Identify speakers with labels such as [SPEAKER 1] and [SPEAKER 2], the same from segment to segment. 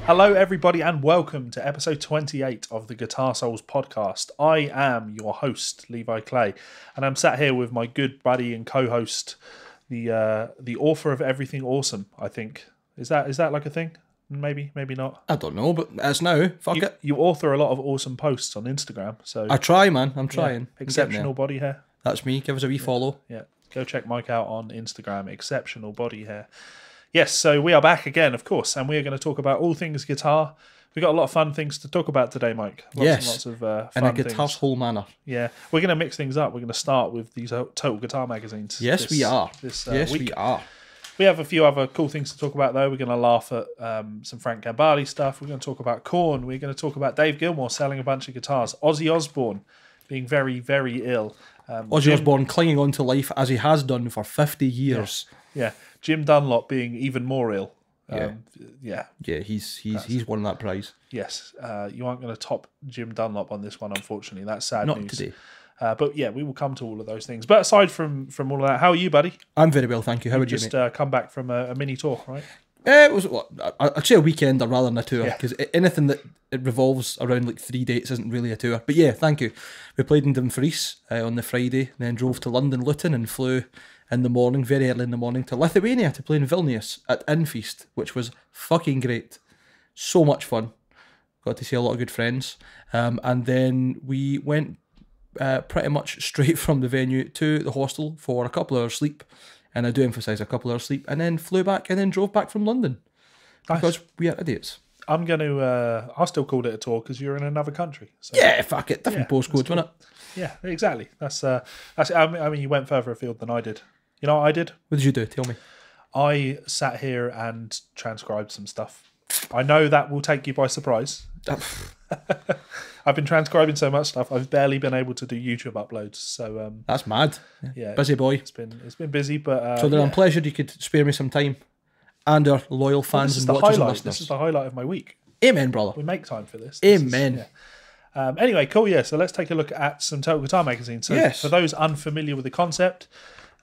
[SPEAKER 1] Hello, everybody, and welcome to episode 28 of the Guitar Souls podcast. I am your host, Levi Clay, and I'm sat here with my good buddy and co-host, the author of Everything Awesome, I think. Is that like a thing? Maybe not.
[SPEAKER 2] I don't know, but as now, fuck it.
[SPEAKER 1] You author a lot of awesome posts on Instagram, so
[SPEAKER 2] I try, man. I'm trying.
[SPEAKER 1] Yeah, exceptional body hair.
[SPEAKER 2] That's me. Give us a wee follow.
[SPEAKER 1] Yeah, go check Mike out on Instagram. Exceptional body hair. Yes, so we are back again, of course, and we are going to talk about all things guitar. We've got a lot of fun things to talk about today, Mike. Lots of fun
[SPEAKER 2] in a guitar soul manner.
[SPEAKER 1] Yeah, we're going to mix things up. We're going to start with these Total Guitar magazines.
[SPEAKER 2] Yes, we are.
[SPEAKER 1] Yes,
[SPEAKER 2] we are.
[SPEAKER 1] We have a few other cool things to talk about, though. We're going to laugh at some Frank Gambale stuff. We're going to talk about Korn. We're going to talk about Dave Gilmour selling a bunch of guitars. Ozzy Osbourne being very, very ill.
[SPEAKER 2] Ozzy Osbourne clinging on to life as he has done for 50 years.
[SPEAKER 1] Yeah. Jim Dunlop being even more ill.
[SPEAKER 2] He's won that prize.
[SPEAKER 1] Yes, you aren't going to top Jim Dunlop on this one, unfortunately. That's sad
[SPEAKER 2] Not
[SPEAKER 1] news.
[SPEAKER 2] today.
[SPEAKER 1] But yeah, we will come to all of those things. But aside from all of that, how are you, buddy?
[SPEAKER 2] I'm very well, thank you. How would you,
[SPEAKER 1] mate? Just come back from a mini tour, right?
[SPEAKER 2] It was, I'd say a weekend rather than a tour, because anything that it revolves around like 3 dates isn't really a tour. But yeah, thank you. We played in Dumfries on the Friday, then drove to London Luton and flew in the morning, very early in the morning, to Lithuania to play in Vilnius at Infeast, which was fucking great. So much fun. Got to see a lot of good friends. And then we went pretty much straight from the venue to the hostel for a couple of hours sleep. And I do emphasise a couple of hours sleep. And then flew back and then drove back from London.
[SPEAKER 1] Nice.
[SPEAKER 2] Because we are idiots.
[SPEAKER 1] I'm going to... I still called it a tour because you're in another country. So.
[SPEAKER 2] Yeah, fuck it. Different postcodes, wasn't it?
[SPEAKER 1] Yeah, exactly. That's. I mean, you went further afield than I did. You know what I did?
[SPEAKER 2] What did you do? Tell me.
[SPEAKER 1] I sat here and transcribed some stuff. I know that will take you by surprise. I've been transcribing so much stuff. I've barely been able to do YouTube uploads. So
[SPEAKER 2] that's mad.
[SPEAKER 1] Yeah,
[SPEAKER 2] busy boy.
[SPEAKER 1] It's been busy, but
[SPEAKER 2] so then I'm pleasured you could spare me some time, and our loyal fans and watchers and listeners.
[SPEAKER 1] This is the highlight of my week.
[SPEAKER 2] Amen, brother.
[SPEAKER 1] We make time for this.
[SPEAKER 2] Amen.
[SPEAKER 1] Anyway, cool. Yeah, so let's take a look at some Total Guitar magazines. So for those unfamiliar with the concept,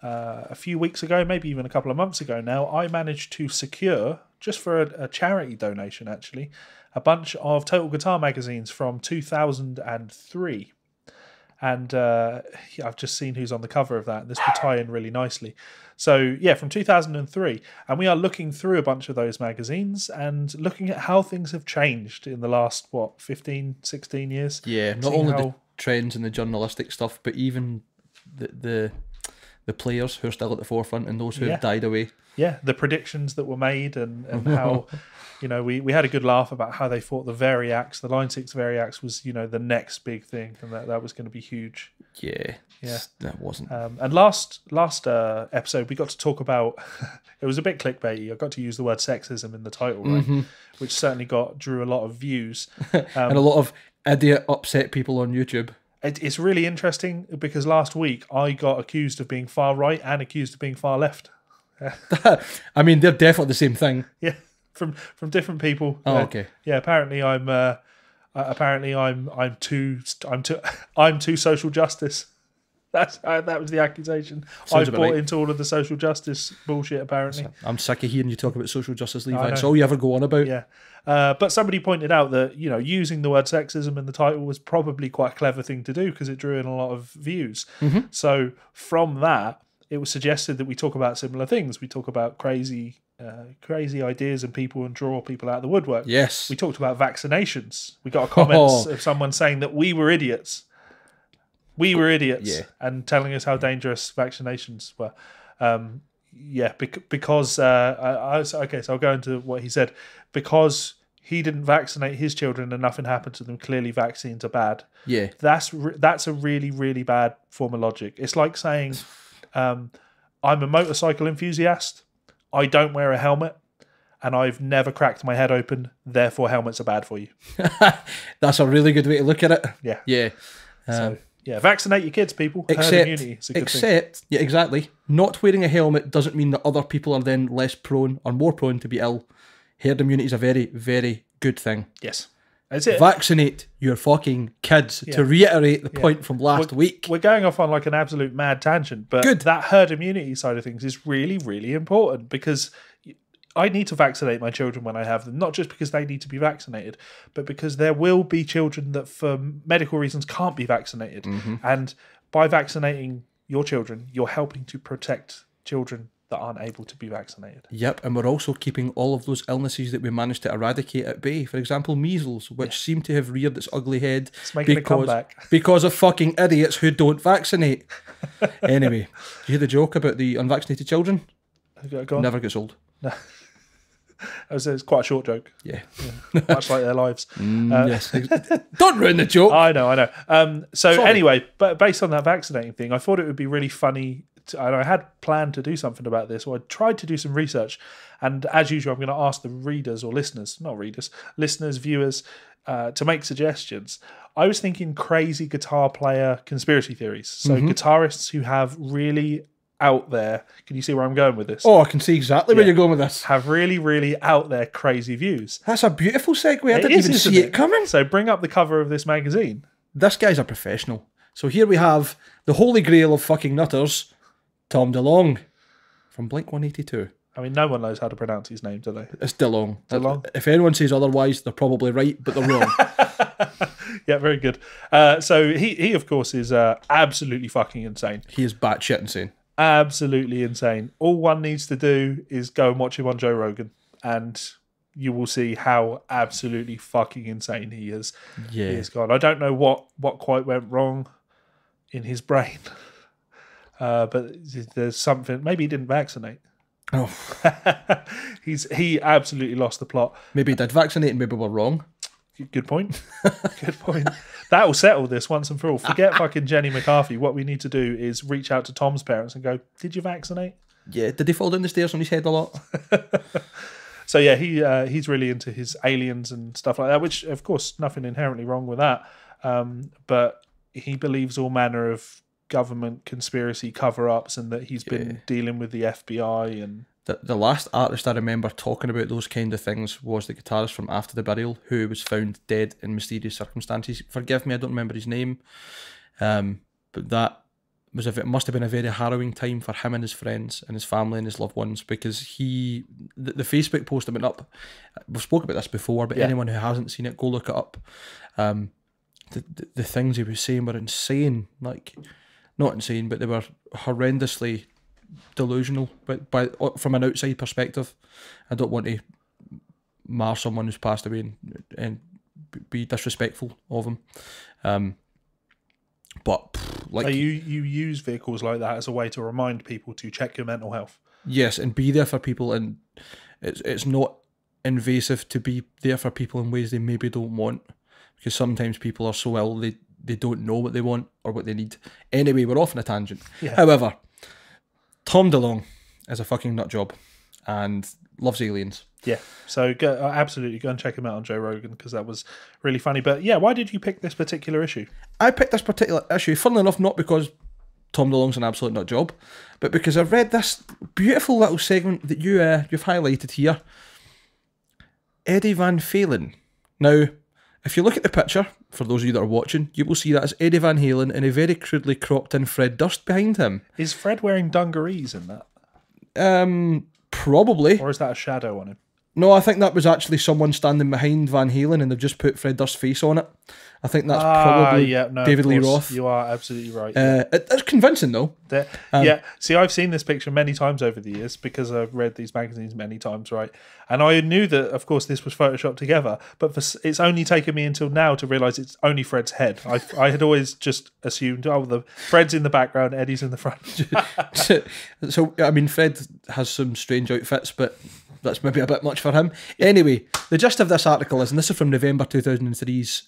[SPEAKER 1] a few weeks ago, maybe even a couple of months ago now, I managed to secure, just for a charity donation actually, a bunch of Total Guitar magazines from 2003. And I've just seen who's on the cover of that, and this will tie in really nicely. So yeah, from 2003. And we are looking through a bunch of those magazines and looking at how things have changed in the last, 15, 16 years?
[SPEAKER 2] Yeah, not only the trends and the journalistic stuff, but even the players who are still at the forefront and those who have died away. Yeah,
[SPEAKER 1] the predictions that were made and how, we had a good laugh about how they thought the Variax, the Line 6 Variax was, the next big thing, and that was going to be huge.
[SPEAKER 2] Yeah, that wasn't.
[SPEAKER 1] And last episode, we got to talk about, it was a bit clickbaity, I got to use the word sexism in the title, right? Which certainly drew a lot of views.
[SPEAKER 2] And a lot of idiot upset people on YouTube.
[SPEAKER 1] It's really interesting because last week I got accused of being far right and accused of being far left.
[SPEAKER 2] I mean, they're definitely the same thing.
[SPEAKER 1] Yeah, from different people.
[SPEAKER 2] Oh, okay.
[SPEAKER 1] Yeah, apparently I'm too social justice. That was the accusation. I bought into all of the social justice bullshit. Apparently,
[SPEAKER 2] I'm sick of hearing you talk about social justice, Levi. It's all you ever go on about.
[SPEAKER 1] Yeah, but somebody pointed out that using the word sexism in the title was probably quite a clever thing to do because it drew in a lot of views. So from that, it was suggested that we talk about similar things. We talk about crazy ideas and people and draw people out of the woodwork.
[SPEAKER 2] Yes,
[SPEAKER 1] we talked about vaccinations. We got a comment of someone saying that we were idiots. We were idiots and telling us how dangerous vaccinations were. Because so I'll go into what he said. Because he didn't vaccinate his children and nothing happened to them, clearly vaccines are bad.
[SPEAKER 2] Yeah.
[SPEAKER 1] That's a really, really bad form of logic. It's like saying, I'm a motorcycle enthusiast, I don't wear a helmet, and I've never cracked my head open, therefore helmets are bad for you.
[SPEAKER 2] That's a really good way to look at it.
[SPEAKER 1] Yeah.
[SPEAKER 2] Yeah.
[SPEAKER 1] Yeah, vaccinate your kids, people. Herd immunity is a good thing.
[SPEAKER 2] Yeah, exactly. Not wearing a helmet doesn't mean that other people are then less prone or more prone to be ill. Herd immunity is a very, very good thing.
[SPEAKER 1] Yes. That's it.
[SPEAKER 2] Vaccinate your fucking kids, to reiterate the point from last week.
[SPEAKER 1] We're going off on like an absolute mad tangent, but that herd immunity side of things is really, really important because I need to vaccinate my children when I have them, not just because they need to be vaccinated, but because there will be children that for medical reasons can't be vaccinated. And by vaccinating your children, you're helping to protect children that aren't able to be vaccinated.
[SPEAKER 2] Yep, and we're also keeping all of those illnesses that we managed to eradicate at bay. For example, measles, which seem to have reared its ugly head
[SPEAKER 1] a comeback.
[SPEAKER 2] Because of fucking idiots who don't vaccinate. Anyway, you hear the joke about the unvaccinated children?
[SPEAKER 1] Go on.
[SPEAKER 2] Never gets old.
[SPEAKER 1] No. It's quite a short joke.
[SPEAKER 2] Yeah.
[SPEAKER 1] Much like their lives.
[SPEAKER 2] Yes. Don't ruin the joke.
[SPEAKER 1] I know. Anyway, but based on that vaccinating thing, I thought it would be really funny. And I had planned to do something about this, or I tried to do some research. And as usual, I'm going to ask the readers or listeners, listeners, viewers, to make suggestions. I was thinking crazy guitar player conspiracy theories. So guitarists who have really out there, can you see where I'm going with this?
[SPEAKER 2] Oh, I can see exactly where you're going with this.
[SPEAKER 1] Have really, really out there crazy views.
[SPEAKER 2] That's a beautiful segue. I didn't even see it coming.
[SPEAKER 1] So bring up the cover of this magazine.
[SPEAKER 2] This guy's a professional. So here we have the holy grail of fucking nutters, Tom DeLonge from Blink-182.
[SPEAKER 1] I mean, no one knows how to pronounce his name, do they?
[SPEAKER 2] It's DeLonge.
[SPEAKER 1] DeLonge?
[SPEAKER 2] If anyone says otherwise, they're probably right, but they're wrong.
[SPEAKER 1] Yeah, very good. So he of course, is absolutely fucking insane.
[SPEAKER 2] He is batshit insane.
[SPEAKER 1] Absolutely insane. All one needs to do is go and watch him on Joe Rogan, and you will see how absolutely fucking insane he is.
[SPEAKER 2] Yeah.
[SPEAKER 1] He is gone. I don't know what quite went wrong in his brain, but there's something. Maybe he didn't vaccinate.
[SPEAKER 2] Oh,
[SPEAKER 1] he absolutely lost the plot.
[SPEAKER 2] Maybe he did vaccinate and maybe we're wrong.
[SPEAKER 1] Good point. Good point. That will settle this once and for all. Forget fucking Jenny McCarthy. What we need to do is reach out to Tom's parents and go, did you vaccinate?
[SPEAKER 2] Yeah, did he fall down the stairs on his head a lot?
[SPEAKER 1] So yeah, he's really into his aliens and stuff like that, which of course nothing inherently wrong with that. But he believes all manner of government conspiracy cover-ups and that he's been dealing with the FBI and...
[SPEAKER 2] The last artist I remember talking about those kind of things was the guitarist from After the Burial, who was found dead in mysterious circumstances. Forgive me, I don't remember his name. But that was must have been a very harrowing time for him and his friends and his family and his loved ones, because the Facebook post that went up, we've spoken about this before, but anyone who hasn't seen it, go look it up. The things he was saying were insane. Like, not insane, but they were horrendously delusional, but from an outside perspective. I don't want to mar someone who's passed away and be disrespectful of him. But like,
[SPEAKER 1] so you use vehicles like that as a way to remind people to check your mental health.
[SPEAKER 2] Yes, and be there for people, and it's not invasive to be there for people in ways they maybe don't want, because sometimes people are so ill they don't know what they want or what they need. Anyway, we're off on a tangent. Yeah. However, Tom DeLonge is a fucking nut job and loves aliens.
[SPEAKER 1] Yeah, so absolutely go and check him out on Joe Rogan, because that was really funny. But yeah, why did you pick this particular issue?
[SPEAKER 2] I picked this particular issue, funnily enough, not because Tom DeLonge's an absolute nut job, but because I've read this beautiful little segment that you've highlighted here. Eddie Van Halen. Now, if you look at the picture, for those of you that are watching, you will see that it's Eddie Van Halen and a very crudely cropped in Fred Durst behind him.
[SPEAKER 1] Is Fred wearing dungarees in that?
[SPEAKER 2] Probably.
[SPEAKER 1] Or is that a shadow on him?
[SPEAKER 2] No, I think that was actually someone standing behind Van Halen and they've just put Fred Durst's face on it. I think that's probably David Lee Roth.
[SPEAKER 1] You are absolutely right.
[SPEAKER 2] It's convincing though.
[SPEAKER 1] See, I've seen this picture many times over the years because I've read these magazines many times, right? And I knew that, of course, this was photoshopped together, but it's only taken me until now to realise it's only Fred's head. I had always just assumed, Fred's in the background, Eddie's in the front.
[SPEAKER 2] So, I mean, Fred has some strange outfits, but that's maybe a bit much for him. Anyway, the gist of this article is, and this is from November 2003's,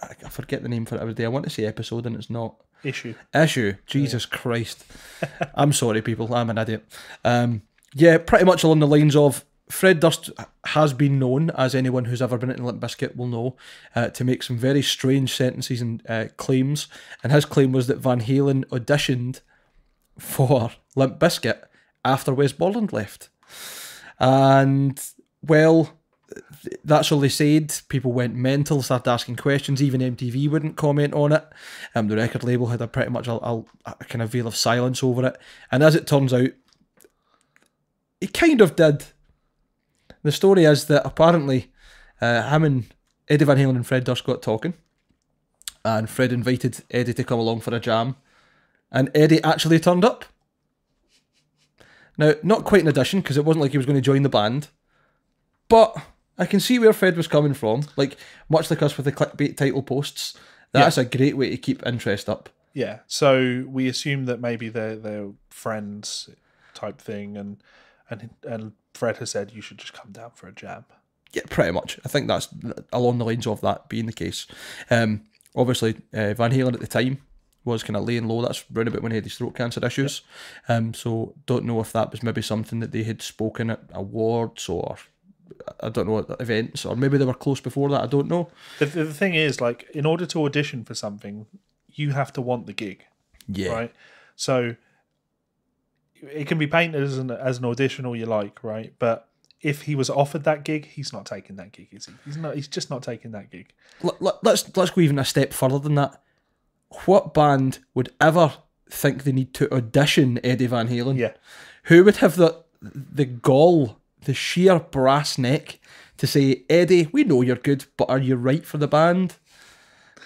[SPEAKER 2] I forget the name for it every day. I want to say episode and it's not.
[SPEAKER 1] Issue.
[SPEAKER 2] Jesus Christ. I'm sorry, people. I'm an idiot. Pretty much along the lines of, Fred Durst has been known, as anyone who's ever been in Limp Bizkit will know, to make some very strange sentences and claims. And his claim was that Van Halen auditioned for Limp Bizkit after Wes Borland left. And, well, that's all they said. People went mental, started asking questions. Even MTV wouldn't comment on it. The record label had a pretty much a kind of veil of silence over it. And as it turns out, He kind of did. The story is that apparently him and Eddie Van Halen and Fred Durst got talking, and Fred invited Eddie to come along for a jam, and Eddie actually turned up. Now, not quite an audition, because it wasn't like he was going to join the band, but I can see where Fred was coming from. Like, much like us with the clickbait title posts, that's a great way to keep interest up.
[SPEAKER 1] Yeah, so we assume that maybe they're friends type thing, and Fred has said you should just come down for a jam.
[SPEAKER 2] Yeah, pretty much. I think that's along the lines of that being the case. Obviously, Van Halen at the time was kind of laying low. That's round about when he had his throat cancer issues. Yep. So don't know if that was maybe something that they had spoken at awards or I don't know, at events, or maybe they were close before that. I don't know.
[SPEAKER 1] The thing is, like, in order to audition for something, you have to want the gig.
[SPEAKER 2] Yeah.
[SPEAKER 1] Right? So it can be painted as an audition all you like, right? But if he was offered that gig, he's not taking that gig, is he? He's just not taking that gig.
[SPEAKER 2] Let's go even a step further than that. What band would ever think they need to audition Eddie Van Halen?
[SPEAKER 1] Yeah.
[SPEAKER 2] Who would have the gall, the sheer brass neck to say, Eddie, we know you're good, but are you right for the band?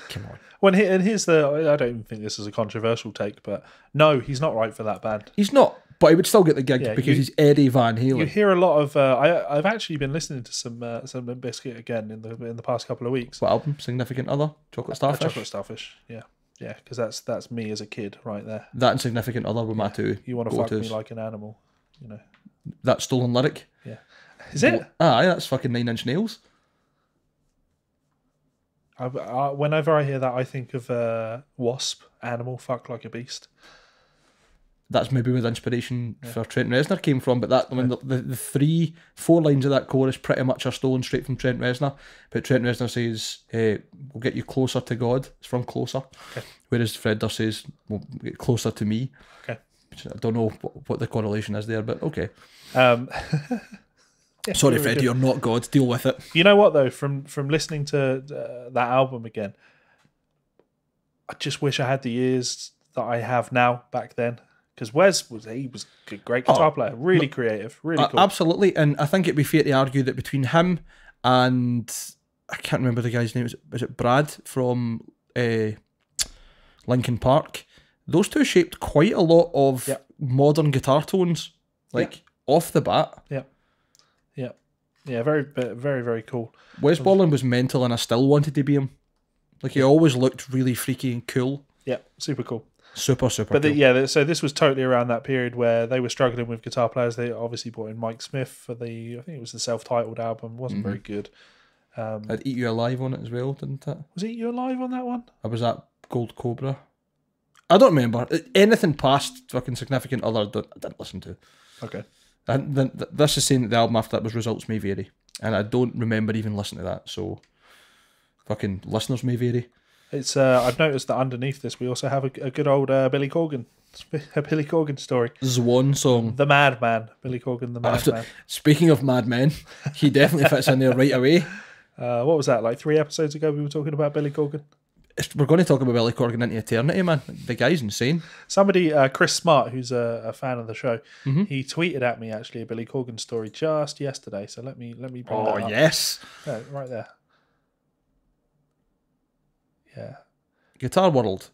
[SPEAKER 2] Come on.
[SPEAKER 1] And here's I don't even think this is a controversial take, but no, he's not right for that band.
[SPEAKER 2] He's not, but he would still get the gig because he's Eddie Van Halen.
[SPEAKER 1] You hear a lot of. I've actually been listening to some Limp Bizkit again in the past couple of weeks.
[SPEAKER 2] What album? Significant Other? Chocolate Starfish?
[SPEAKER 1] Chocolate Starfish, yeah. Yeah, because that's me as a kid right there.
[SPEAKER 2] That and Significant Other were my two.
[SPEAKER 1] You want to fuck me like an animal, you know.
[SPEAKER 2] That stolen lyric?
[SPEAKER 1] Yeah. Is it?
[SPEAKER 2] That's fucking 9 Inch Nails.
[SPEAKER 1] Whenever I hear that, I think of Wasp, Animal, Fuck Like a Beast.
[SPEAKER 2] That's maybe where the inspiration for Trent Reznor came from, but that the 4 lines of that chorus pretty much are stolen straight from Trent Reznor. But Trent Reznor says, we'll get you closer to God. It's from Closer. Okay. Whereas Fred Durst says, we'll get closer to me.
[SPEAKER 1] Okay.
[SPEAKER 2] Which I don't know what the correlation is there, but okay.
[SPEAKER 1] Yeah,
[SPEAKER 2] sorry, Fred, you're not God. Deal with it.
[SPEAKER 1] You know what, though? From listening to that album again, I just wish I had the ears that I have now back then. Because Wes was a great guitar player, really creative, really cool.
[SPEAKER 2] Absolutely, and I think it'd be fair to argue that between him and I can't remember the guy's name. Is it Brad from Linkin Park? Those two shaped quite a lot of modern guitar tones, off the bat.
[SPEAKER 1] Yeah, very, very, very cool.
[SPEAKER 2] Wes Borland was mental, and I still wanted to be him. Like, he always looked really freaky and cool.
[SPEAKER 1] Yeah, super cool.
[SPEAKER 2] Super cool.
[SPEAKER 1] But so this was totally around that period where they were struggling with guitar players. They obviously brought in Mike Smith for I think it was the self-titled album. It wasn't very good.
[SPEAKER 2] I'd Eat You Alive on it as well, didn't it?
[SPEAKER 1] Was Eat You Alive on that one?
[SPEAKER 2] I was at Gold Cobra. I don't remember. Anything past fucking Significant Other I didn't listen to.
[SPEAKER 1] Okay.
[SPEAKER 2] And then this is saying that the album after that was Results May Vary. And I don't remember even listening to that, so fucking listeners may vary.
[SPEAKER 1] It's I've noticed that underneath this we also have a good old Billy Corgan. A Billy Corgan story.
[SPEAKER 2] Swan song.
[SPEAKER 1] The Madman. Billy Corgan, the Madman.
[SPEAKER 2] Speaking of madmen, he definitely fits in there right away.
[SPEAKER 1] What was that, like 3 episodes ago we were talking about Billy Corgan?
[SPEAKER 2] We're going to talk about Billy Corgan into eternity, man. The guy's insane.
[SPEAKER 1] Somebody, Chris Smart, who's a fan of the show, he tweeted at me actually a Billy Corgan story just yesterday. So let me bring that up.
[SPEAKER 2] Oh yes,
[SPEAKER 1] yeah, right there. Yeah.
[SPEAKER 2] Guitar World.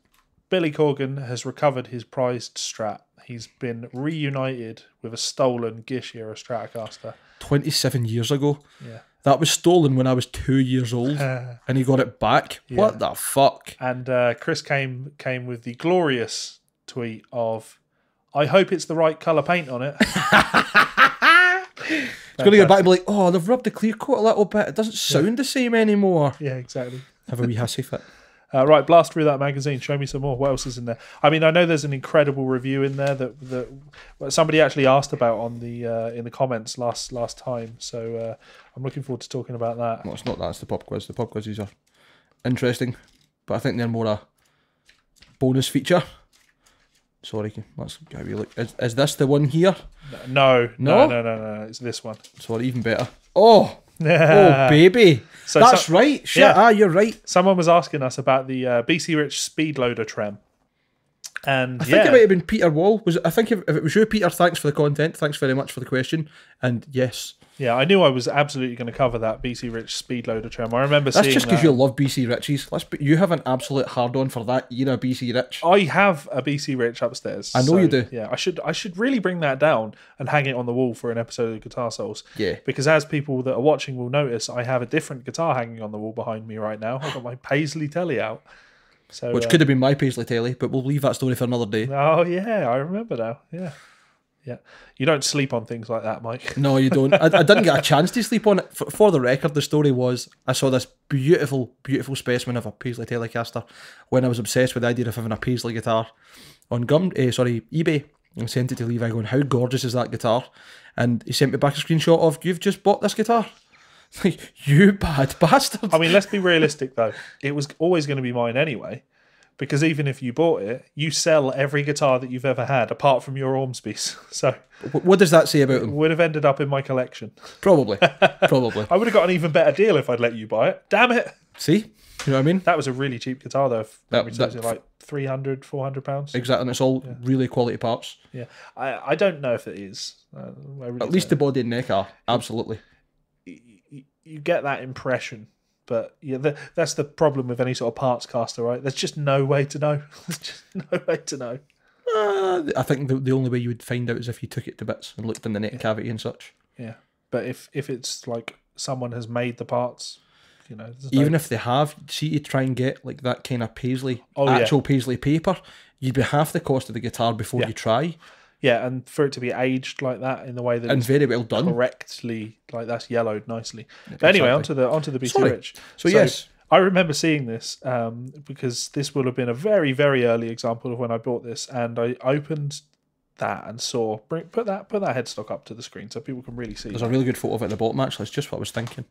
[SPEAKER 1] Billy Corgan has recovered his prized Strat. He's been reunited with a stolen Gish era Stratocaster.
[SPEAKER 2] 27 years ago.
[SPEAKER 1] Yeah.
[SPEAKER 2] That was stolen when I was 2 years old, and he got it back. Yeah. What the fuck?
[SPEAKER 1] And Chris came with the glorious tweet of, "I hope it's the right colour paint on it."
[SPEAKER 2] He's going to go back and be like, "Oh, they've rubbed the clear coat a little bit. It doesn't sound the same anymore."
[SPEAKER 1] Yeah, exactly.
[SPEAKER 2] Have a wee hussy fit.
[SPEAKER 1] Right, blast through that magazine. Show me some more. What else is in there? I mean, I know there's an incredible review in there that somebody actually asked about on the in the comments last time. So I'm looking forward to talking about that.
[SPEAKER 2] Well, it's not that. It's the pop quiz. The pop quizzes are interesting, but I think they're more a bonus feature. Sorry, let's have a look. Is this the one here?
[SPEAKER 1] No. It's this one.
[SPEAKER 2] Sorry, even better. Oh, baby. So that's right. Shit, you're right.
[SPEAKER 1] Someone was asking us about the BC Rich Speed Loader trem. And
[SPEAKER 2] I think it might have been Peter Wall. I think if it was you, Peter, thanks for the content. Thanks very much for the question. And yes.
[SPEAKER 1] Yeah, I knew I was absolutely going to cover that BC Rich speed loader trim. I remember seeing that.
[SPEAKER 2] That's just because you love BC Riches. You have an absolute hard-on for that era BC Rich.
[SPEAKER 1] I have a BC Rich upstairs.
[SPEAKER 2] I know you do.
[SPEAKER 1] Yeah, I should really bring that down and hang it on the wall for an episode of Guitar Souls.
[SPEAKER 2] Yeah.
[SPEAKER 1] Because as people that are watching will notice, I have a different guitar hanging on the wall behind me right now. I've got my Paisley Telly out. So,
[SPEAKER 2] which could have been my Paisley Telly, but we'll leave that story for another day.
[SPEAKER 1] Oh, yeah, I remember now. Yeah. Yeah, you don't sleep on things like that, Mike.
[SPEAKER 2] No, you don't. I didn't get a chance to sleep on it. For the record, the story was I saw this beautiful, beautiful specimen of a Paisley Telecaster when I was obsessed with the idea of having a Paisley guitar on eBay, and sent it to Levi going, how gorgeous is that guitar? And he sent me back a screenshot of, you've just bought this guitar. Like, you bad bastard.
[SPEAKER 1] I mean, let's be realistic though. It was always going to be mine anyway. Because even if you bought it, you sell every guitar that you've ever had, apart from your Ormsby's. So,
[SPEAKER 2] what does that say about them?
[SPEAKER 1] Would have ended up in my collection.
[SPEAKER 2] Probably.
[SPEAKER 1] I would have got an even better deal if I'd let you buy it. Damn it!
[SPEAKER 2] See, you know what I mean?
[SPEAKER 1] That was a really cheap guitar, though. That like £300, £400.
[SPEAKER 2] Exactly, and it's all really quality parts.
[SPEAKER 1] Yeah, I don't know if it is.
[SPEAKER 2] Really at least the body and neck are absolutely.
[SPEAKER 1] You get that impression. But yeah, that's the problem with any sort of parts caster, right? There's just no way to know. There's just no way to know.
[SPEAKER 2] I think the only way you would find out is if you took it to bits and looked in the neck cavity and such.
[SPEAKER 1] Yeah, but if it's like someone has made the parts, you know,
[SPEAKER 2] even if they have, see, to try and get like that kind of Paisley, actual Paisley paper, you'd be half the cost of the guitar before you try.
[SPEAKER 1] Yeah, and for it to be aged like that in the way that
[SPEAKER 2] and
[SPEAKER 1] it's
[SPEAKER 2] very well done,
[SPEAKER 1] correctly, like that's yellowed nicely. But anyway, onto the BC Rich.
[SPEAKER 2] So yes,
[SPEAKER 1] I remember seeing this because this would have been a very, very early example of when I bought this, and I opened that and saw put that headstock up to the screen so people can really see.
[SPEAKER 2] There's a really good photo of it at the bottom. Actually, it's just what I was thinking.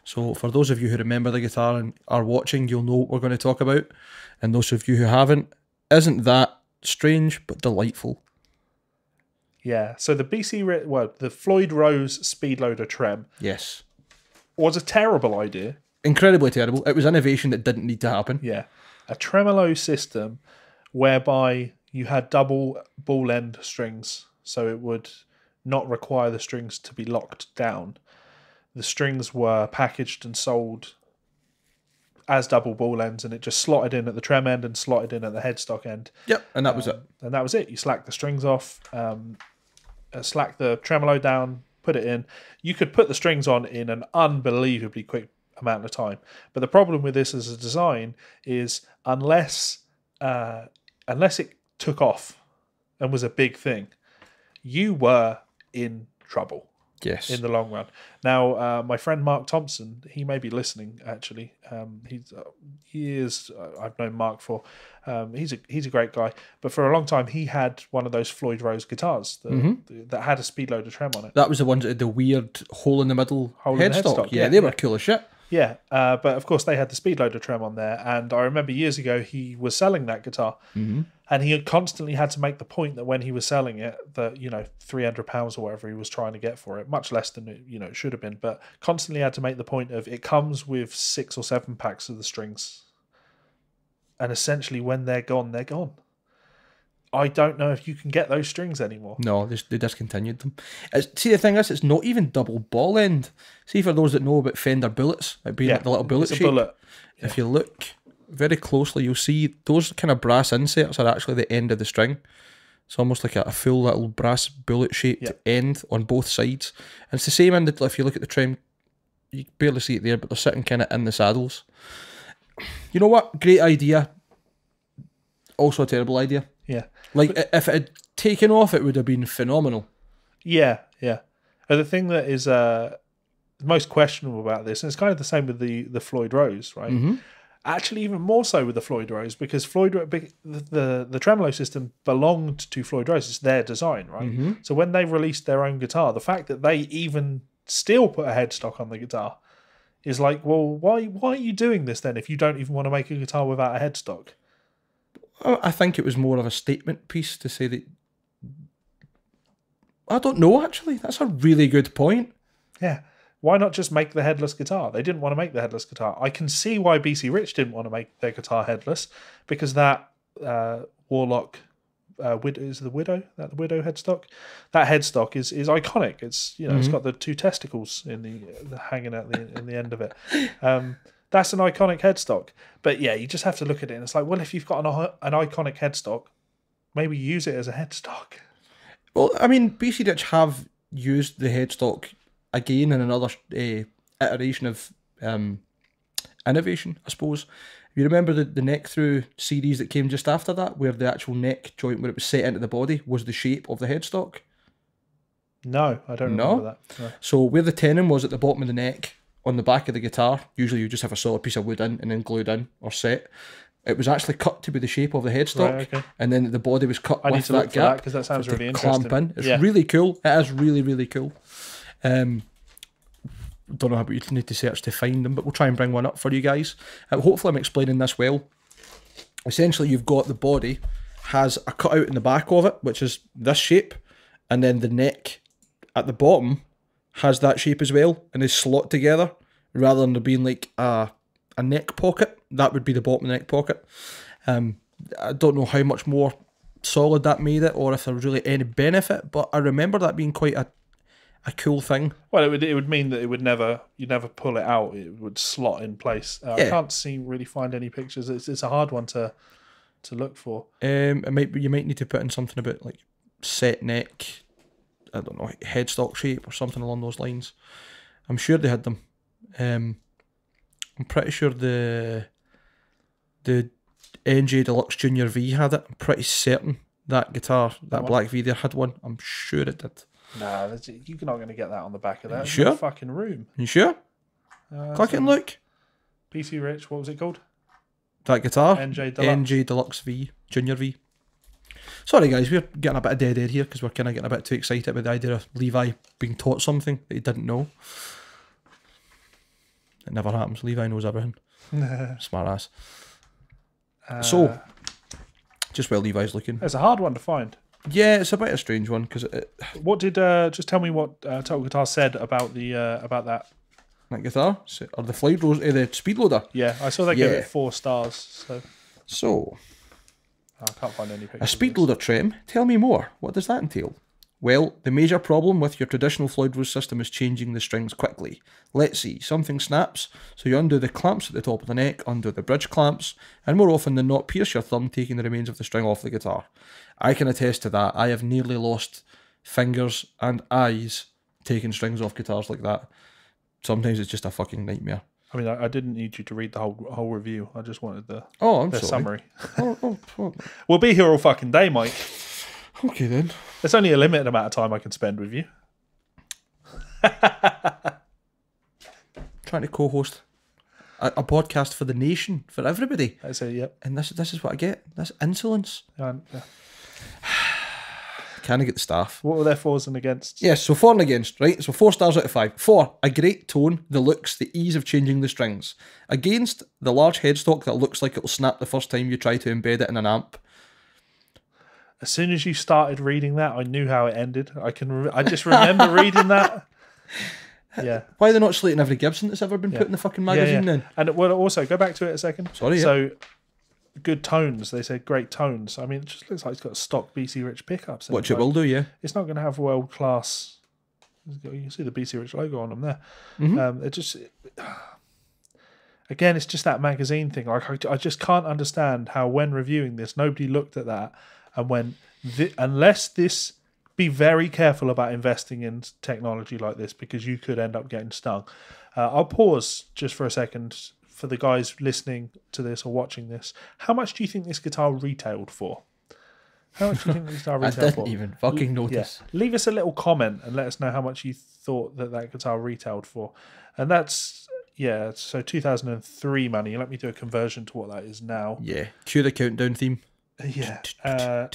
[SPEAKER 2] So for those of you who remember the guitar and are watching, you'll know what we're going to talk about, and those of you who haven't, isn't that strange but delightful?
[SPEAKER 1] Yeah, so the Floyd Rose Speedloader Trem,
[SPEAKER 2] yes,
[SPEAKER 1] was a terrible idea.
[SPEAKER 2] Incredibly terrible. It was innovation that didn't need to happen.
[SPEAKER 1] Yeah, a tremolo system whereby you had double ball end strings, so it would not require the strings to be locked down. The strings were packaged and sold as double ball ends, and it just slotted in at the trem end and slotted in at the headstock end.
[SPEAKER 2] Yep, and that was it.
[SPEAKER 1] And that was it. You slack the strings off. Slack the tremolo down, put it in. You could put the strings on in an unbelievably quick amount of time. But the problem with this as a design is unless it took off and was a big thing, you were in trouble.
[SPEAKER 2] Yes.
[SPEAKER 1] In the long run. Now, my friend Mark Thompson, he may be listening. Actually, I've known Mark for. He's a great guy, but for a long time he had one of those Floyd Rose guitars that had a Speedloader Trem on it.
[SPEAKER 2] That was the ones that had the weird hole in the middle headstock. Yeah, they were cool as shit.
[SPEAKER 1] Yeah, but of course they had the Speedloader Trem on there, and I remember years ago he was selling that guitar, and he had constantly had to make the point that when he was selling it, that £300 or whatever he was trying to get for it, much less than it should have been, but constantly had to make the point of it comes with 6 or 7 packs of the strings, and essentially when they're gone, they're gone. I don't know if you can get those strings anymore.
[SPEAKER 2] No, they discontinued them. See, the thing is, it's not even double ball end. See, for those that know about Fender bullets, it being like the little bullet shape. Bullet. Yeah. If you look very closely, you'll see those kind of brass inserts are actually the end of the string. It's almost like a full little brass bullet-shaped end on both sides. And it's the same end, if you look at the trim, you can barely see it there, but they're sitting kind of in the saddles. You know what? Great idea. Also a terrible idea.
[SPEAKER 1] Yeah.
[SPEAKER 2] Like, if it had taken off, it would have been phenomenal.
[SPEAKER 1] Yeah, yeah. And the thing that is most questionable about this, and it's kind of the same with the Floyd Rose, right? Actually, even more so with the Floyd Rose, because the tremolo system belonged to Floyd Rose. It's their design, right? So when they released their own guitar, the fact that they even still put a headstock on the guitar is like, well, why are you doing this then if you don't even want to make a guitar without a headstock?
[SPEAKER 2] I think it was more of a statement piece to say that... I don't know, actually. That's a really good point.
[SPEAKER 1] Yeah. Why not just make the headless guitar? They didn't want to make the headless guitar. I can see why BC Rich didn't want to make their guitar headless, because that Warlock. Is the widow the widow headstock? That headstock is iconic. It's it's got the two testicles in the hanging out in the end of it. That's an iconic headstock. But yeah, you just have to look at it and it's like, well, if you've got an iconic headstock, maybe use it as a headstock.
[SPEAKER 2] Well, I mean, BC Rich have used the headstock again in another iteration of innovation, I suppose. You remember the neck through series that came just after that, where the actual neck joint, where it was set into the body, was the shape of the headstock?
[SPEAKER 1] No, I don't remember that. No.
[SPEAKER 2] So where the tenon was at the bottom of the neck, on the back of the guitar, usually you just have a solid piece of wood in and then glued in or set. It was actually cut to be the shape of the headstock, and then the body was cut with that gap.
[SPEAKER 1] Because that sounds really interesting.
[SPEAKER 2] Clamp in. It's really cool. It is really, really cool. Don't know how you need to search to find them, but we'll try and bring one up for you guys. Hopefully I'm explaining this well. Essentially, you've got the body has a cutout in the back of it, which is this shape, and then the neck at the bottom has that shape as well, and is slot together, rather than there being like a neck pocket. That would be the bottom of the neck pocket. I don't know how much more solid that made it, or if there was really any benefit, but I remember that being quite a cool thing.
[SPEAKER 1] Well, it would mean that you'd never pull it out. It would slot in place. I can't really find any pictures. It's a hard one to look for. You
[SPEAKER 2] might need to put in something about like set neck, I don't know, headstock shape or something along those lines. I'm sure they had them. I'm pretty sure the NJ Deluxe Junior V had it. I'm pretty certain that guitar, that Black V there had one. I'm sure it did.
[SPEAKER 1] Nah, you're not going to get that on the back of that.
[SPEAKER 2] You sure?
[SPEAKER 1] No fucking room.
[SPEAKER 2] You sure? Click it and look.
[SPEAKER 1] BC Rich, what was it called?
[SPEAKER 2] That guitar?
[SPEAKER 1] NJ Deluxe.
[SPEAKER 2] NJ Deluxe V, Junior V. Sorry guys, we're getting a bit of dead air here because we're kind of getting a bit too excited with the idea of Levi being taught something that he didn't know. It never happens. Levi knows everything. Smart ass. So, just while Levi's looking.
[SPEAKER 1] It's a hard one to find.
[SPEAKER 2] Yeah, it's a bit of a strange one because
[SPEAKER 1] what did just tell me what Total Guitar said about the about that
[SPEAKER 2] guitar or the Flight Rose, the Speed Loader.
[SPEAKER 1] Yeah, I saw they gave it 4 stars. So I can't find any pictures.
[SPEAKER 2] A Speed Loader trim. Tell me more. What does that entail? Well, the major problem with your traditional Floyd Rose system is changing the strings quickly. Let's see, something snaps, so you undo the clamps at the top of the neck, undo the bridge clamps, and more often than not pierce your thumb, taking the remains of the string off the guitar. I can attest to that. I have nearly lost fingers and eyes taking strings off guitars like that. Sometimes it's just a fucking nightmare.
[SPEAKER 1] I mean, I didn't need you to read the whole review. I just wanted the summary.
[SPEAKER 2] Oh.
[SPEAKER 1] We'll be here all fucking day, Mike.
[SPEAKER 2] Okay then.
[SPEAKER 1] There's only a limited amount of time I can spend with you.
[SPEAKER 2] Trying to co-host a podcast for the nation, for everybody.
[SPEAKER 1] I say, yep.
[SPEAKER 2] And this is what I get. This insolence.
[SPEAKER 1] Yeah.
[SPEAKER 2] Can I get the staff?
[SPEAKER 1] What were their fors and against?
[SPEAKER 2] Yes, so for and against, right? So 4 stars out of 5. For, a great tone, the looks, the ease of changing the strings. Against, the large headstock that looks like it'll snap the first time you try to embed it in an amp.
[SPEAKER 1] As soon as you started reading that, I knew how it ended. I just remember reading that. Yeah.
[SPEAKER 2] Why are they not slating every Gibson that's ever been put in the fucking magazine then?
[SPEAKER 1] And well, also, go back to it a second.
[SPEAKER 2] Sorry.
[SPEAKER 1] So, good tones. They said great tones. I mean, it just looks like it's got stock BC Rich pickups.
[SPEAKER 2] Which it will do, yeah.
[SPEAKER 1] It's not going to have world class. You can see the BC Rich logo on them there. It just. Again, it's just that magazine thing. Like I just can't understand how, when reviewing this, nobody looked at that and went, unless this. Be very careful about investing in technology like this because you could end up getting stung. I'll pause just for a second for the guys listening to this or watching this. How much do you think this guitar retailed for? How much do you think this guitar retailed for?
[SPEAKER 2] I didn't even fucking notice.
[SPEAKER 1] Yeah. Leave us a little comment and let us know how much you thought that guitar retailed for. And that's, so 2003 money. Let me do a conversion to what that is now.
[SPEAKER 2] Yeah. Cue the countdown theme.
[SPEAKER 1] Yeah.
[SPEAKER 2] I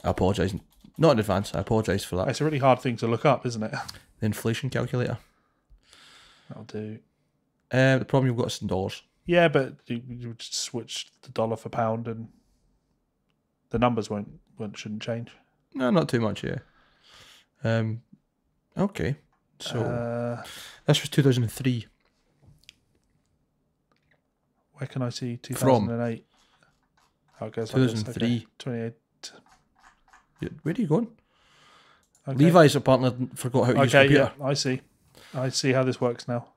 [SPEAKER 2] apologise. Not in advance. I apologise for that.
[SPEAKER 1] It's a really hard thing to look up, isn't it?
[SPEAKER 2] The inflation calculator.
[SPEAKER 1] That'll do.
[SPEAKER 2] The problem you've got is in dollars.
[SPEAKER 1] Yeah, but you would switch the dollar for pound, and the numbers shouldn't change.
[SPEAKER 2] No, not too much. Yeah. Okay. So this was 2003.
[SPEAKER 1] Where can I see 2008? Oh, it goes
[SPEAKER 2] 2003.
[SPEAKER 1] Like 28.
[SPEAKER 2] Where are you going?
[SPEAKER 1] Okay.
[SPEAKER 2] Levi's apparently forgot how to use computer.
[SPEAKER 1] Yeah, I see. I see how this works now.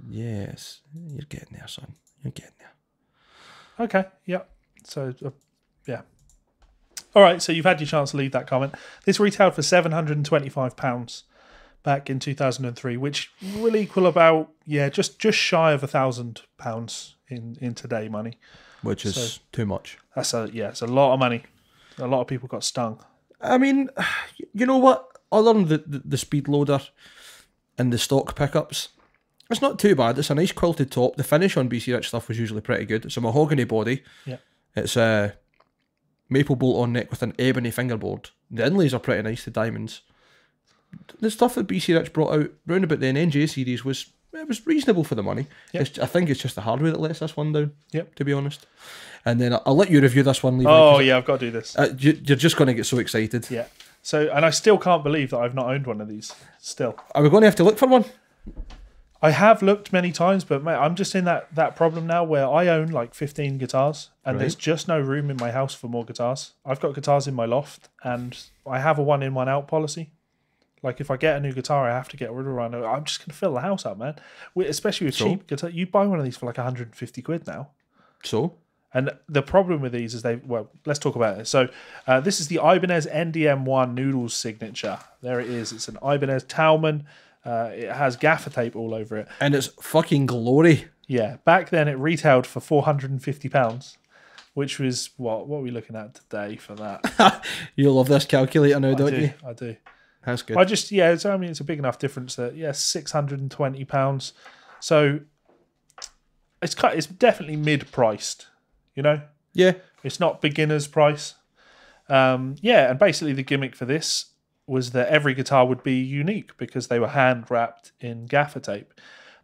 [SPEAKER 2] Yes, you're getting there, son. You're getting there.
[SPEAKER 1] Okay, yeah. So, yeah. All right, so you've had your chance to leave that comment. This retailed for £725 back in 2003, which will equal about, just shy of £1,000 in today money.
[SPEAKER 2] Which is too much.
[SPEAKER 1] It's a lot of money. A lot of people got stung.
[SPEAKER 2] I mean, you know what? Other than the speed loader and the stock pickups, it's not too bad. It's a nice quilted top. The finish on BC Rich stuff was usually pretty good. It's a mahogany body.
[SPEAKER 1] Yeah.
[SPEAKER 2] It's a maple bolt on neck with an ebony fingerboard. The inlays are pretty nice, the diamonds. The stuff that BC Rich brought out round about the NJ series was reasonable for the money.
[SPEAKER 1] Yep.
[SPEAKER 2] I think it's just the hardware that lets this one down, to be honest. And then I'll let you review this one, Levi.
[SPEAKER 1] Oh, yeah, I've got to do this.
[SPEAKER 2] You're just going to get so excited.
[SPEAKER 1] Yeah. So, and I still can't believe that I've not owned one of these. Still.
[SPEAKER 2] Are we going to have to look for one?
[SPEAKER 1] I have looked many times, but mate, I'm just in that problem now where I own like 15 guitars and there's just no room in my house for more guitars. I've got guitars in my loft and I have a one in, one out policy. Like if I get a new guitar, I have to get rid of one. I'm just going to fill the house up, man. Especially with cheap guitars. You buy one of these for like 150 quid now.
[SPEAKER 2] So?
[SPEAKER 1] And the problem with these is let's talk about it. So this is the Ibanez NDM1 Noodles signature. There it is. It's an Ibanez Talman. It has gaffer tape all over it.
[SPEAKER 2] And it's fucking glory.
[SPEAKER 1] Yeah. Back then it retailed for £450, which was, what are we looking at today for that?
[SPEAKER 2] You love this calculator now, don't you?
[SPEAKER 1] I do.
[SPEAKER 2] That's good.
[SPEAKER 1] It's a big enough difference that, £620. So it's definitely mid-priced, you know?
[SPEAKER 2] Yeah.
[SPEAKER 1] It's not beginner's price. And basically the gimmick for this was that every guitar would be unique because they were hand-wrapped in gaffer tape.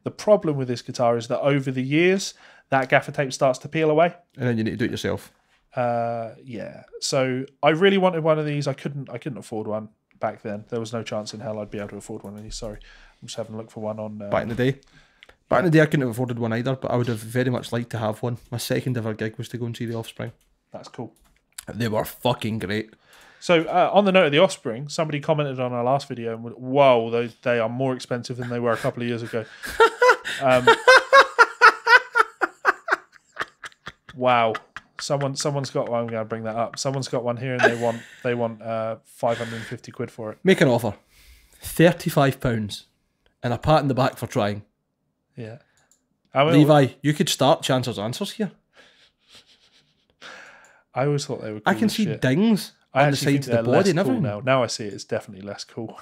[SPEAKER 1] The problem with this guitar is that over the years, that gaffer tape starts to peel away.
[SPEAKER 2] And then you need to do it yourself.
[SPEAKER 1] So I really wanted one of these. I couldn't afford one back then. There was no chance in hell I'd be able to afford one of these. Sorry. I'm just having a look for one on...
[SPEAKER 2] Back in the day? Back in the day, I couldn't have afforded one either, but I would have very much liked to have one. My second ever gig was to go and see The Offspring.
[SPEAKER 1] That's cool.
[SPEAKER 2] They were fucking great.
[SPEAKER 1] So on the note of The Offspring, somebody commented on our last video and went, whoa, they are more expensive than they were a couple of years ago. Wow. Someone's got one. I'm going to bring that up. Someone's got one here and they want 550 quid for it.
[SPEAKER 2] Make an offer. £35 and a pat in the back for trying.
[SPEAKER 1] Yeah.
[SPEAKER 2] Levi, you could start Chancer's Answers here.
[SPEAKER 1] I always thought they were cool.
[SPEAKER 2] I can see dings on the sides of the body and everything.
[SPEAKER 1] Now I see it's definitely less cool.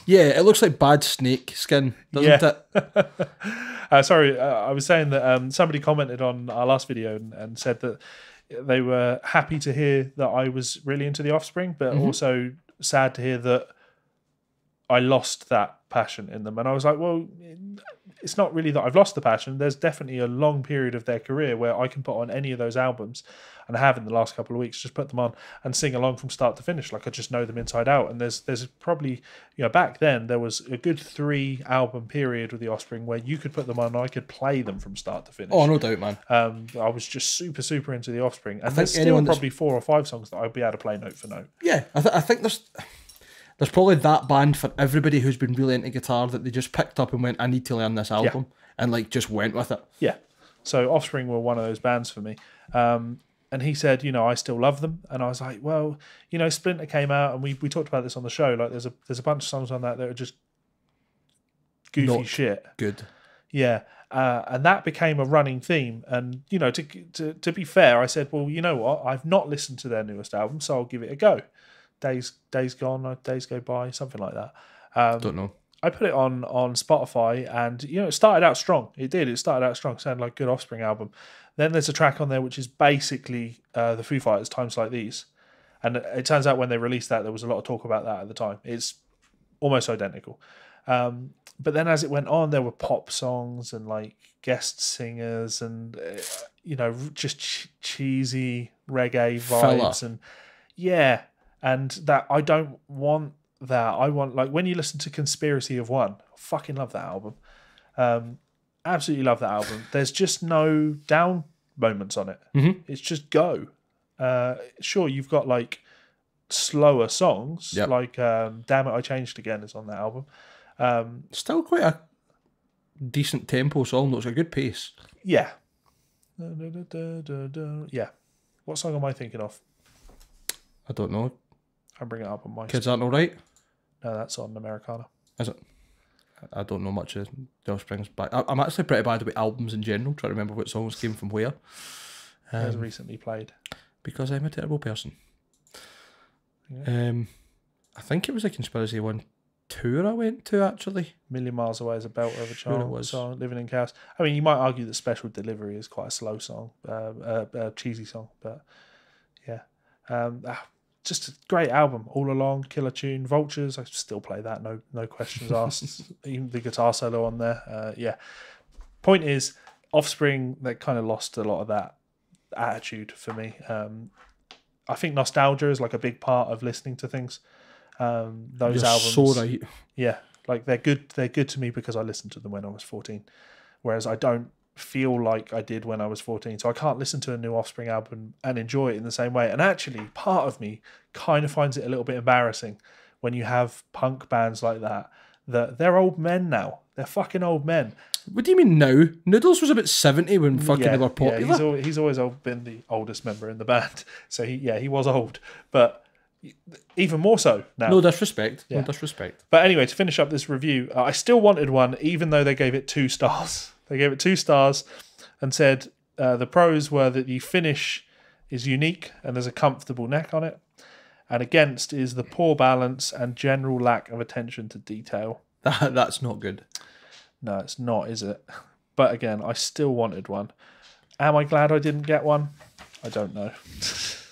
[SPEAKER 2] Yeah, it looks like bad snake skin, doesn't
[SPEAKER 1] it? Sorry, I was saying that somebody commented on our last video and said that they were happy to hear that I was really into The Offspring, but also sad to hear that I lost that passion in them. And I was like, well, it's not really that I've lost the passion. There's definitely a long period of their career where I can put on any of those albums, and I have in the last couple of weeks, just put them on and sing along from start to finish. Like I just know them inside out. And there's probably, back then there was a good 3 album period with The Offspring where you could put them on and I could play them from start to finish.
[SPEAKER 2] Oh, no doubt, man.
[SPEAKER 1] I was just super, super into The Offspring. And there's still probably 4 or 5 songs that I'd be able to play note for note.
[SPEAKER 2] Yeah, I think there's probably that band for everybody who's been really into guitar that they just picked up and went, I need to learn this album, and just went with it. Yeah.
[SPEAKER 1] So Offspring were one of those bands for me. And he said, I still love them. And I was like, well, Splinter came out and we talked about this on the show. Like there's a bunch of songs on that are just goofy
[SPEAKER 2] Not
[SPEAKER 1] shit.
[SPEAKER 2] Good.
[SPEAKER 1] Yeah. And that became a running theme. And, to be fair, I said, well, you know what? I've not listened to their newest album, so I'll give it a go. Days Gone, Days Go By, something like that.
[SPEAKER 2] Don't know.
[SPEAKER 1] I put it on Spotify and, it started out strong. It did. It started out strong. Sounded like a good Offspring album. Then there's a track on there which is basically the Foo Fighters, Times Like These. And it turns out when they released that, there was a lot of talk about that at the time. It's almost identical. But then as it went on, there were pop songs and like guest singers and, just cheesy reggae vibes. And yeah. And that I don't want that I want, like when you listen to Conspiracy of One, I fucking love that album. Absolutely love that album. There's just no down moments on it. It's just go. Sure, you've got like slower songs, like Damn It, I Changed Again is on that album.
[SPEAKER 2] Still quite a decent tempo song, though. It's a good pace.
[SPEAKER 1] Yeah. Yeah. What song am I thinking of?
[SPEAKER 2] I don't know.
[SPEAKER 1] I'll bring it up on my...
[SPEAKER 2] Kids Aren't Alright?
[SPEAKER 1] No, that's on Americana.
[SPEAKER 2] Is it? I don't know much of The Offspring's back. I'm actually pretty bad with albums in general, trying to remember what songs came from where.
[SPEAKER 1] It was recently played.
[SPEAKER 2] Because I'm a terrible person.
[SPEAKER 1] Yeah.
[SPEAKER 2] I think it was a Conspiracy One tour I went to, actually.
[SPEAKER 1] Million Miles Away is a belter of a
[SPEAKER 2] Sure it was.
[SPEAKER 1] song. Living in Chaos. I mean, you might argue that Special Delivery is quite a slow song, a cheesy song, but yeah. Just a great album all along. Killer tune. Vultures, I still play that, no questions asked. Even the guitar solo on there. Yeah. Point is, Offspring, they kind of lost a lot of that attitude for me. I think nostalgia is like a big part of listening to things. Those albums,
[SPEAKER 2] so right.
[SPEAKER 1] Yeah, like they're good to me because I listened to them when I was 14, whereas I don't feel like I did when I was 14, so I can't listen to a new Offspring album and enjoy it in the same way. And actually, part of me kind of finds it a little bit embarrassing when you have punk bands like that they're old men now. They're fucking old men.
[SPEAKER 2] What do you mean now? Noodles was about 70 when fucking they were popular.
[SPEAKER 1] Yeah, he's always been the oldest member in the band, so he was old, but even more so now.
[SPEAKER 2] No disrespect.
[SPEAKER 1] Yeah.
[SPEAKER 2] No disrespect.
[SPEAKER 1] But anyway, to finish up this review, I still wanted one, even though they gave it 2 stars. They gave it 2 stars and said the pros were that the finish is unique and there's a comfortable neck on it. And against is the poor balance and general lack of attention to detail.
[SPEAKER 2] That's not good.
[SPEAKER 1] No, it's not, is it? But again, I still wanted one. Am I glad I didn't get one? I don't know.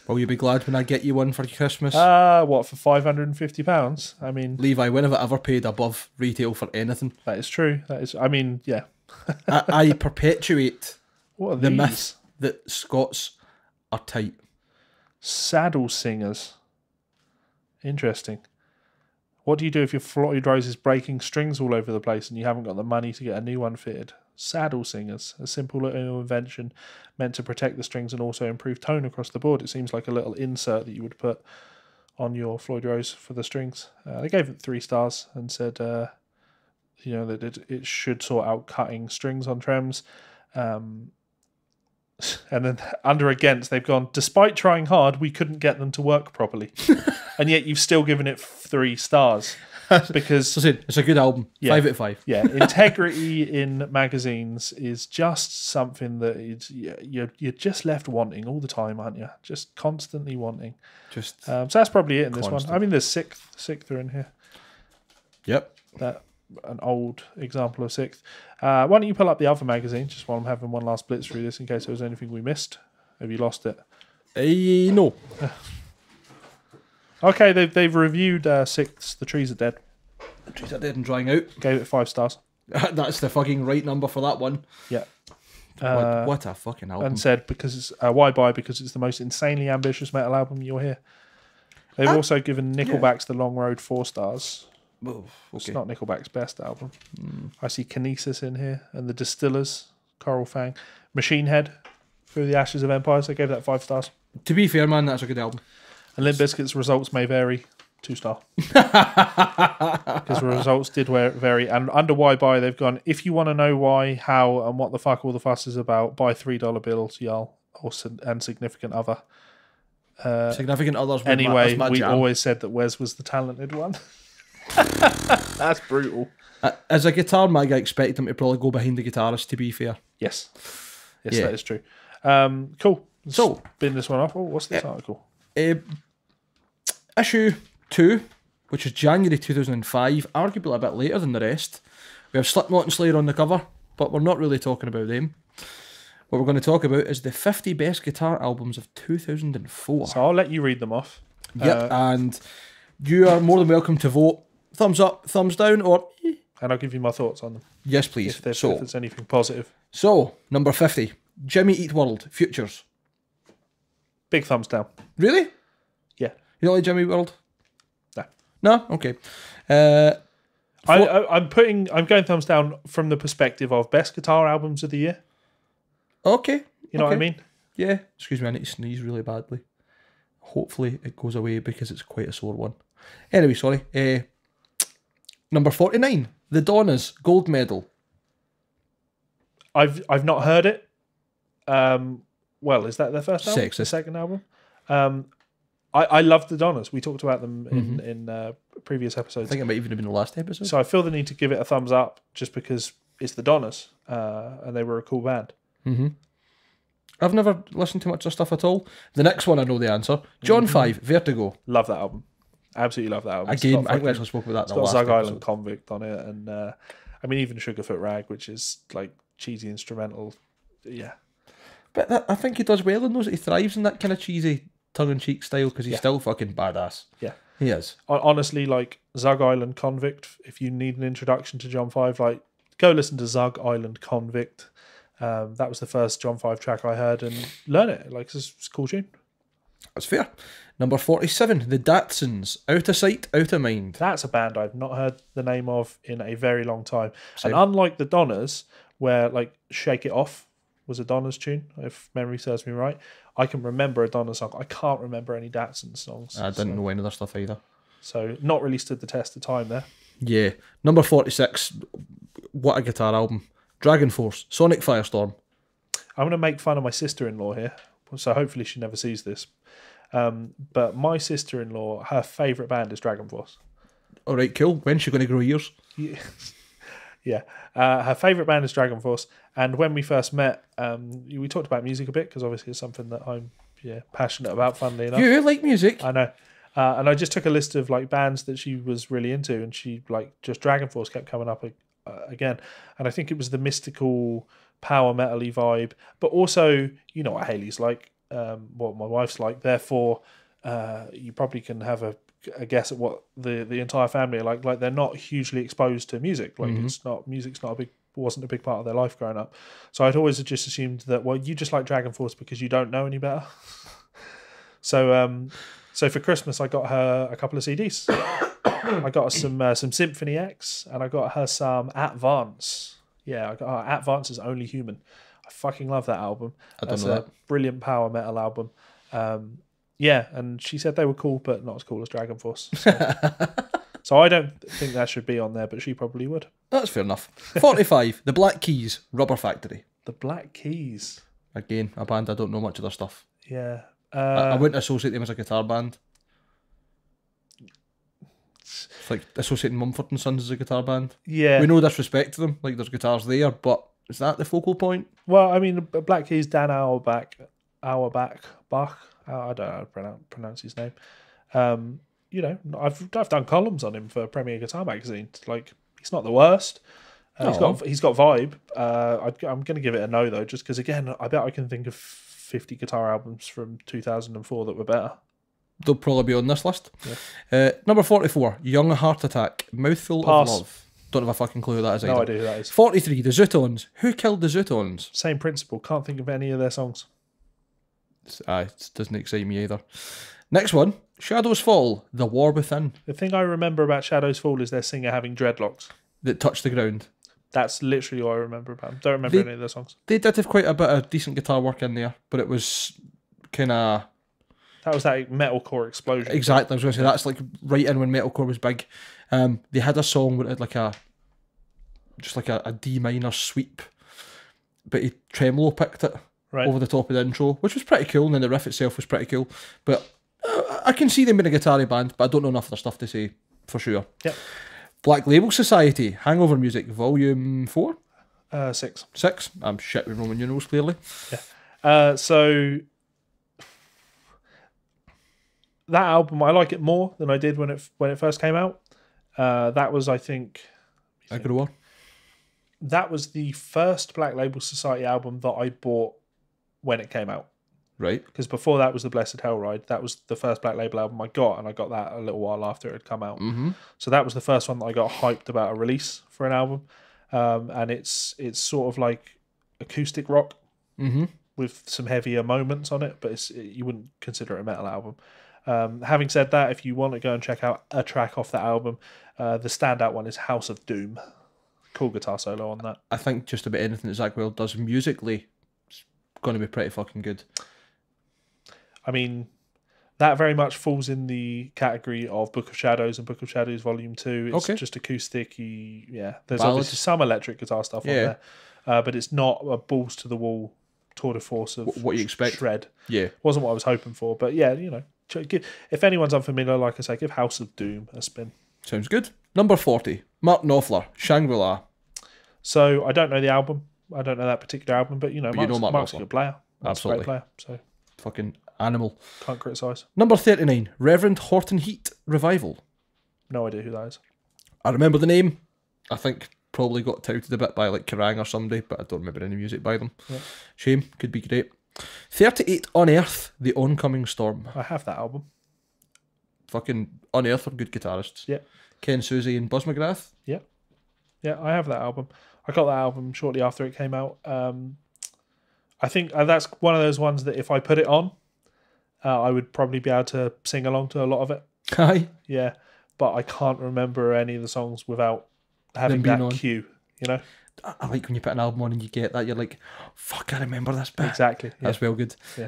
[SPEAKER 2] Will you be glad when I get you one for Christmas?
[SPEAKER 1] What, for £550? I mean...
[SPEAKER 2] Levi, when have I ever paid above retail for anything?
[SPEAKER 1] That is true. That is... I mean, yeah.
[SPEAKER 2] I perpetuate
[SPEAKER 1] the
[SPEAKER 2] myth that Scots are tight.
[SPEAKER 1] Saddle singers. Interesting. What do you do if your Floyd Rose is breaking strings all over the place and you haven't got the money to get a new one fitted? Saddle singers, a simple little invention meant to protect the strings and also improve tone across the board. It seems like a little insert that you would put on your Floyd Rose for the strings. They gave it 3 stars and said, that it should sort out cutting strings on trems. And then under against, they've gone, despite trying hard, we couldn't get them to work properly. And yet you've still given it 3 stars. Because
[SPEAKER 2] it's a good album. 5 out of 5.
[SPEAKER 1] Yeah, integrity in magazines is just something that you're just left wanting all the time, aren't you? Just constantly wanting. So that's probably it in this one. I mean, there's Sixth are in here.
[SPEAKER 2] Yep.
[SPEAKER 1] An old example of Sixth. Why don't you pull up the other magazine just while I'm having one last blitz through this in case there was anything we missed? Have you lost it?
[SPEAKER 2] No.
[SPEAKER 1] Okay, they've reviewed Sixth's The Trees Are Dead.
[SPEAKER 2] The Trees Are Dead and Drying Out.
[SPEAKER 1] Gave it 5 stars.
[SPEAKER 2] That's the fucking right number for that one.
[SPEAKER 1] Yeah.
[SPEAKER 2] What a fucking album.
[SPEAKER 1] And said because it's the most insanely ambitious metal album you'll hear. They've also given Nickelback's The Long Road 4 stars.
[SPEAKER 2] Oh, okay.
[SPEAKER 1] It's not Nickelback's best album. I see Kinesis in here and The Distillers, Coral Fang, Machine Head, Through the Ashes of Empires. They gave that 5 stars.
[SPEAKER 2] To be fair, man, that's a good album.
[SPEAKER 1] And Limp Bizkit's Results May Vary, 2 star. Because the results did vary. And under Why Buy, they've gone, if you want to know why, how, and what the fuck all the fuss is about, buy $3 bills, y'all, and Significant Other.
[SPEAKER 2] Significant Others.
[SPEAKER 1] Anyway, we always said that Wes was the talented one. That's brutal.
[SPEAKER 2] As a guitar mag, I expect him to probably go behind the guitarist, to be fair.
[SPEAKER 1] Yes, yeah. That is true. Cool. So, bin this one off. Oh, what's this article?
[SPEAKER 2] Issue 2, which is January 2005, arguably a bit later than the rest. We have Slipknot and Slayer on the cover, but we're not really talking about them. What we're going to talk about is the 50 best guitar albums of 2004.
[SPEAKER 1] So I'll let you read them off.
[SPEAKER 2] Yep, and you are more than welcome to vote thumbs up, thumbs down, or...
[SPEAKER 1] And I'll give you my thoughts on them.
[SPEAKER 2] Yes, please.
[SPEAKER 1] If there's anything positive.
[SPEAKER 2] So, number 50, Jimmy Eat World, Futures.
[SPEAKER 1] Big thumbs down.
[SPEAKER 2] Really?
[SPEAKER 1] Yeah.
[SPEAKER 2] You don't like Jimmy Eat World?
[SPEAKER 1] No.
[SPEAKER 2] No? Okay.
[SPEAKER 1] I'm going thumbs down from the perspective of best guitar albums of the year.
[SPEAKER 2] Okay.
[SPEAKER 1] You know what I mean?
[SPEAKER 2] Yeah. Excuse me, I need to sneeze really badly. Hopefully it goes away because it's quite a sore one. Anyway, sorry. Number 49, The Donnas, Gold Medal.
[SPEAKER 1] I've not heard it. Well, is that their first album?
[SPEAKER 2] Sexist.
[SPEAKER 1] The second album? I love the Donnas. We talked about them in previous episodes.
[SPEAKER 2] I think it might even have been the last episode.
[SPEAKER 1] So I feel the need to give it a thumbs up just because it's the Donnas and they were a cool band.
[SPEAKER 2] Mm-hmm. I've never listened to much of stuff at all. The next one I know the answer. John 5, Vertigo.
[SPEAKER 1] Love that album. Absolutely love that album.
[SPEAKER 2] Again, I think we actually spoke about that in the last
[SPEAKER 1] episode. It's got Zug
[SPEAKER 2] episode.
[SPEAKER 1] Island Convict on it, and I mean even Sugarfoot Rag, which is like cheesy instrumental. Yeah.
[SPEAKER 2] But I think he does well in those. He thrives in that kind of cheesy tongue-in-cheek style because he's still fucking badass.
[SPEAKER 1] Yeah.
[SPEAKER 2] He is.
[SPEAKER 1] Honestly, like Zug Island Convict, if you need an introduction to John 5, like go listen to Zug Island Convict. That was the first John 5 track I heard and learn it. Like, it's a cool tune.
[SPEAKER 2] That's fair. Number 47, The Datsuns, Out of Sight, Out of Mind.
[SPEAKER 1] That's a band I've not heard the name of in a very long time.
[SPEAKER 2] Same.
[SPEAKER 1] And unlike the Donnas, where like Shake It Off was a Donnas tune, if memory serves me right, I can remember a Donnas song. I can't remember any Datsun songs.
[SPEAKER 2] I didn't know any other stuff either.
[SPEAKER 1] So not really stood the test of time there.
[SPEAKER 2] Yeah. Number 46, what a guitar album. Dragon Force, Sonic Firestorm.
[SPEAKER 1] I'm going to make fun of my sister-in-law here, so hopefully she never sees this. But my sister-in-law, her favourite band is Dragon Force.
[SPEAKER 2] All right, cool. When's she going to grow ears?
[SPEAKER 1] Yeah. Her favourite band is Dragon Force. And when we first met, we talked about music a bit, because obviously it's something that I'm passionate about, funnily enough.
[SPEAKER 2] You like music?
[SPEAKER 1] I know. And I just took a list of like bands that she was really into, and she like just Dragon Force kept coming up again. And I think it was the mystical power metal-y vibe, but also, you know what Hayley's like, what my wife's like, therefore you probably can have a guess at what the entire family are like. Like, they're not hugely exposed to music. Like, music's not wasn't a big part of their life growing up. So I'd always just assumed that, well, you just like Dragon Force because you don't know any better. So for Christmas I got her a couple of CDs. I got her some Symphony X, and I got her some Advance. Yeah, I got her Advance's Only Human. I fucking love that album.
[SPEAKER 2] That's a
[SPEAKER 1] brilliant power metal album. Yeah, and she said they were cool, but not as cool as Dragon Force. So I don't think that should be on there, but she probably would.
[SPEAKER 2] That's fair enough. 45, The Black Keys, Rubber Factory.
[SPEAKER 1] The Black Keys.
[SPEAKER 2] Again, a band I don't know much of their stuff.
[SPEAKER 1] Yeah.
[SPEAKER 2] I wouldn't associate them as a guitar band. It's like associating Mumford and Sons as a guitar band.
[SPEAKER 1] Yeah.
[SPEAKER 2] We no disrespect to them, like there's guitars there, but is that the focal point?
[SPEAKER 1] Well, I mean, Black Keys, Dan Auerbach, Bach. I don't know how to pronounce his name. You know, I've done columns on him for Premier Guitar Magazine. Like, he's not the worst. He's got vibe. I'm going to give it a no though, just because again, I bet I can think of 50 guitar albums from 2004 that were better.
[SPEAKER 2] They'll probably be on this list.
[SPEAKER 1] Yeah.
[SPEAKER 2] Number 44, Young Heart Attack, Mouthful
[SPEAKER 1] Pass.
[SPEAKER 2] of Love. Don't have a fucking clue who that is either.
[SPEAKER 1] No idea who that is.
[SPEAKER 2] 43, The Zootons. Who killed the Zootons?
[SPEAKER 1] Same principle. Can't think of any of their songs.
[SPEAKER 2] It doesn't excite me either. Next one, Shadows Fall, The War Within.
[SPEAKER 1] The thing I remember about Shadows Fall is their singer having dreadlocks.
[SPEAKER 2] That touched the ground.
[SPEAKER 1] That's literally all I remember about them. Don't remember any of their songs.
[SPEAKER 2] They did have quite a bit of decent guitar work in there, but it was kind of...
[SPEAKER 1] That was that metalcore explosion.
[SPEAKER 2] Exactly, I was going to say, that's like right in when metalcore was big. They had a song where it had like a D minor sweep, but he tremolo picked it over the top of the intro, which was pretty cool, and then the riff itself was pretty cool. But I can see them being a guitar band, but I don't know enough of their stuff to say for sure.
[SPEAKER 1] Yep.
[SPEAKER 2] Black Label Society, Hangover Music, Volume 4?
[SPEAKER 1] 6.
[SPEAKER 2] 6? I'm shit with Roman numerals, clearly.
[SPEAKER 1] Yeah. So that album, I like it more than I did when it first came out. That was, I think...
[SPEAKER 2] A grower.
[SPEAKER 1] That was the first Black Label Society album that I bought when it came out.
[SPEAKER 2] Right.
[SPEAKER 1] Because before that was The Blessed Hell Ride. That was the first Black Label album I got, and I got that a little while after it had come out.
[SPEAKER 2] Mm-hmm.
[SPEAKER 1] So that was the first one that I got hyped about a release for an album. And it's sort of like acoustic rock with some heavier moments on it, but you wouldn't consider it a metal album. Having said that, if you want to go and check out a track off that album, the standout one is House of Doom. Cool guitar solo on that.
[SPEAKER 2] I think just about anything that Zakk Wylde does musically is going to be pretty fucking good.
[SPEAKER 1] I mean, that very much falls in the category of Book of Shadows and Book of Shadows Volume 2. It's just acoustic-y, yeah. There's obviously some electric guitar stuff on there, but it's not a balls to the wall tour de force of
[SPEAKER 2] what you expect.
[SPEAKER 1] Shred.
[SPEAKER 2] Yeah.
[SPEAKER 1] Wasn't what I was hoping for, but yeah, you know, if anyone's unfamiliar, like I say, give House of Doom a spin.
[SPEAKER 2] Sounds good. Number 40, Mark Knopfler, Shangri-La.
[SPEAKER 1] So I don't know the album. I don't know that particular album, but you know, Mark's a good player.
[SPEAKER 2] Absolutely.
[SPEAKER 1] A great player. So
[SPEAKER 2] fucking animal.
[SPEAKER 1] Can't criticise.
[SPEAKER 2] Number 39, Reverend Horton Heat, Revival.
[SPEAKER 1] No idea who that is.
[SPEAKER 2] I remember the name. I think probably got touted a bit by like Kerrang or somebody, but I don't remember any music by them. Yeah. Shame. Could be great. 38, Unearth, The Oncoming Storm.
[SPEAKER 1] I have that album.
[SPEAKER 2] Fucking Unearth are good guitarists.
[SPEAKER 1] Yeah.
[SPEAKER 2] Ken Susie and Buzz McGrath.
[SPEAKER 1] Yeah. Yeah, I have that album. I got that album shortly after it came out. I think that's one of those ones that if I put it on, I would probably be able to sing along to a lot of it.
[SPEAKER 2] Aye.
[SPEAKER 1] Yeah. But I can't remember any of the songs without having that cue, you know?
[SPEAKER 2] I like when you put an album on and you get that, you're like, fuck, I remember this bit.
[SPEAKER 1] Exactly. Yeah.
[SPEAKER 2] That's well good.
[SPEAKER 1] Yeah.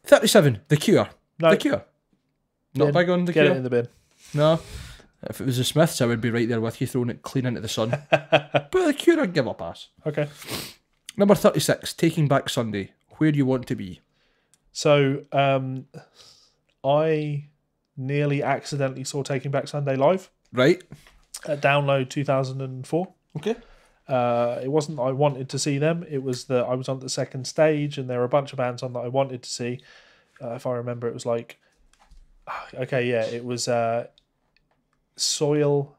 [SPEAKER 2] 37, The Cure.
[SPEAKER 1] No.
[SPEAKER 2] The Cure. Not big on The Cure?
[SPEAKER 1] Get it in the bin.
[SPEAKER 2] No. If it was the Smiths, I would be right there with you, throwing it clean into the sun. But The Cure, I'd give a pass.
[SPEAKER 1] Okay.
[SPEAKER 2] Number 36, Taking Back Sunday. Where do you want to be?
[SPEAKER 1] So, I nearly accidentally saw Taking Back Sunday live.
[SPEAKER 2] Right.
[SPEAKER 1] At Download 2004.
[SPEAKER 2] Okay.
[SPEAKER 1] It wasn't that I wanted to see them. It was that I was on the second stage and there were a bunch of bands on that I wanted to see. If I remember, it was like... Okay, yeah. It was Soil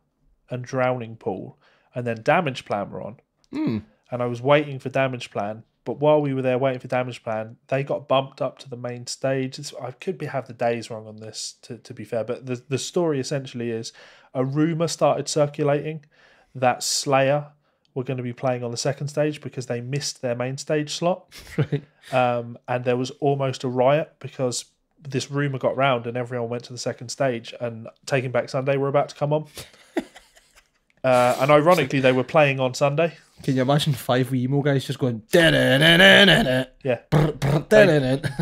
[SPEAKER 1] and Drowning Pool. And then Damage Plan were on.
[SPEAKER 2] Mm.
[SPEAKER 1] And I was waiting for Damage Plan. But while we were there waiting for Damage Plan, they got bumped up to the main stage. I could have the days wrong on this, to be fair. But the story essentially is a rumour started circulating that Slayer were going to be playing on the second stage because they missed their main stage slot.
[SPEAKER 2] Right.
[SPEAKER 1] And there was almost a riot because this rumour got round and everyone went to the second stage and Taking Back Sunday were about to come on. And ironically, they were playing on Sunday.
[SPEAKER 2] Can you imagine 5 wee emo guys just going... Yeah.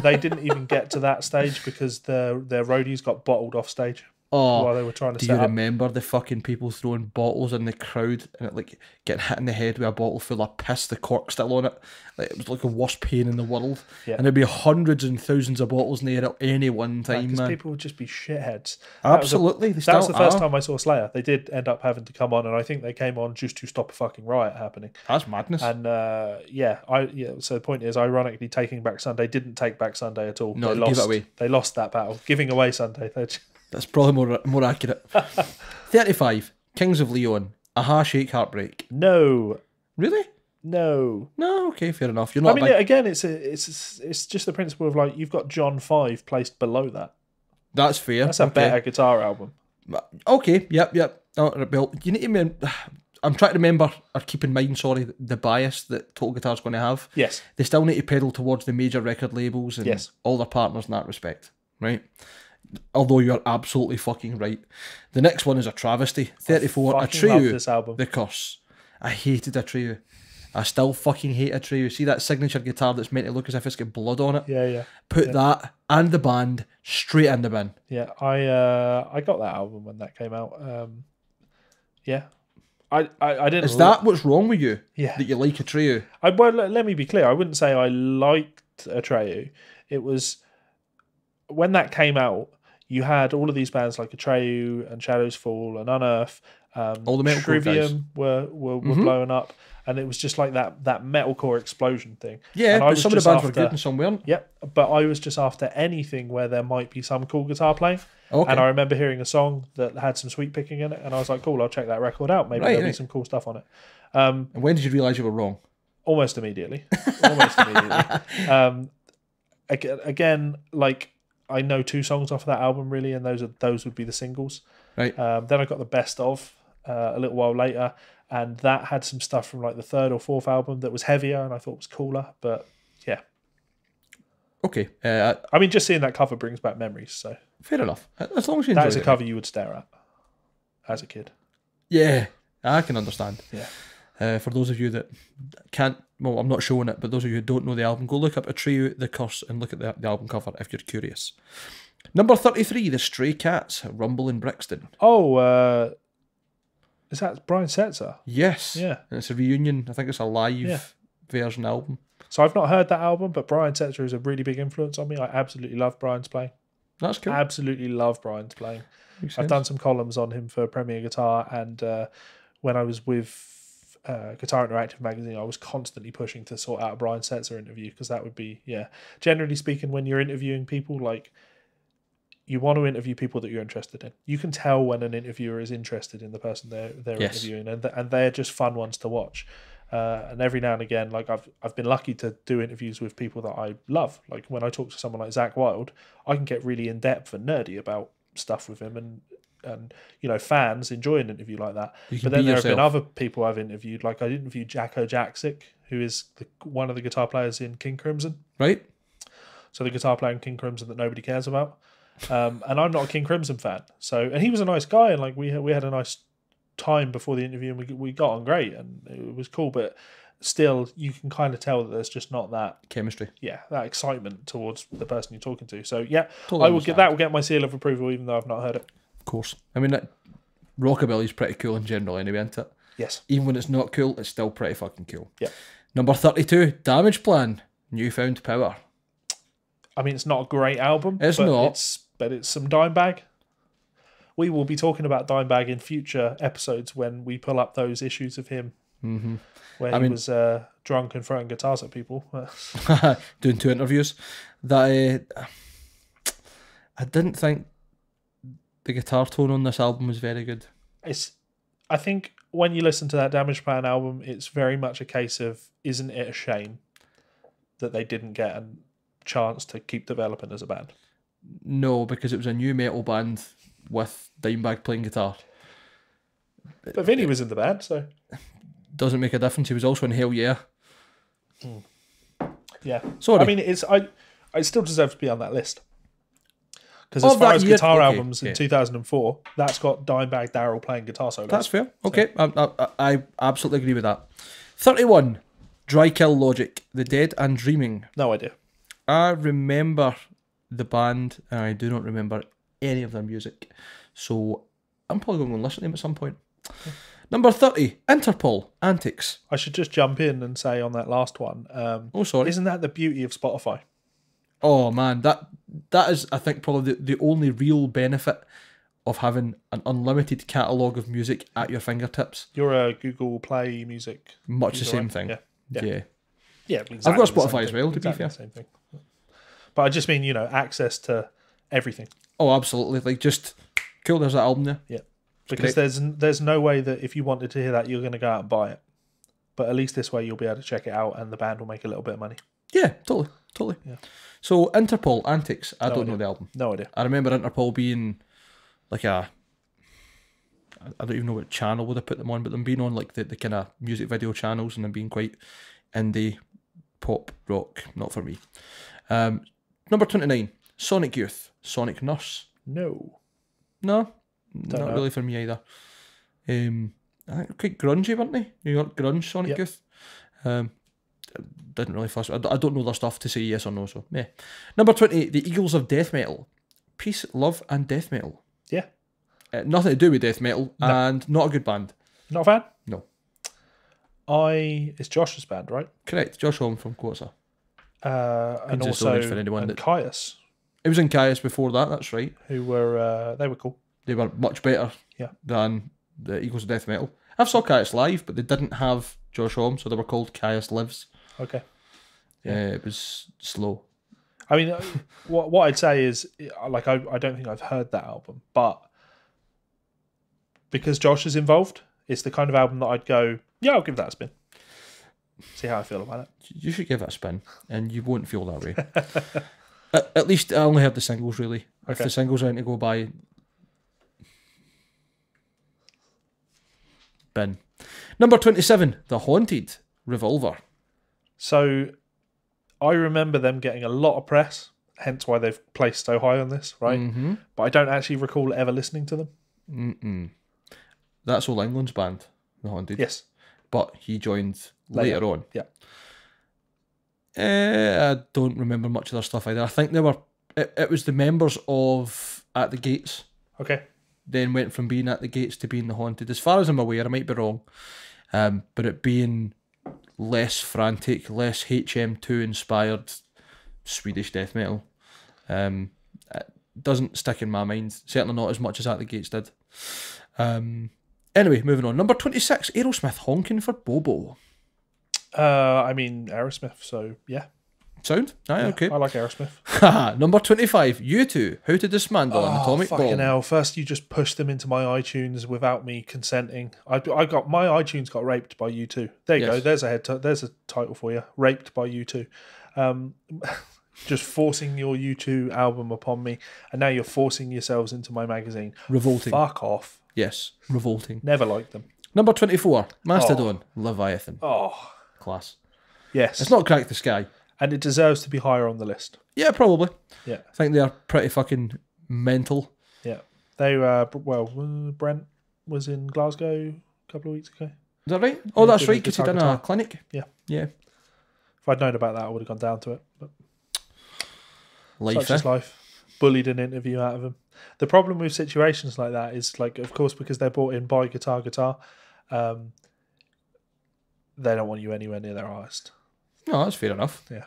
[SPEAKER 1] They didn't even get to that stage because their roadies got bottled off stage. While they were trying to
[SPEAKER 2] do
[SPEAKER 1] set
[SPEAKER 2] you
[SPEAKER 1] up.
[SPEAKER 2] Remember the fucking people throwing bottles in the crowd and it like getting hit in the head with a bottle full of piss, the cork still on it? Like, it was like the worst pain in the world. Yeah. And there'd be hundreds and thousands of bottles in the air at any one time,
[SPEAKER 1] because people would just be shitheads.
[SPEAKER 2] Absolutely.
[SPEAKER 1] That was the first time I saw Slayer. They did end up having to come on, and I think they came on just to stop a fucking riot happening.
[SPEAKER 2] That's madness.
[SPEAKER 1] And so the point is, ironically, Taking Back Sunday didn't take back Sunday at all.
[SPEAKER 2] No,
[SPEAKER 1] they
[SPEAKER 2] give it away.
[SPEAKER 1] They lost that battle. Giving away Sunday.
[SPEAKER 2] That's probably more accurate. 35, Kings of Leon, Aha, Shake, Heartbreak.
[SPEAKER 1] No.
[SPEAKER 2] Really?
[SPEAKER 1] No.
[SPEAKER 2] No, okay, fair enough. You're not.
[SPEAKER 1] I mean, again, it's just the principle of like you've got John 5 placed below that.
[SPEAKER 2] That's fair.
[SPEAKER 1] That's a better guitar album.
[SPEAKER 2] Okay, yep. Oh, well, you need to. I'm trying to remember or keep in mind, the bias that Total Guitar's going to have.
[SPEAKER 1] Yes.
[SPEAKER 2] They still need to pedal towards the major record labels and all their partners in that respect, right? Although you're absolutely fucking right. The next one is a travesty. 34, Atreyu,
[SPEAKER 1] love this album.
[SPEAKER 2] The Curse. I hated Atreyu. I still fucking hate Atreyu. See that signature guitar that's meant to look as if it's got blood on it?
[SPEAKER 1] Yeah.
[SPEAKER 2] Put that and the band straight in the bin.
[SPEAKER 1] Yeah, I got that album when that came out. I didn't.
[SPEAKER 2] Is that what's wrong with you?
[SPEAKER 1] Yeah.
[SPEAKER 2] That you like Atreyu?
[SPEAKER 1] Well, let me be clear. I wouldn't say I liked Atreyu. It was when that came out. You had all of these bands like Atreyu and Shadows Fall and Unearth.
[SPEAKER 2] All the metalcore
[SPEAKER 1] Trivium were blowing up, and it was just like that metalcore explosion thing.
[SPEAKER 2] Yeah, but some of the bands were good and some weren't.
[SPEAKER 1] Yep, but I was just after anything where there might be some cool guitar playing.
[SPEAKER 2] Okay.
[SPEAKER 1] And I remember hearing a song that had some sweet picking in it, and I was like, cool, I'll check that record out. Maybe there'll be some cool stuff on it.
[SPEAKER 2] And when did you realise you were wrong?
[SPEAKER 1] Almost immediately. Again, like, I know 2 songs off of that album, really, and those would be the singles.
[SPEAKER 2] Right.
[SPEAKER 1] Then I got the best of a little while later, and that had some stuff from like the 3rd or 4th album that was heavier and I thought was cooler, but yeah.
[SPEAKER 2] Okay.
[SPEAKER 1] I mean, just seeing that cover brings back memories, so.
[SPEAKER 2] Fair enough. As long as you
[SPEAKER 1] That
[SPEAKER 2] enjoy
[SPEAKER 1] is a
[SPEAKER 2] it.
[SPEAKER 1] cover you would stare at as a kid.
[SPEAKER 2] Yeah, I can understand.
[SPEAKER 1] Yeah.
[SPEAKER 2] For those of you that can't, well, I'm not showing it, but those of you who don't know the album, go look up A Trio, The Curse, and look at the album cover if you're curious. Number 33, The Stray Cats, Rumble in Brixton.
[SPEAKER 1] Oh, is that Brian Setzer?
[SPEAKER 2] Yes.
[SPEAKER 1] Yeah.
[SPEAKER 2] And it's a reunion. I think it's a live version album.
[SPEAKER 1] So I've not heard that album, but Brian Setzer is a really big influence on me. I absolutely love Brian's playing.
[SPEAKER 2] That's cool.
[SPEAKER 1] Absolutely love Brian's playing. I've done some columns on him for Premier Guitar, and when I was with Guitar Interactive magazine, I was constantly pushing to sort out a Brian Setzer interview, because that would be, generally speaking, when you're interviewing people, like, you want to interview people that you're interested in. You can tell when an interviewer is interested in the person they're interviewing, and they're just fun ones to watch. And every now and again, like I've been lucky to do interviews with people that I love. Like when I talk to someone like Zach Wilde, I can get really in depth and nerdy about stuff with him, and fans enjoy an interview like that. But then there have been other people I've interviewed. Like I interviewed Jacko Jaksic, who is one of the guitar players in King Crimson.
[SPEAKER 2] Right.
[SPEAKER 1] So the guitar player in King Crimson that nobody cares about. And I'm not a King Crimson fan. And he was a nice guy, and like we had a nice time before the interview, and we got on great, and it was cool. But still, you can kind of tell that there's just not that
[SPEAKER 2] chemistry.
[SPEAKER 1] Yeah, that excitement towards the person you're talking to. So yeah,
[SPEAKER 2] totally
[SPEAKER 1] I will get that. Will get my seal of approval, even though I've not heard it.
[SPEAKER 2] Of course. I mean, rockabilly's pretty cool in general, anyway, isn't it?
[SPEAKER 1] Yes.
[SPEAKER 2] Even when it's not cool, it's still pretty fucking cool.
[SPEAKER 1] Yeah.
[SPEAKER 2] Number 32, Damage Plan, Newfound Power.
[SPEAKER 1] I mean, it's not a great album.
[SPEAKER 2] It's not.
[SPEAKER 1] But it's some Dimebag. We will be talking about Dimebag in future episodes when we pull up those issues of him where he was drunk and throwing guitars at people.
[SPEAKER 2] Doing 2 interviews. That I didn't think the guitar tone on this album was very good.
[SPEAKER 1] I think when you listen to that Damage Plan album, it's very much a case of, isn't it a shame that they didn't get a chance to keep developing as a band?
[SPEAKER 2] No, because it was a new metal band with Dimebag playing guitar.
[SPEAKER 1] But Vinny was in the band, so...
[SPEAKER 2] Doesn't make a difference. He was also in Hell Yeah.
[SPEAKER 1] Yeah.
[SPEAKER 2] Sorry.
[SPEAKER 1] I mean, it still deserves to be on that list. Because as far as guitar albums in 2004, that's got Dimebag Darrell playing guitar solos.
[SPEAKER 2] That's fair. Okay, I absolutely agree with that. 31, Dry Kill Logic, The Dead and Dreaming.
[SPEAKER 1] No idea.
[SPEAKER 2] I remember the band, and I do not remember any of their music. So I'm probably going to listen to them at some point. Yeah. Number 30, Interpol, Antics.
[SPEAKER 1] I should just jump in and say on that last one.
[SPEAKER 2] Sorry.
[SPEAKER 1] Isn't that the beauty of Spotify?
[SPEAKER 2] Oh man, that is, I think, probably the only real benefit of having an unlimited catalogue of music at your fingertips.
[SPEAKER 1] You're a Google Play Music.
[SPEAKER 2] Much the same thing.
[SPEAKER 1] Yeah.
[SPEAKER 2] Yeah,
[SPEAKER 1] exactly.
[SPEAKER 2] I've got Spotify as well, to be fair.
[SPEAKER 1] Same thing. But I just mean, access to everything.
[SPEAKER 2] Oh, absolutely. Like, just, cool, there's that album there.
[SPEAKER 1] Yeah. Because there's no way that if you wanted to hear that, you're going to go out and buy it. But at least this way, you'll be able to check it out, and the band will make a little bit of money.
[SPEAKER 2] Yeah, totally. Yeah. So, Interpol, Antics, I don't know the album.
[SPEAKER 1] No idea.
[SPEAKER 2] I remember Interpol being like I don't even know what channel would have put them on, but them being on like the kind of music video channels and them being quite indie, pop, rock, not for me. Number 29, Sonic Youth, Sonic Nurse.
[SPEAKER 1] No,
[SPEAKER 2] not really for me either. I think quite grungy, weren't they? New York grunge, Sonic Youth. Didn't really fuss. I don't know their stuff to say yes or no, so yeah. Number 20, the Eagles of Death Metal, Peace, Love and Death Metal.
[SPEAKER 1] Yeah.
[SPEAKER 2] Nothing to do with death metal, and not a good band.
[SPEAKER 1] Not a fan?
[SPEAKER 2] No.
[SPEAKER 1] It's Josh's band, right?
[SPEAKER 2] Correct, Josh Holm from Quasar.
[SPEAKER 1] And also Caius.
[SPEAKER 2] It was in Caius before that, that's right.
[SPEAKER 1] They were cool.
[SPEAKER 2] They were much better than the Eagles of Death Metal. I saw Caius live, but they didn't have Josh Holm, so they were called Caius Lives.
[SPEAKER 1] Okay.
[SPEAKER 2] Yeah, it was slow.
[SPEAKER 1] I mean, what I'd say is, like, I don't think I've heard that album, but because Josh is involved, it's the kind of album that I'd go, yeah, I'll give that a spin. See how I feel about it.
[SPEAKER 2] You should give it a spin, and you won't feel that way. At least I only heard the singles, really. Okay. If the singles are to go by, bin. Number 27, The Haunted, Revolver.
[SPEAKER 1] So I remember them getting a lot of press hence why they've placed so high on this, right?
[SPEAKER 2] Mm-hmm.
[SPEAKER 1] But I don't actually recall ever listening to them.
[SPEAKER 2] Mm-mm. That's All England's band, The Haunted.
[SPEAKER 1] Yes.
[SPEAKER 2] But he joined later on.
[SPEAKER 1] Yeah.
[SPEAKER 2] I don't remember much of their stuff either. I think they were... It was the members of At the Gates.
[SPEAKER 1] Okay.
[SPEAKER 2] Then went from being At the Gates to being The Haunted. As far as I'm aware, I might be wrong. But it being less frantic, less HM2 inspired Swedish death metal. It doesn't stick in my mind. Certainly not as much as At the Gates did. Anyway, moving on. Number 26, Aerosmith, Honking for Bobo.
[SPEAKER 1] I mean, Aerosmith, so yeah.
[SPEAKER 2] Sound? Aye, yeah, okay.
[SPEAKER 1] I like Aerosmith.
[SPEAKER 2] Number 25, U2, How to Dismantle an Atomic Bomb.
[SPEAKER 1] Fucking hell. First you just pushed them into my iTunes without me consenting. My iTunes got raped by U2. There you go. There's a title for you. Raped by U2. Just forcing your U2 album upon me, and now you're forcing yourselves into my magazine.
[SPEAKER 2] Revolting.
[SPEAKER 1] Fuck off.
[SPEAKER 2] Yes, revolting.
[SPEAKER 1] Never liked them.
[SPEAKER 2] Number 24, Mastodon, Leviathan.
[SPEAKER 1] Oh.
[SPEAKER 2] Class.
[SPEAKER 1] Yes.
[SPEAKER 2] It's not Crack the Sky.
[SPEAKER 1] And it deserves to be higher on the list.
[SPEAKER 2] Yeah, probably.
[SPEAKER 1] Yeah.
[SPEAKER 2] I think they are pretty fucking mental.
[SPEAKER 1] Yeah. They Brent was in Glasgow a couple of weeks ago.
[SPEAKER 2] Is that right? Oh, that's right, because he done a clinic.
[SPEAKER 1] Yeah.
[SPEAKER 2] Yeah.
[SPEAKER 1] If I'd known about that, I would have gone down to it. But
[SPEAKER 2] life,
[SPEAKER 1] such is life. Bullied an interview out of him. The problem with situations like that is, like, of course, because they're brought in by Guitar, they don't want you anywhere near their artist.
[SPEAKER 2] No, that's fair enough.
[SPEAKER 1] Yeah.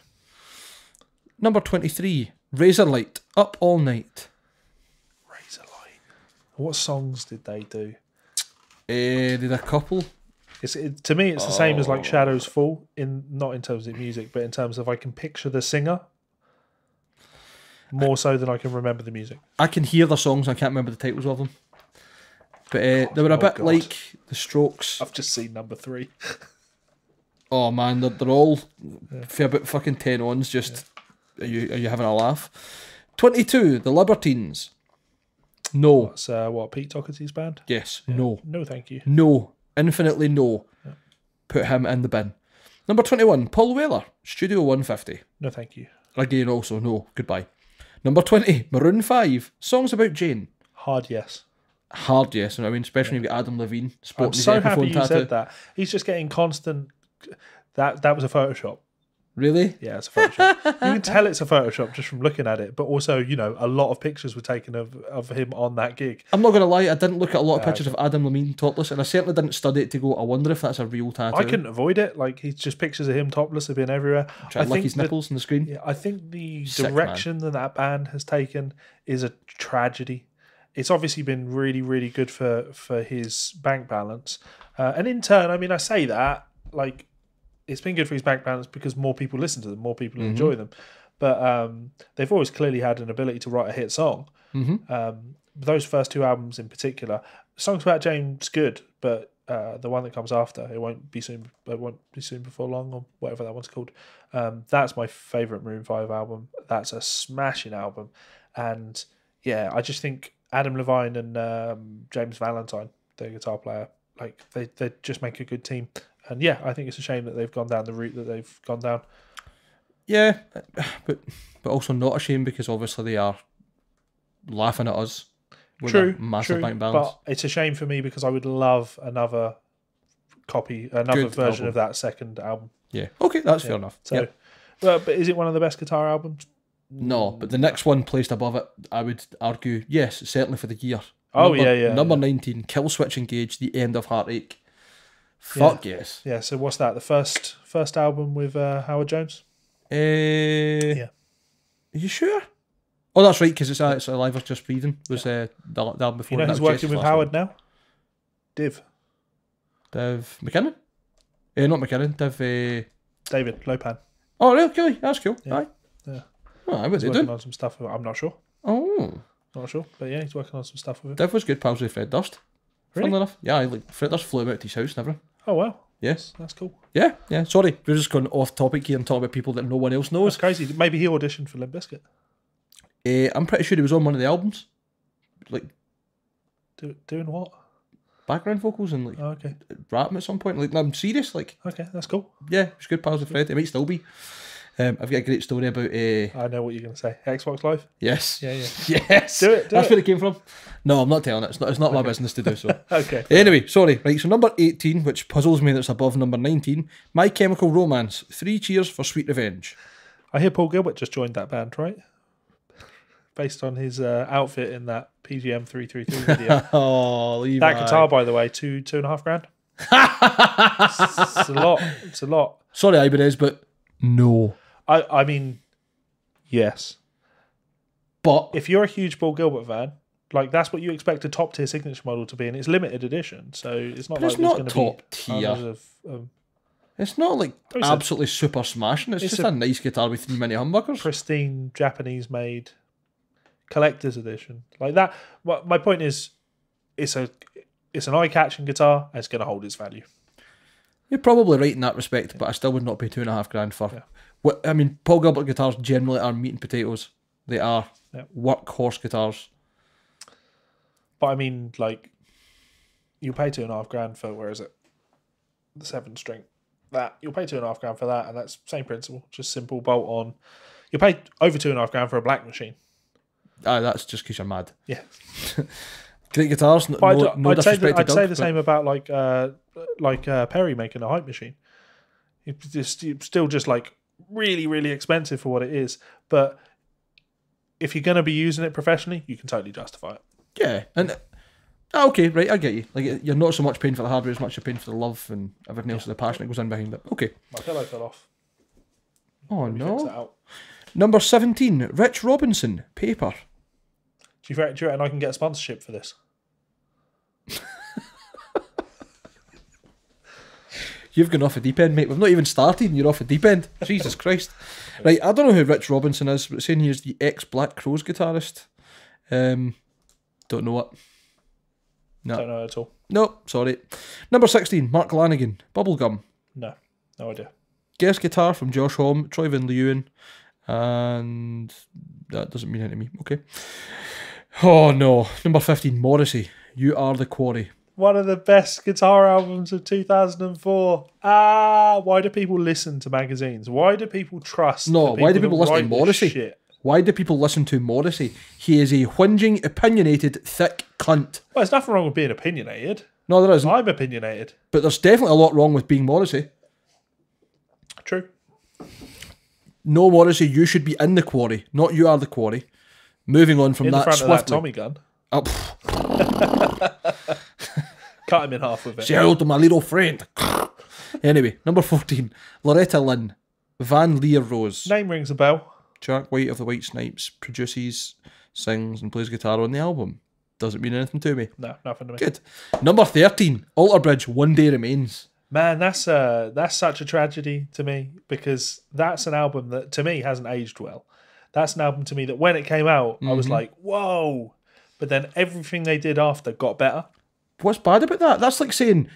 [SPEAKER 2] Number 23, Razorlight, Up All Night.
[SPEAKER 1] Razorlight. What songs did they do?
[SPEAKER 2] Did a couple.
[SPEAKER 1] To me, it's the same as like Shadows Fall, not in terms of music, but in terms of I can picture the singer more so than I can remember the music.
[SPEAKER 2] I can hear the songs, I can't remember the titles of them. But they were a bit like The Strokes.
[SPEAKER 1] I've just seen number 3.
[SPEAKER 2] Oh man, they're all for about fucking 10 ons. Just are you having a laugh? 22, The Libertines. No.
[SPEAKER 1] That's what, Pete Doherty's band?
[SPEAKER 2] Yes. Yeah. No.
[SPEAKER 1] No, thank you.
[SPEAKER 2] No. Infinitely no.
[SPEAKER 1] Yeah.
[SPEAKER 2] Put him in the bin. Number 21, Paul Weller, Studio 150.
[SPEAKER 1] No, thank you.
[SPEAKER 2] Again, also no. Goodbye. Number 20, Maroon 5, Songs About Jane.
[SPEAKER 1] Hard yes.
[SPEAKER 2] Hard yes. I mean, especially when you've got Adam Levine sporting his
[SPEAKER 1] so
[SPEAKER 2] Epiphone
[SPEAKER 1] happy you
[SPEAKER 2] tattoo.
[SPEAKER 1] said that. He's just getting constant. That was a Photoshop.
[SPEAKER 2] Really?
[SPEAKER 1] Yeah, it's a Photoshop. You can tell it's a Photoshop just from looking at it, but also, a lot of pictures were taken of him on that gig.
[SPEAKER 2] I'm not going to lie, I didn't look at a lot of pictures of Adam Levine topless, and I certainly didn't study it to go, I wonder if that's a real tattoo.
[SPEAKER 1] I couldn't avoid it. Like, he's just pictures of him topless have been everywhere.
[SPEAKER 2] Trying to lick his nipples on the screen.
[SPEAKER 1] Yeah, I think the direction that band has taken is a tragedy. It's obviously been really, really good for his bank balance. And in turn, I mean, I say that, like, it's been good for his bank balance because more people listen to them, more people enjoy them. But they've always clearly had an ability to write a hit song. Those first 2 albums in particular, Songs About Jane's good, but the one that comes after, it won't be soon before long, or whatever that one's called. That's my favourite Maroon 5 album. That's a smashing album. And yeah, I just think Adam Levine and James Valentine, their guitar player, like they just make a good team. And yeah, I think it's a shame that they've gone down the route that they've gone down.
[SPEAKER 2] Yeah, but also not a shame because obviously they are laughing at us with a massive bank balance.
[SPEAKER 1] But it's a shame for me because I would love another version of that second album.
[SPEAKER 2] Yeah, okay, that's fair enough.
[SPEAKER 1] So, but is it one of the best guitar albums?
[SPEAKER 2] No, but the next one placed above it, I would argue, yes, certainly for the year. Number 19, Kill Switch Engage, The End of Heartache. Fuck yes.
[SPEAKER 1] Yeah, so what's that? The first album with Howard Jones?
[SPEAKER 2] Yeah. Are you sure? Oh, that's right, because it's Alive or Just Breathing was the album before.
[SPEAKER 1] You know who's working with Howard now? Div
[SPEAKER 2] McKinnon? Not McKinnon,
[SPEAKER 1] David Lopan.
[SPEAKER 2] Oh, really? Cool. That's cool.
[SPEAKER 1] Yeah.
[SPEAKER 2] Right.
[SPEAKER 1] Yeah.
[SPEAKER 2] Oh, I was
[SPEAKER 1] working on some stuff. I'm not sure.
[SPEAKER 2] Oh.
[SPEAKER 1] Not sure, but yeah, he's working on some stuff with it.
[SPEAKER 2] Div was good pals with Fred Durst.
[SPEAKER 1] Really?
[SPEAKER 2] Funnily enough. Yeah, Fred Durst flew him out to his house and everything.
[SPEAKER 1] Oh, wow.
[SPEAKER 2] Yes.
[SPEAKER 1] That's cool.
[SPEAKER 2] Yeah. Sorry, we're just going off topic here and talking about people that no one else knows.
[SPEAKER 1] That's crazy. Maybe he auditioned for Limp Bizkit.
[SPEAKER 2] I'm pretty sure he was on one of the albums. Like,
[SPEAKER 1] doing what?
[SPEAKER 2] Background vocals and like rapping at some point. Like, I'm serious. Like,
[SPEAKER 1] okay, that's cool.
[SPEAKER 2] Yeah, he's good pals with Fred. He might still be. I've got a great story about
[SPEAKER 1] I know what you're going to say. Xbox Live?
[SPEAKER 2] Yes.
[SPEAKER 1] Yeah.
[SPEAKER 2] Yes. That's where it came from. No, I'm not telling it. It's not my business to do so.
[SPEAKER 1] Okay.
[SPEAKER 2] Anyway, sorry. Right, so number 18, which puzzles me that's above number 19, My Chemical Romance, 3 Cheers for Sweet Revenge.
[SPEAKER 1] I hear Paul Gilbert just joined that band, right? Based on his outfit in that PGM 333 video.
[SPEAKER 2] Oh, Levi.
[SPEAKER 1] That guitar, by the way, $2.5 grand. It's a lot.
[SPEAKER 2] Sorry, Ibanez, but no.
[SPEAKER 1] I mean, yes.
[SPEAKER 2] But
[SPEAKER 1] if you're a huge Paul Gilbert fan, like that's what you expect a top tier signature model to be, and it's limited edition, so it's not. But like it's not top tier.
[SPEAKER 2] It's not like absolutely super smashing. It's just a nice guitar with 3 mini humbuckers.
[SPEAKER 1] Pristine Japanese made collector's edition like that. Well, my point is, it's an eye catching guitar, and it's going to hold its value.
[SPEAKER 2] You're probably right in that respect, but I still would not pay $2.5 grand for. Yeah. What I mean, Paul Gilbert guitars generally are meat and potatoes. They are workhorse guitars.
[SPEAKER 1] But I mean, like, you pay $2.5 grand for, where is it? The 7-string. That you'll pay $2.5 grand for that, and that's same principle, just simple bolt on. You pay over $2.5 grand for a black machine.
[SPEAKER 2] That's just because you're mad.
[SPEAKER 1] Yeah.
[SPEAKER 2] Great guitars.
[SPEAKER 1] I'd say the same about like Perry making a hype machine. It's still just like really, really expensive for what it is. But if you're going to be using it professionally, you can totally justify it.
[SPEAKER 2] Yeah, and okay, right, I get you. Like you're not so much paying for the hardware as much as you're paying for the love and everything else, the passion that goes in behind it. Okay.
[SPEAKER 1] My pillow fell off.
[SPEAKER 2] Oh no. Number 17, Rich Robinson, Paper.
[SPEAKER 1] Do you reckon I can get a sponsorship for this?
[SPEAKER 2] You've gone off a deep end, mate. We've not even started and you're off a deep end. Jesus Christ. Right, I don't know who Rich Robinson is, but it's saying he's the ex-Black Crowes guitarist. Don't know what. No.
[SPEAKER 1] Don't know at all.
[SPEAKER 2] No, sorry. Number 16, Mark Lanigan, Bubblegum.
[SPEAKER 1] No idea.
[SPEAKER 2] Guest guitar from Josh Homme, Troy Van Leeuwen, and that doesn't mean anything to me. Okay. Oh no. Number 15, Morrissey, You Are the Quarry.
[SPEAKER 1] One of the best guitar albums of 2004. Why do people listen to magazines? Why do people trust?
[SPEAKER 2] No, why do people listen to Morrissey?
[SPEAKER 1] Shit?
[SPEAKER 2] Why do people listen to Morrissey? He is a whinging, opinionated, thick cunt.
[SPEAKER 1] Well, there's nothing wrong with being opinionated.
[SPEAKER 2] No, there isn't.
[SPEAKER 1] I'm opinionated.
[SPEAKER 2] But there's definitely a lot wrong with being Morrissey.
[SPEAKER 1] True.
[SPEAKER 2] No, Morrissey, you should be in the quarry, not You Are the Quarry. Moving on from
[SPEAKER 1] in
[SPEAKER 2] that
[SPEAKER 1] front
[SPEAKER 2] swiftly.
[SPEAKER 1] Of that Tommy gun.
[SPEAKER 2] Oh,
[SPEAKER 1] Cut him in half with it.
[SPEAKER 2] Say hello to my little friend. Anyway, number 14, Loretta Lynn, Van Leer Rose.
[SPEAKER 1] Name rings a bell.
[SPEAKER 2] Jack White of the White Snipes produces, sings, and plays guitar on the album. Doesn't mean anything to me.
[SPEAKER 1] No, nothing to me.
[SPEAKER 2] Good. Number 13, Alter Bridge, One Day Remains.
[SPEAKER 1] Man, that's such a tragedy to me, because that's an album that to me hasn't aged well. That's an album to me that when it came out, I was like, whoa. But then everything they did after got better.
[SPEAKER 2] What's bad about that? That's like saying,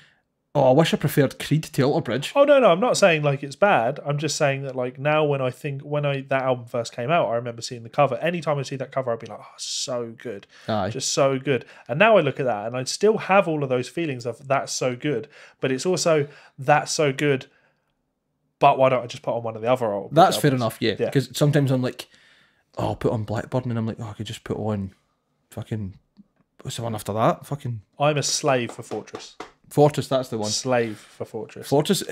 [SPEAKER 2] oh, I wish I preferred Creed to Alter Bridge.
[SPEAKER 1] Oh, no, I'm not saying like it's bad. I'm just saying that like now when that album first came out, I remember seeing the cover. Anytime I see that cover, I'd be like, oh, so good.
[SPEAKER 2] Aye.
[SPEAKER 1] Just so good. And now I look at that and I still have all of those feelings of that's so good. But it's also that's so good, but why don't I just put on one of the other albums?
[SPEAKER 2] That's fair enough, yeah. Because sometimes I'm like, oh, I'll put on Blackburn, and I'm like, oh, I could just put on fucking, what's the one after that? Fucking
[SPEAKER 1] I'm a slave for Fortress.
[SPEAKER 2] Fortress, that's the one.
[SPEAKER 1] Slave for Fortress.
[SPEAKER 2] Fortress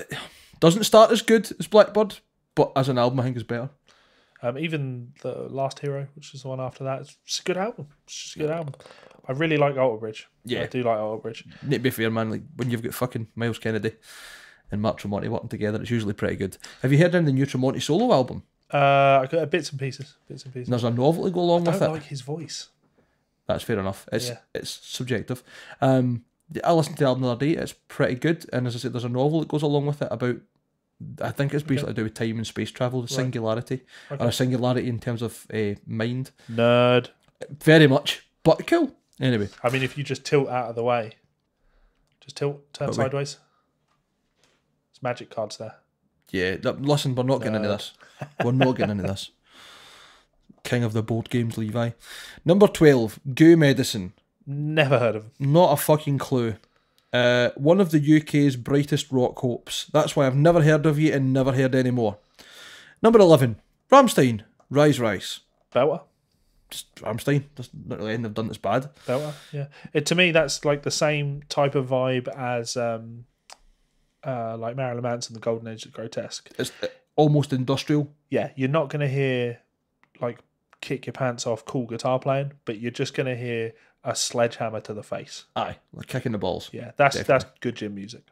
[SPEAKER 2] doesn't start as good as Blackbird, but as an album I think is better.
[SPEAKER 1] Even the Last Hero, which is the one after that, it's a good album. It's just a good album. I really like Alter Bridge.
[SPEAKER 2] Yeah.
[SPEAKER 1] I do like Alter Bridge.
[SPEAKER 2] Need to be fair, man, like when you've got fucking Miles Kennedy and Mark Tremonti working together, it's usually pretty good. Have you heard any of the new Tremonti solo album?
[SPEAKER 1] I got bits and pieces.
[SPEAKER 2] And there's a novel to go along with it.
[SPEAKER 1] I don't like his voice.
[SPEAKER 2] That's fair enough. It's subjective. I listened to the album the other day. It's pretty good, and as I said, there's a novel that goes along with it about, I think it's basically to do with time and space travel, singularity, or a singularity in terms of mind.
[SPEAKER 1] Nerd.
[SPEAKER 2] Very much, but cool. Anyway,
[SPEAKER 1] I mean, if you just tilt out of the way, turn sideways. There's magic cards there.
[SPEAKER 2] Yeah, listen, we're not getting into this. We're not getting into this. King of the board games, Levi. Number 12, Goo Medicine.
[SPEAKER 1] Never heard of him.
[SPEAKER 2] Not a fucking clue. One of the UK's brightest rock hopes. That's why I've never heard of you and never heard any more. Number 11, Rammstein, Rise Rise.
[SPEAKER 1] Belter.
[SPEAKER 2] Just Rammstein. There's not really anything they've done that's bad.
[SPEAKER 1] Belter, yeah. To me, that's like the same type of vibe as like Marilyn Manson, The Golden Age of Grotesque.
[SPEAKER 2] It's almost industrial.
[SPEAKER 1] Yeah, you're not going to hear like kick your pants off cool guitar playing, but you're just going to hear a sledgehammer to the face.
[SPEAKER 2] Aye, like kicking the balls.
[SPEAKER 1] Yeah, that's good gym music.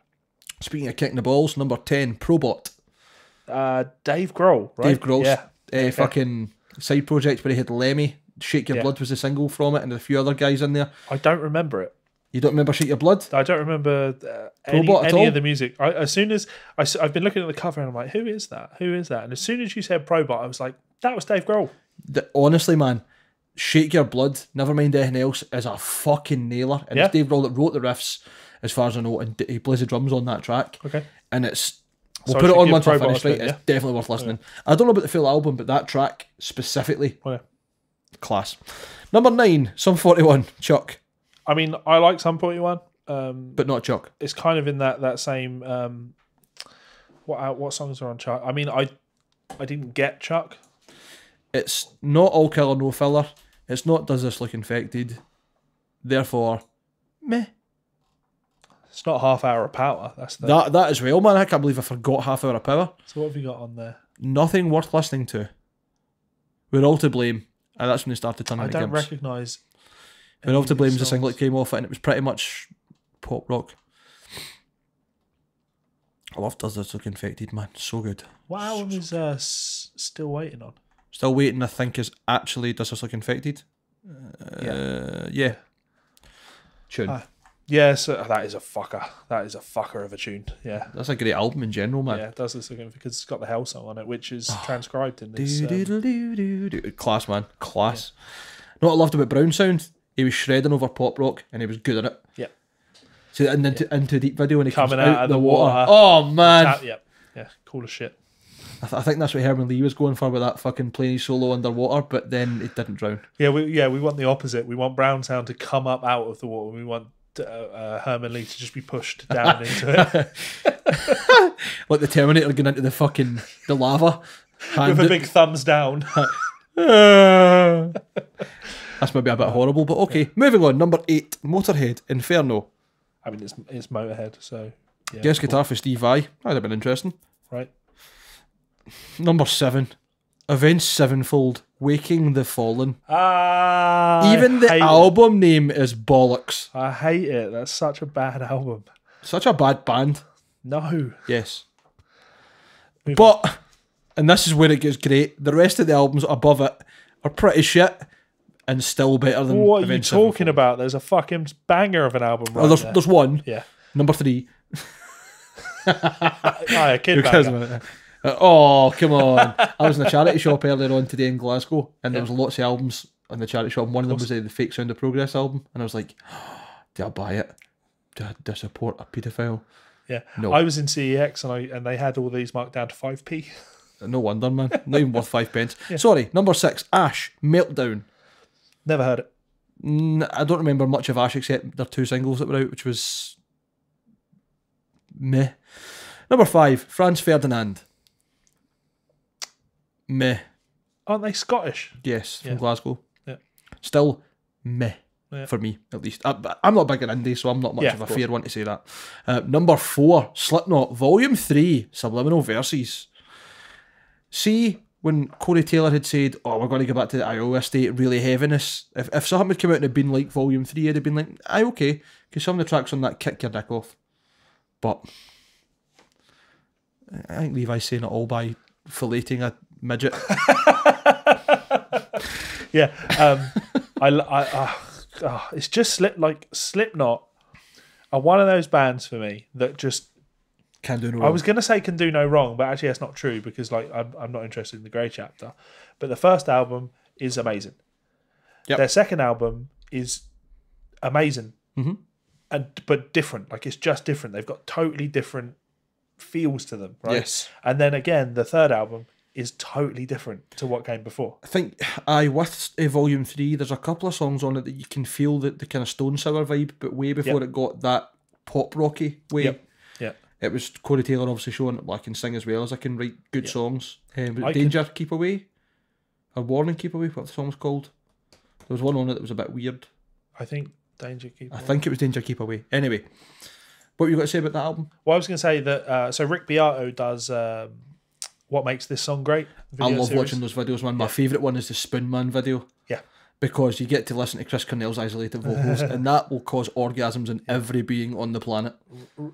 [SPEAKER 2] Speaking of kicking the balls, number 10, Probot.
[SPEAKER 1] Dave Grohl, right?
[SPEAKER 2] Dave Grohl's fucking side project where he had Lemmy. Shake Your Blood was the single from it, and a few other guys in there.
[SPEAKER 1] I don't remember it.
[SPEAKER 2] You don't remember Shake Your Blood?
[SPEAKER 1] I don't remember any of the music. As soon as I've been looking at the cover and I'm like, who is that? Who is that? And as soon as you said Probot, I was like, that was Dave Grohl.
[SPEAKER 2] Honestly, man, Shake Your Blood, Never Mind Anything Else, is a fucking nailer. And it's Dave Grohl that wrote the riffs, as far as I know, and he plays the drums on that track.
[SPEAKER 1] Okay.
[SPEAKER 2] And it's... We'll put it on once I finish, right? It's definitely worth listening. Okay. I don't know about the full album, but that track specifically, class. Number 9, Sum 41, Chuck.
[SPEAKER 1] I mean, I like Sum 41.
[SPEAKER 2] But not Chuck.
[SPEAKER 1] It's kind of in that same... what songs are on Chuck? I mean, I didn't get Chuck.
[SPEAKER 2] It's not All Killer, No Filler. It's not Does This Look Infected. Therefore, meh.
[SPEAKER 1] It's not Half Hour of Power. That's
[SPEAKER 2] that as well, man. I can't believe I forgot Half Hour of Power.
[SPEAKER 1] So what have you got on there?
[SPEAKER 2] Nothing worth listening to. We're All to Blame. And that's when they started turning
[SPEAKER 1] I don't recognise.
[SPEAKER 2] We're All to Blame is the single that came off it, and it was pretty much pop rock. I love Does This Look Infected, man. So good.
[SPEAKER 1] What album is Still Waiting on?
[SPEAKER 2] Still Waiting, I think, is actually Does This Look Infected? Yeah. Tune.
[SPEAKER 1] Yes, that is a fucker. That is a fucker of a tune. Yeah.
[SPEAKER 2] That's a great album in general, man.
[SPEAKER 1] Yeah, it does this again because it's got the Hell song on it, which is transcribed in this.
[SPEAKER 2] Class, man. Class. You know what I loved about Brown Sound? He was shredding over pop rock and he was good at it.
[SPEAKER 1] Yeah.
[SPEAKER 2] So into Deep Video when he
[SPEAKER 1] coming out of the water.
[SPEAKER 2] Oh, man.
[SPEAKER 1] Yeah, cool as shit.
[SPEAKER 2] I think that's what Herman Lee was going for with that fucking playing his solo underwater, but then it didn't drown.
[SPEAKER 1] Yeah, we want the opposite. We want Brown Sound to come up out of the water. We want Herman Lee to just be pushed down into it.
[SPEAKER 2] Like the Terminator going into the lava.
[SPEAKER 1] With a big thumbs down.
[SPEAKER 2] That's maybe a bit horrible, but okay. Yeah. Moving on, number 8, Motorhead, Inferno.
[SPEAKER 1] I mean, it's Motorhead, so... Yeah,
[SPEAKER 2] guest guitar for Steve Vai. That'd have been interesting.
[SPEAKER 1] Right.
[SPEAKER 2] Number 7, Avenged Sevenfold, Waking the Fallen. Even the album name is bollocks.
[SPEAKER 1] I hate it. That's such a bad album.
[SPEAKER 2] Such a bad band.
[SPEAKER 1] No.
[SPEAKER 2] Yes. But, and this is where it gets great, the rest of the albums above it are pretty shit and still better than
[SPEAKER 1] what are you talking about? There's a fucking banger of an album right there.
[SPEAKER 2] There's one.
[SPEAKER 1] Yeah.
[SPEAKER 2] Number 3.
[SPEAKER 1] A kid banger.
[SPEAKER 2] Oh, come on. I was in a charity shop earlier on today in Glasgow, and there was lots of albums in the charity shop. One of them was the Fake Sound of Progress album, and I was like, do I buy it? Do I support a paedophile?
[SPEAKER 1] Yeah. No. I was in CEX and they had all these marked down to 5p.
[SPEAKER 2] No wonder, man. Not even worth 5 pence. Yeah. Sorry, number 6, Ash, Meltdown.
[SPEAKER 1] Never heard it.
[SPEAKER 2] I don't remember much of Ash except their 2 singles that were out, which was meh. Number 5, Franz Ferdinand. Meh.
[SPEAKER 1] Aren't they Scottish?
[SPEAKER 2] Yes, from Glasgow.
[SPEAKER 1] Yeah.
[SPEAKER 2] Still meh. Yeah. For me, at least. I'm not big in indie, so I'm not much of a fair one to say that. Number 4, Slipknot, Volume 3, Subliminal Verses. See, when Corey Taylor had said, oh, we're going to go back to the Iowa State, really heaviness, if something had come out and had been like Volume 3, I'd have been like, aye, okay, because some of the tracks on that kick your dick off. But I think Levi's saying it all by filleting a midget.
[SPEAKER 1] Yeah. It's just Slipknot are one of those bands for me that just
[SPEAKER 2] can do no wrong.
[SPEAKER 1] I was going to say can do no wrong, but actually that's not true because I'm not interested in the Grey Chapter. But the first album is amazing. Yep. Their second album is amazing, but different. Like it's just different. They've got totally different feels to them, right?
[SPEAKER 2] Yes.
[SPEAKER 1] And then again, the third album is totally different to what came before.
[SPEAKER 2] I think with Volume 3, there's a couple of songs on it that you can feel the kind of Stone Sour vibe, but way before it got that pop rocky way.
[SPEAKER 1] Yeah.
[SPEAKER 2] It was Corey Taylor obviously showing that I can sing as well as I can write good songs. Was it Danger, Keep Away? Or Warning, Keep Away? What the song was called? There was one on it that was a bit weird.
[SPEAKER 1] I think Danger, Keep Away.
[SPEAKER 2] I think it was Danger, Keep Away. Anyway, what were you got to say about that album?
[SPEAKER 1] Well, I was going to say that, so Rick Beato does What Makes This Song Great.
[SPEAKER 2] I love watching those videos, man. My favourite one is the Spoon Man video.
[SPEAKER 1] Yeah.
[SPEAKER 2] Because you get to listen to Chris Cornell's isolated vocals, and that will cause orgasms in every being on the planet.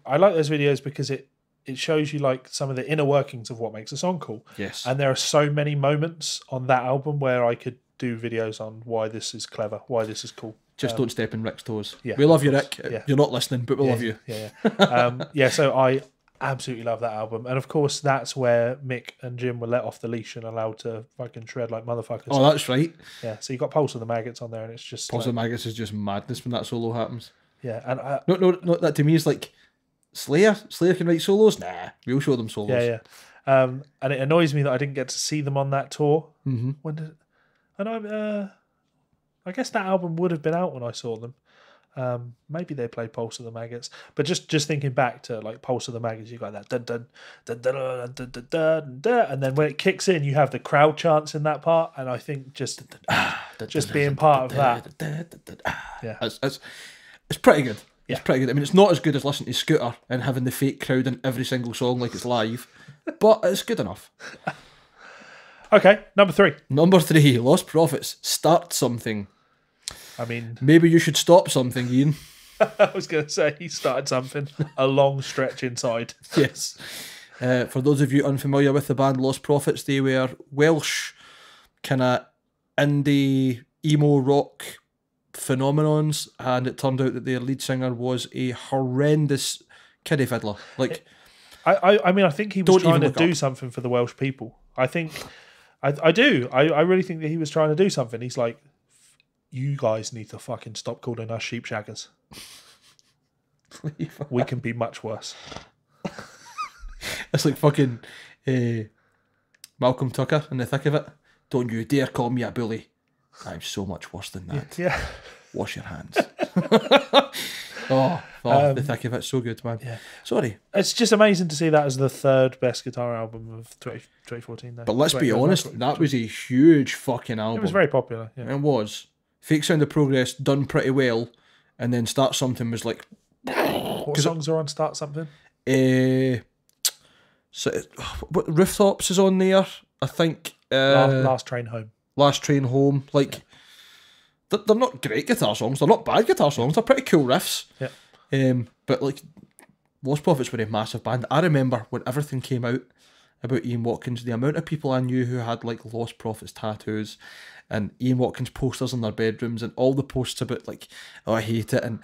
[SPEAKER 1] I like those videos because it shows you like some of the inner workings of what makes a song cool.
[SPEAKER 2] Yes.
[SPEAKER 1] And there are so many moments on that album where I could do videos on why this is clever, why this is cool.
[SPEAKER 2] Just don't step in Rick's toes.
[SPEAKER 1] Yeah,
[SPEAKER 2] we love you, Rick.
[SPEAKER 1] Yeah.
[SPEAKER 2] You're not listening, but we love you.
[SPEAKER 1] Yeah. So I absolutely love that album. And of course, that's where Mick and Jim were let off the leash and allowed to fucking shred like motherfuckers.
[SPEAKER 2] Oh, that's right.
[SPEAKER 1] Yeah. So you got Pulse of the Maggots on there, and it's just
[SPEAKER 2] Pulse of the Maggots is just madness when that solo happens.
[SPEAKER 1] Yeah. And
[SPEAKER 2] no, that to me is like Slayer. Slayer can write solos. Nah, we'll show them solos.
[SPEAKER 1] Yeah. And it annoys me that I didn't get to see them on that tour.
[SPEAKER 2] Mm-hmm.
[SPEAKER 1] When did? And I guess that album would have been out when I saw them. Maybe they played Pulse of the Maggots, but just thinking back to like Pulse of the Maggots, you got that dun dun dun dun dun dun dun dun dun, and then when it kicks in, you have the crowd chants in that part, and I think just being part of that, yeah,
[SPEAKER 2] it's pretty good.
[SPEAKER 1] Yeah.
[SPEAKER 2] It's pretty good. I mean, it's not as good as listening to Scooter and having the fake crowd in every single song like it's live, but it's good enough.
[SPEAKER 1] Okay, number 3.
[SPEAKER 2] Number 3, Lost Prophets. Start something.
[SPEAKER 1] I mean,
[SPEAKER 2] maybe you should stop something, Ian.
[SPEAKER 1] I was going to say he started something. A long stretch inside.
[SPEAKER 2] Yes. For those of you unfamiliar with the band Lost Prophets, they were Welsh kind of indie emo rock phenomenons, and it turned out that their lead singer was a horrendous kiddie fiddler. Like,
[SPEAKER 1] I mean, I think he was trying to do something for the Welsh people. I think, I do. I really think that he was trying to do something. He's like, you guys need to fucking stop calling us sheep shaggers. We can be much worse.
[SPEAKER 2] It's like fucking Malcolm Tucker in the thick of it. Don't you dare call me a bully. I'm so much worse than that.
[SPEAKER 1] Yeah.
[SPEAKER 2] Wash your hands. The thick of it, so good, man.
[SPEAKER 1] Yeah.
[SPEAKER 2] Sorry.
[SPEAKER 1] It's just amazing to see that as the 3rd best guitar album of 2014. Though.
[SPEAKER 2] But let's be honest, that was a huge fucking album.
[SPEAKER 1] It was very popular. Yeah.
[SPEAKER 2] It was. Fake Sound of Progress done pretty well, and then Start Something was like...
[SPEAKER 1] What songs are on Start Something?
[SPEAKER 2] What Rooftops is on there, I think.
[SPEAKER 1] Last Train Home.
[SPEAKER 2] Last Train Home. Like, they're not great guitar songs. They're not bad guitar songs. They're pretty cool riffs.
[SPEAKER 1] Yeah.
[SPEAKER 2] But like, Lost Prophets were a massive band. I remember when everything came out about Ian Watkins, the amount of people I knew who had like Lost Prophets tattoos and Ian Watkins posters in their bedrooms and all the posts about like, oh, I hate it. And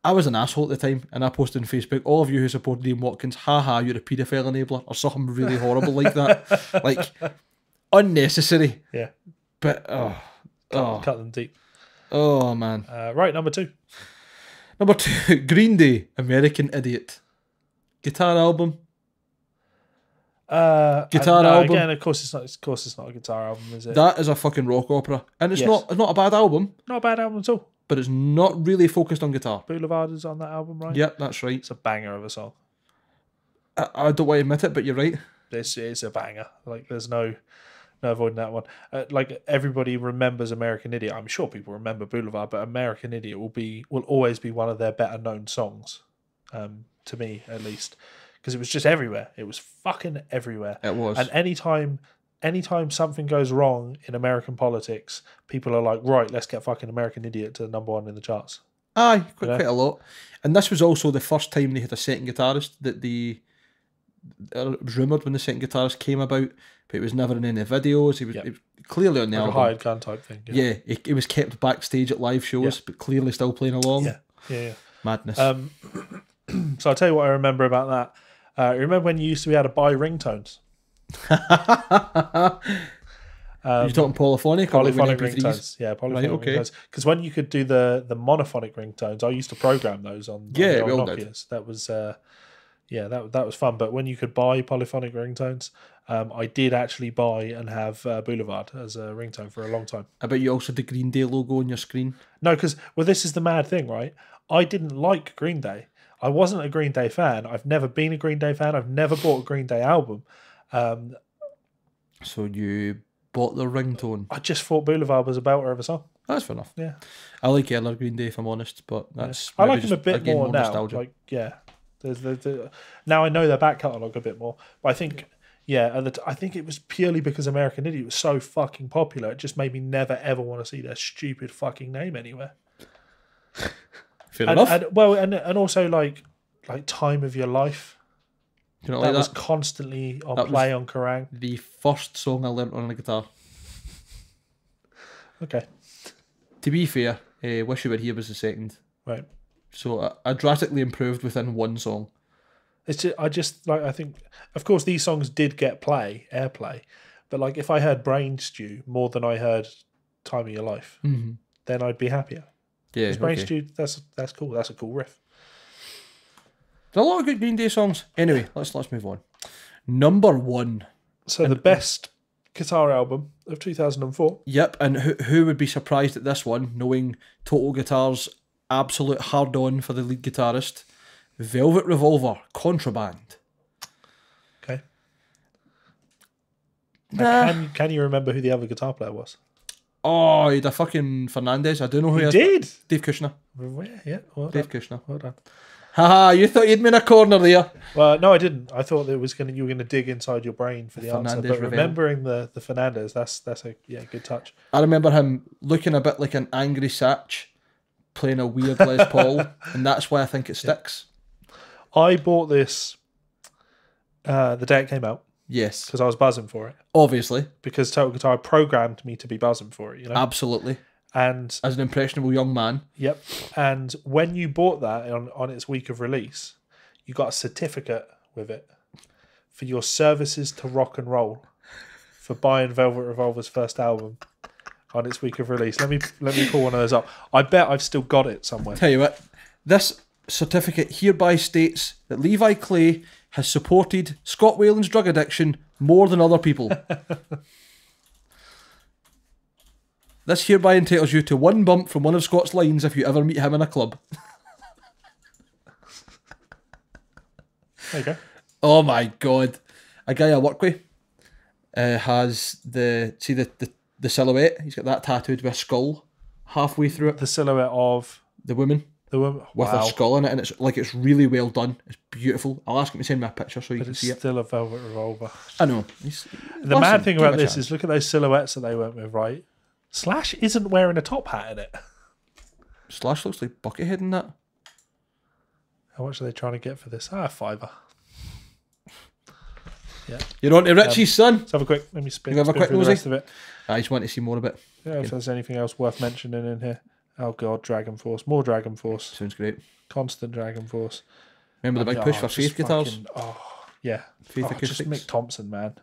[SPEAKER 2] I was an asshole at the time, and I posted on Facebook, all of you who supported Ian Watkins, haha, you're a paedophile enabler, or something really horrible like that. Like, unnecessary.
[SPEAKER 1] Yeah.
[SPEAKER 2] But,
[SPEAKER 1] cut them deep.
[SPEAKER 2] Oh, man.
[SPEAKER 1] Right, number 2.
[SPEAKER 2] Number 2, Green Day, American Idiot. Guitar album. Guitar album.
[SPEAKER 1] Again, of course it's not a guitar album, is it?
[SPEAKER 2] That is a fucking rock opera. And it's not a bad album.
[SPEAKER 1] Not a bad album at all.
[SPEAKER 2] But it's not really focused on guitar.
[SPEAKER 1] Boulevard is on that album, right?
[SPEAKER 2] Yep, that's right.
[SPEAKER 1] It's a banger of a song.
[SPEAKER 2] I don't want to admit it, but you're right.
[SPEAKER 1] It's a banger. Like, there's no avoiding that one. Like, everybody remembers American Idiot. I'm sure people remember Boulevard, but American Idiot will always be one of their better known songs, to me at least, because it was just everywhere. It was fucking everywhere.
[SPEAKER 2] It was.
[SPEAKER 1] And anytime something goes wrong in American politics, people are like, right, let's get fucking American Idiot to number 1 in the charts.
[SPEAKER 2] Aye, quite a lot. And this was also the first time they had a second guitarist that it was rumoured when the second guitarist came about, but it was never in any videos. He was clearly on the album.
[SPEAKER 1] A hired gun type thing.
[SPEAKER 2] Yeah, he was kept backstage at live shows, but clearly still playing along.
[SPEAKER 1] Yeah.
[SPEAKER 2] Madness.
[SPEAKER 1] So I'll tell you what I remember about that. You remember when you used to be able to buy ringtones?
[SPEAKER 2] You're talking polyphonic
[SPEAKER 1] ringtones. Yeah, polyphonic
[SPEAKER 2] ringtones.
[SPEAKER 1] Because when you could do the monophonic ringtones, I used to program those on the old Nokias. That was that was fun. But when you could buy polyphonic ringtones, I did actually buy and have Boulevard as a ringtone for a long time.
[SPEAKER 2] I bet you also the Green Day logo on your screen.
[SPEAKER 1] No, because this is the mad thing, right? I didn't like Green Day. I wasn't a Green Day fan. I've never been a Green Day fan. I've never bought a Green Day album.
[SPEAKER 2] So you bought the ringtone?
[SPEAKER 1] I just thought Boulevard was a belter of a song.
[SPEAKER 2] That's fair enough.
[SPEAKER 1] Yeah.
[SPEAKER 2] I like earlier Green Day, if I'm honest, but that's...
[SPEAKER 1] I like them a bit more now.
[SPEAKER 2] Nostalgia.
[SPEAKER 1] Like, yeah. Now I know their back catalogue a bit more. But I think... Yeah, I think it was purely because American Idiot was so fucking popular. It just made me never ever want to see their stupid fucking name anywhere.
[SPEAKER 2] Fair enough.
[SPEAKER 1] And also like Time of Your Life.
[SPEAKER 2] You know, that
[SPEAKER 1] was constantly on play on Kerrang.
[SPEAKER 2] The first song I learnt on a guitar.
[SPEAKER 1] Okay.
[SPEAKER 2] To be fair, Wish You Were Here was the second.
[SPEAKER 1] Right.
[SPEAKER 2] So I drastically improved within one song.
[SPEAKER 1] It's just, I think, of course, these songs did get airplay, but like if I heard Brain Stew more than I heard Time of Your Life, then I'd be happier.
[SPEAKER 2] Yeah,
[SPEAKER 1] Brain Stew, that's cool. That's a cool riff.
[SPEAKER 2] There's a lot of good Green Day songs. Anyway, let's move on. Number 1.
[SPEAKER 1] So the best guitar album of 2004.
[SPEAKER 2] Yep, and who would be surprised at this one, knowing Total Guitar's absolute hard-on for the lead guitarist? Velvet Revolver, Contraband.
[SPEAKER 1] Okay. Nah. Can you remember who the other guitar player was?
[SPEAKER 2] Oh, he had a fucking Fernandez. I don't know who he is.
[SPEAKER 1] Did?
[SPEAKER 2] Dave Kushner.
[SPEAKER 1] Yeah, well
[SPEAKER 2] Dave
[SPEAKER 1] done.
[SPEAKER 2] Kushner.
[SPEAKER 1] Well done.
[SPEAKER 2] Haha, you thought you'd been a corner there.
[SPEAKER 1] Well, no, I didn't. I thought that you were gonna dig inside your brain for the answer.
[SPEAKER 2] Fernandez
[SPEAKER 1] But remembering the Fernandez, that's a good touch.
[SPEAKER 2] I remember him looking a bit like an angry Satch, playing a weird Les Paul, and that's why I think it sticks.
[SPEAKER 1] I bought this the day it came out.
[SPEAKER 2] Yes.
[SPEAKER 1] Because I was buzzing for it.
[SPEAKER 2] Obviously.
[SPEAKER 1] Because Total Guitar programmed me to be buzzing for it, you know?
[SPEAKER 2] Absolutely.
[SPEAKER 1] And
[SPEAKER 2] as an impressionable young man.
[SPEAKER 1] Yep. And when you bought that on its week of release, you got a certificate with it for your services to rock and roll for buying Velvet Revolver's first album on its week of release. Let me pull one of those up. I bet I've still got it somewhere.
[SPEAKER 2] Tell you what, this certificate hereby states that Levi Clay has supported Scott Whalen's drug addiction more than other people. This hereby entitles you to one bump from one of Scott's lines if you ever meet him in a club.
[SPEAKER 1] There you go.
[SPEAKER 2] Oh my god. A guy I work with has the silhouette. He's got that tattooed with a skull halfway through it.
[SPEAKER 1] The silhouette of
[SPEAKER 2] the woman. With a skull in it, and it's really well done. It's beautiful. I'll ask him to send me a picture so you can see it.
[SPEAKER 1] It's still a Velvet Revolver.
[SPEAKER 2] I know.
[SPEAKER 1] The mad thing about this is look at those silhouettes that they went with, right? Slash isn't wearing a top hat in it.
[SPEAKER 2] Slash looks like Buckethead in that.
[SPEAKER 1] How much are they trying to get for this? $5. Yeah.
[SPEAKER 2] You're on to Richie's, son.
[SPEAKER 1] Let's have a quick. Let me spin.
[SPEAKER 2] Have a quick
[SPEAKER 1] through the rest of it.
[SPEAKER 2] I just want to see more of it.
[SPEAKER 1] Yeah, if there's anything else worth mentioning in here. Oh god, Dragon Force. More Dragon Force.
[SPEAKER 2] Sounds great.
[SPEAKER 1] Constant Dragon Force.
[SPEAKER 2] Remember the big push for Faith guitars?
[SPEAKER 1] Yeah.
[SPEAKER 2] Faith acoustics.
[SPEAKER 1] Just Mick Thompson, man.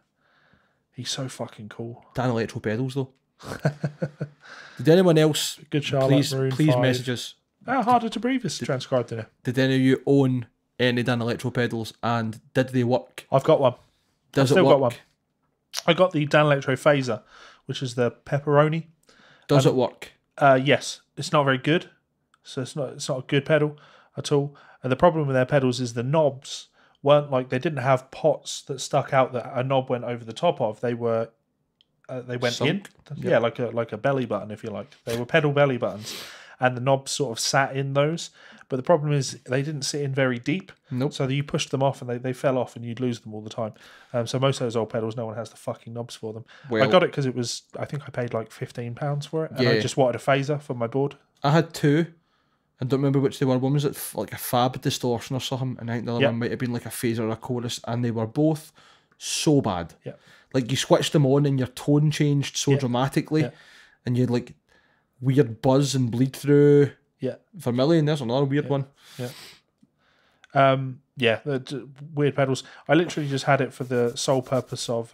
[SPEAKER 1] He's so fucking cool.
[SPEAKER 2] Dan electro pedals though. Did anyone else?
[SPEAKER 1] Good Charlotte.
[SPEAKER 2] Please message us.
[SPEAKER 1] Harder to Breathe is transcribed in it.
[SPEAKER 2] Did any of you own any Dan electro pedals, and did they work?
[SPEAKER 1] I've got one.
[SPEAKER 2] I've still got
[SPEAKER 1] one. I got the Dan Electro Phaser, which is the pepperoni.
[SPEAKER 2] Does it work?
[SPEAKER 1] Yes. It's not very good. So it's not a good pedal at all. And the problem with their pedals is the knobs weren't like, they didn't have pots that stuck out that a knob went over the top of. They were they went
[SPEAKER 2] Sunk.
[SPEAKER 1] in. Yeah, like a belly button, if you like. They were pedal belly buttons. And the knobs sort of sat in those. But the problem is they didn't sit in very deep.
[SPEAKER 2] Nope.
[SPEAKER 1] So that you pushed them off and they fell off and you'd lose them all the time. So most of those old pedals, no one has the fucking knobs for them. Well, I got it because it was, I think I paid like £15 for it. And I just wanted a phaser for my board.
[SPEAKER 2] I had two. I don't remember which they were. One was like a Fab Distortion or something. And I think the other one might have been like a phaser or a chorus. And they were both so bad.
[SPEAKER 1] Yeah.
[SPEAKER 2] Like you switched them on and your tone changed so dramatically. Yeah. And you had like weird buzz and bleed through.
[SPEAKER 1] Yeah.
[SPEAKER 2] Vermilion, there's another weird one.
[SPEAKER 1] Yeah. Weird pedals. I literally just had it for the sole purpose of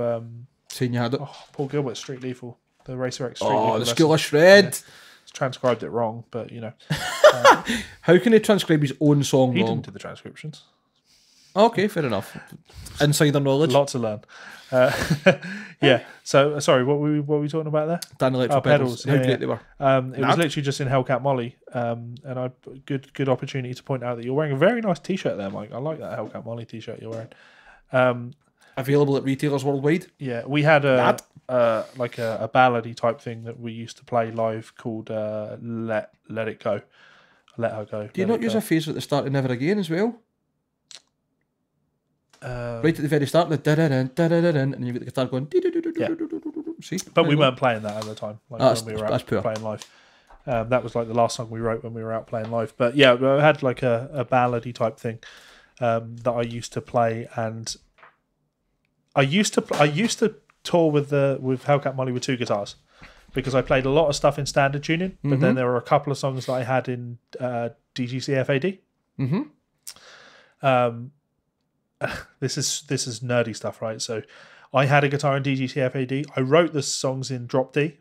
[SPEAKER 2] saying you had it.
[SPEAKER 1] Paul Gilbert's Street Lethal, the Racer X Street Lethal.
[SPEAKER 2] Oh, the School of Shred.
[SPEAKER 1] Yeah. It's transcribed it wrong, but you know.
[SPEAKER 2] How can he transcribe his own song wrong?
[SPEAKER 1] He didn't do the transcriptions.
[SPEAKER 2] Okay, fair enough. Insider knowledge.
[SPEAKER 1] Lot to learn. Yeah. So sorry, what were we talking about there?
[SPEAKER 2] Dan electric pedals. How great they were.
[SPEAKER 1] It was literally just in Hellcat Molly, and good opportunity to point out that you're wearing a very nice T-shirt there, Mike. I like that Hellcat Molly T-shirt you're wearing.
[SPEAKER 2] Available at retailers worldwide.
[SPEAKER 1] Yeah, we had a ballady type thing that we used to play live called Let It Go. Let Her Go.
[SPEAKER 2] Do you not use a phrase at the start of Never Again as well? Right at the very start, the da-da-dun, and you've got the guitar going.
[SPEAKER 1] Yeah.
[SPEAKER 2] See,
[SPEAKER 1] but we weren't playing that at the time. When we were out
[SPEAKER 2] poor.
[SPEAKER 1] playing live. That was like the last song we wrote when we were out playing live. But yeah, I had like a ballady type thing that I used to play, and I used to tour with Hellcat Molly with 2 guitars because I played a lot of stuff in standard tuning, but then there were a couple of songs that I had in DGC FAD. This is nerdy stuff, right? So I had a guitar in DGC FAD. I wrote the songs in drop D,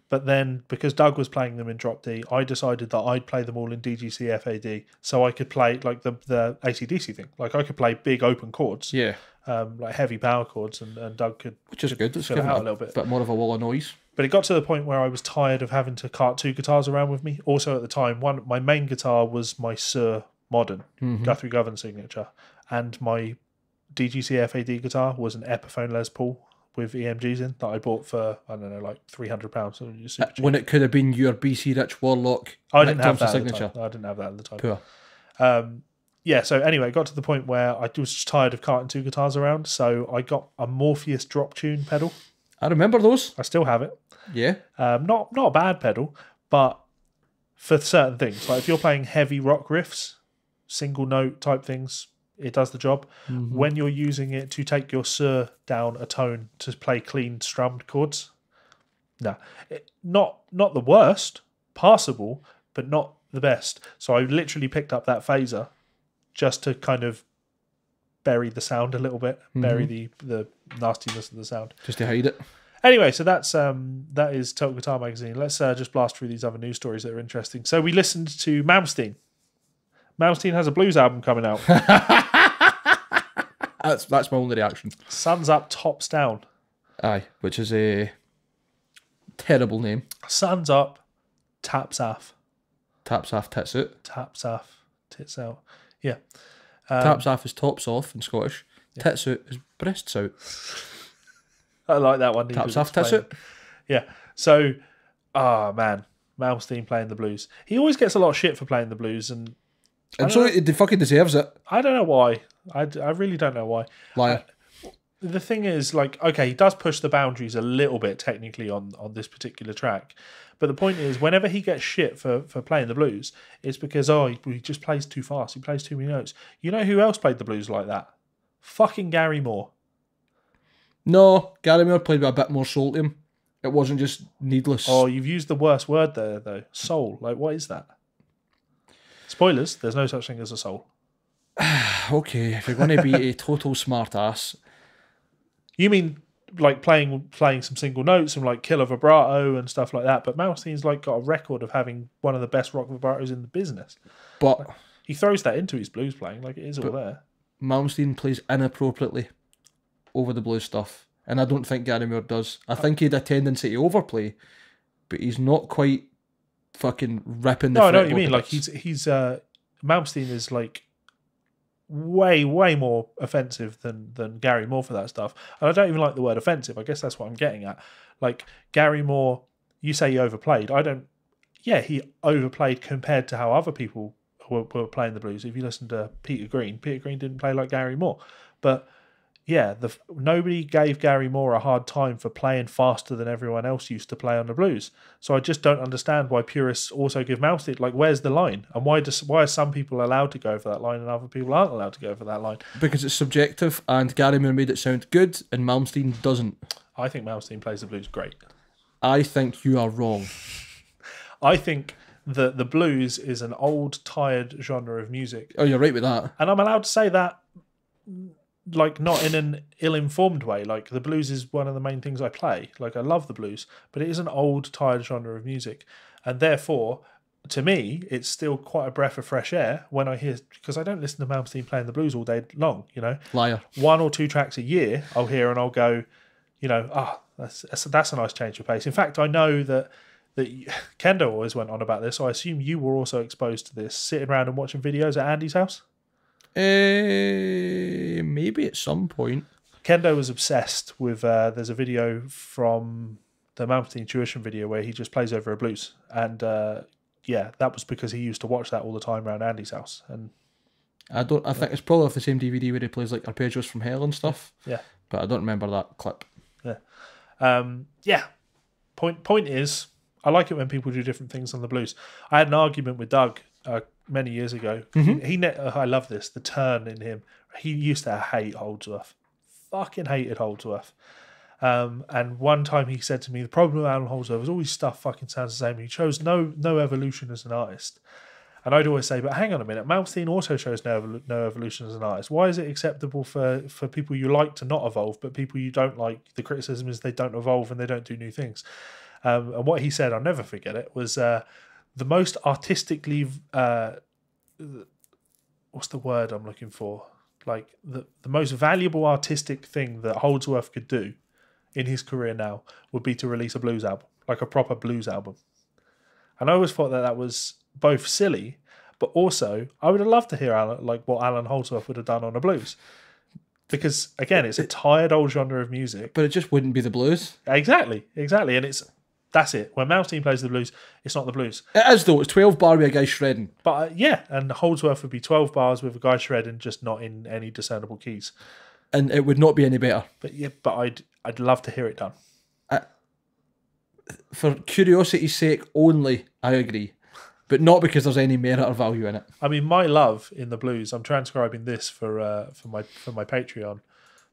[SPEAKER 1] but then because Doug was playing them in drop D, I decided that I'd play them all in DGC FAD so I could play like the AC/DC thing. Like I could play big open chords, like heavy power chords, and Doug could,
[SPEAKER 2] which is good. It's
[SPEAKER 1] fill it out a little bit
[SPEAKER 2] more of a wall of noise.
[SPEAKER 1] But it got to the point where I was tired of having to cart 2 guitars around with me. Also at the time, my main guitar was my Sir Modern Guthrie Govan signature, and my DGC FAD guitar was an Epiphone Les Paul with EMGs in that I bought for, I don't know, like £300. So
[SPEAKER 2] when it could have been your BC Rich Warlock.
[SPEAKER 1] I didn't have that
[SPEAKER 2] signature.
[SPEAKER 1] At the time. I didn't have that at the time.
[SPEAKER 2] Poor.
[SPEAKER 1] Yeah, so anyway, it got to the point where I was just tired of carting 2 guitars around, so I got a Morpheus drop tune pedal.
[SPEAKER 2] I remember those.
[SPEAKER 1] I still have it.
[SPEAKER 2] Yeah.
[SPEAKER 1] Not a bad pedal, but for certain things, like if you're playing heavy rock riffs, single note type things, it does the job. When you're using it to take your Sir down a tone to play clean strummed chords, not the worst, passable, but not the best. So I literally picked up that phaser just to kind of bury the sound a little bit, bury the nastiness of the sound,
[SPEAKER 2] just to hide it.
[SPEAKER 1] Anyway, so that is Total Guitar Magazine. Let's just blast through these other news stories that are interesting. So we listened to Malmsteen. Malmsteen has a blues album coming out.
[SPEAKER 2] That's my only reaction.
[SPEAKER 1] Suns Up, Tops Down.
[SPEAKER 2] Aye, which is a terrible name.
[SPEAKER 1] Suns Up, Taps Off.
[SPEAKER 2] Taps off, tits out.
[SPEAKER 1] Taps off, tits out. Yeah.
[SPEAKER 2] Taps off is tops off in Scottish. Yeah. Tits out is breasts out.
[SPEAKER 1] I like that one.
[SPEAKER 2] Taps off, tits out.
[SPEAKER 1] Yeah. So, man, Malmsteen playing the blues. He always gets a lot of shit for playing the blues, and
[SPEAKER 2] so he fucking deserves it.
[SPEAKER 1] I don't know why. I really don't know why.
[SPEAKER 2] Liar.
[SPEAKER 1] The thing is, like, okay, he does push the boundaries a little bit technically on this particular track. But the point is, whenever he gets shit for playing the blues, it's because, he just plays too fast. He plays too many notes. You know who else played the blues like that? Fucking Gary Moore.
[SPEAKER 2] No, Gary Moore played with a bit more soul to him. It wasn't just needless.
[SPEAKER 1] Oh, you've used the worst word there, though. Soul. Like, what is that? Spoilers, there's no such thing as a soul.
[SPEAKER 2] Okay, if you're going to be a total smart ass.
[SPEAKER 1] You mean like playing some single notes and like killer vibrato and stuff like that, but Malmsteen's like got a record of having one of the best rock vibratos in the business.
[SPEAKER 2] But
[SPEAKER 1] like, he throws that into his blues playing, like it is all there.
[SPEAKER 2] Malmsteen plays inappropriately over the blues stuff, and I don't think Gary Moore does. I think he had a tendency to overplay, but he's not quite fucking ripping the.
[SPEAKER 1] No, I know what you mean. Like he's Malmsteen is like way more offensive than Gary Moore for that stuff, and I don't even like the word offensive. I guess that's what I'm getting at. Like Gary Moore, you say he overplayed. I don't. Yeah, he overplayed compared to how other people were playing the blues. If you listen to Peter Green didn't play like Gary Moore, but yeah, nobody gave Gary Moore a hard time for playing faster than everyone else used to play on the blues. So I just don't understand why purists also give Malmsteen, like, where's the line? And why are some people allowed to go for that line and other people aren't allowed to go for that line?
[SPEAKER 2] Because it's subjective, and Gary Moore made it sound good, and Malmsteen doesn't.
[SPEAKER 1] I think Malmsteen plays the blues great.
[SPEAKER 2] I think you are wrong.
[SPEAKER 1] I think that the blues is an old, tired genre of music.
[SPEAKER 2] Oh, you're right with that.
[SPEAKER 1] And I'm allowed to say that, like, not in an ill-informed way. Like, the blues is one of the main things I play. Like, I love the blues, but it is an old, tired genre of music. And therefore, to me, it's still quite a breath of fresh air when I hear, because I don't listen to Malmsteen playing the blues all day long, you know.
[SPEAKER 2] Liar.
[SPEAKER 1] 1 or 2 tracks a year I'll hear and I'll go, you know, that's a nice change of pace. In fact, I know that Kendo always went on about this, so I assume you were also exposed to this, sitting around and watching videos at Andy's house?
[SPEAKER 2] Maybe at some point.
[SPEAKER 1] Kendo was obsessed with, there's a video from the Malmsteen tuition video where he just plays over a blues, and yeah, that was because he used to watch that all the time around Andy's house. And
[SPEAKER 2] I think it's probably off the same DVD where he plays like Arpeggios from Hell and stuff.
[SPEAKER 1] Yeah,
[SPEAKER 2] but I don't remember that clip.
[SPEAKER 1] Yeah. Point is, I like it when people do different things on the blues. I had an argument with Doug many years ago. I love this, the turn in him. He used to hate Holdsworth. Fucking hated Holdsworth. And one time he said to me, the problem with Alan Holdsworth is all his stuff fucking sounds the same. He shows no evolution as an artist. And I'd always say, but hang on a minute, Malmsteen also shows no evolution as an artist. Why is it acceptable for people you like to not evolve, but people you don't like, the criticism is they don't evolve and they don't do new things? And what he said, I'll never forget it, was the most artistically... what's the word I'm looking for? Like, the most valuable artistic thing that Holdsworth could do in his career now would be to release a blues album, like a proper blues album. And I always thought that was both silly, but also I would have loved to hear what Alan Holdsworth would have done on a blues. Because, again, it's a tired old genre of music.
[SPEAKER 2] But it just wouldn't be the blues.
[SPEAKER 1] Exactly. And that's it. When Malmsteen plays the blues, it's not the blues.
[SPEAKER 2] It is, though. It's 12 bar with a guy shredding.
[SPEAKER 1] But, yeah, and Holdsworth would be 12 bars with a guy shredding, just not in any discernible keys.
[SPEAKER 2] And it would not be any better.
[SPEAKER 1] But, yeah, I'd love to hear it done.
[SPEAKER 2] For curiosity's sake only, I agree. But not because there's any merit or value in it. I
[SPEAKER 1] mean, my love in the blues, I'm transcribing this for my Patreon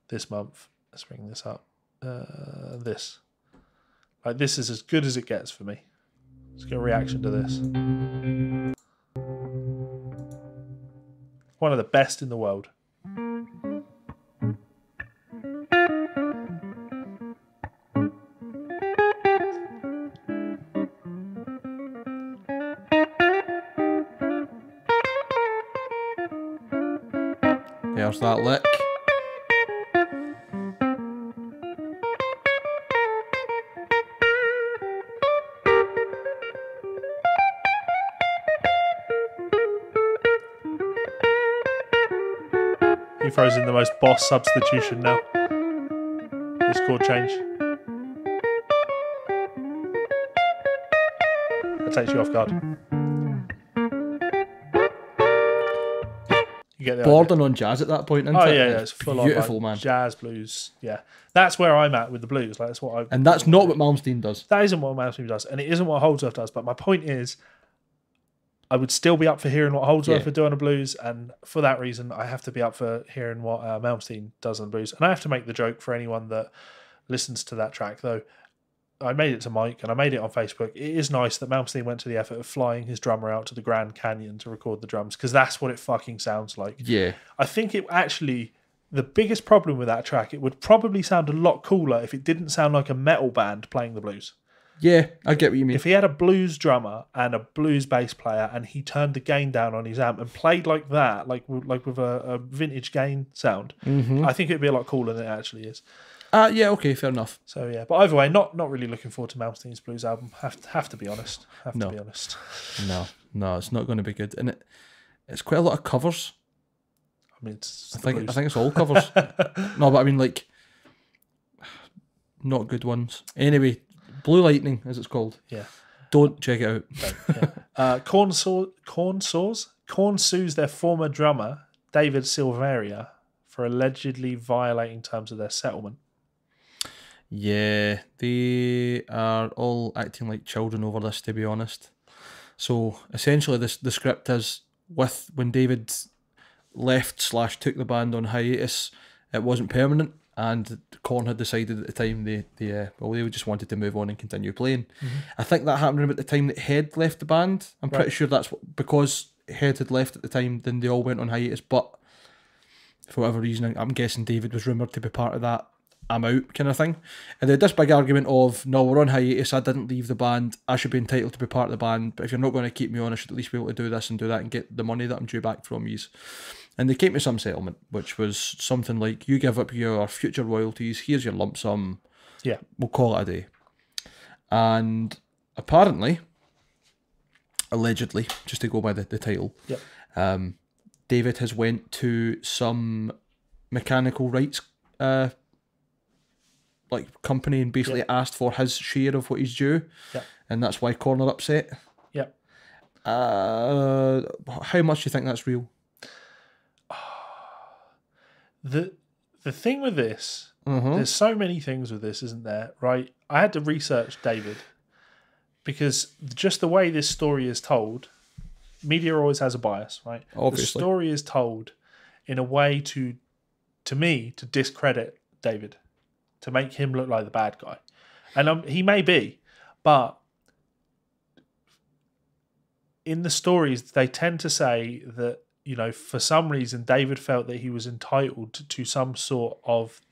[SPEAKER 1] this month. Let's bring this up. This is as good as it gets for me. Let's get a reaction to this. One of the best in the world.
[SPEAKER 2] There's that lick.
[SPEAKER 1] He throws in the most boss substitution now. This chord change. That takes you off guard.
[SPEAKER 2] Bordering on jazz at that point, isn't it?
[SPEAKER 1] Yeah, it's full
[SPEAKER 2] beautiful,
[SPEAKER 1] on,
[SPEAKER 2] man.
[SPEAKER 1] Jazz, blues, yeah. That's where I'm at with the blues. Like, that's what
[SPEAKER 2] and that's not what Malmsteen does.
[SPEAKER 1] That isn't what Malmsteen does, and it isn't what Holdsworth does. But my point is, I would still be up for hearing what Holdsworth would do on a blues, and for that reason, I have to be up for hearing what Malmsteen does on the blues. And I have to make the joke for anyone that listens to that track, though. I made it to Mike and I made it on Facebook. It is nice that Malmsteen went to the effort of flying his drummer out to the Grand Canyon to record the drums, because that's what it fucking sounds like.
[SPEAKER 2] Yeah.
[SPEAKER 1] I think it actually, the biggest problem with that track, it would probably sound a lot cooler if it didn't sound like a metal band playing the blues.
[SPEAKER 2] Yeah, I get what you mean.
[SPEAKER 1] If he had a blues drummer and a blues bass player and he turned the gain down on his amp and played like that, like with a vintage gain sound, I think it'd be a lot cooler than it actually is.
[SPEAKER 2] Yeah, okay, fair enough.
[SPEAKER 1] So yeah, but either way, not really looking forward to Malmsteen's blues album. Have to be honest. To be honest.
[SPEAKER 2] No, it's not going to be good, and it's quite a lot of covers.
[SPEAKER 1] I mean,
[SPEAKER 2] I think it's all covers. No, but I mean, like, not good ones. Anyway, Blue Lightning, as it's called.
[SPEAKER 1] Yeah.
[SPEAKER 2] Don't check it out.
[SPEAKER 1] Yeah. Korn sues their former drummer David Silveria for allegedly violating terms of their settlement.
[SPEAKER 2] Yeah, they are all acting like children over this, to be honest. So essentially, the script is when David left/took the band on hiatus, it wasn't permanent, and Korn had decided at the time they just wanted to move on and continue playing. I think that happened about the time that Head left the band. I'm pretty sure that's because Head had left at the time, then they all went on hiatus. But for whatever reason, I'm guessing David was rumoured to be part of that I'm out kind of thing. And they had this big argument of, no, we're on hiatus, I didn't leave the band, I should be entitled to be part of the band, but if you're not going to keep me on, I should at least be able to do this and do that and get the money that I'm due back from you. And they came to some settlement, which was something like, you give up your future royalties, here's your lump sum,
[SPEAKER 1] Yeah.
[SPEAKER 2] we'll call it a day. And apparently, allegedly, just to go by the title, David has went to some mechanical rights company and basically asked for his share of what he's due, and that's why Corner upset. How much do you think that's real?
[SPEAKER 1] The thing with this, there's so many things with this, isn't there? Right? I had to research David because just the way this story is told, media always has a bias, right?
[SPEAKER 2] Obviously.
[SPEAKER 1] The story is told in a way to me, to discredit David, to make him look like the bad guy. And he may be, but in the stories, they tend to say that, you know, for some reason, David felt that he was entitled to some sort of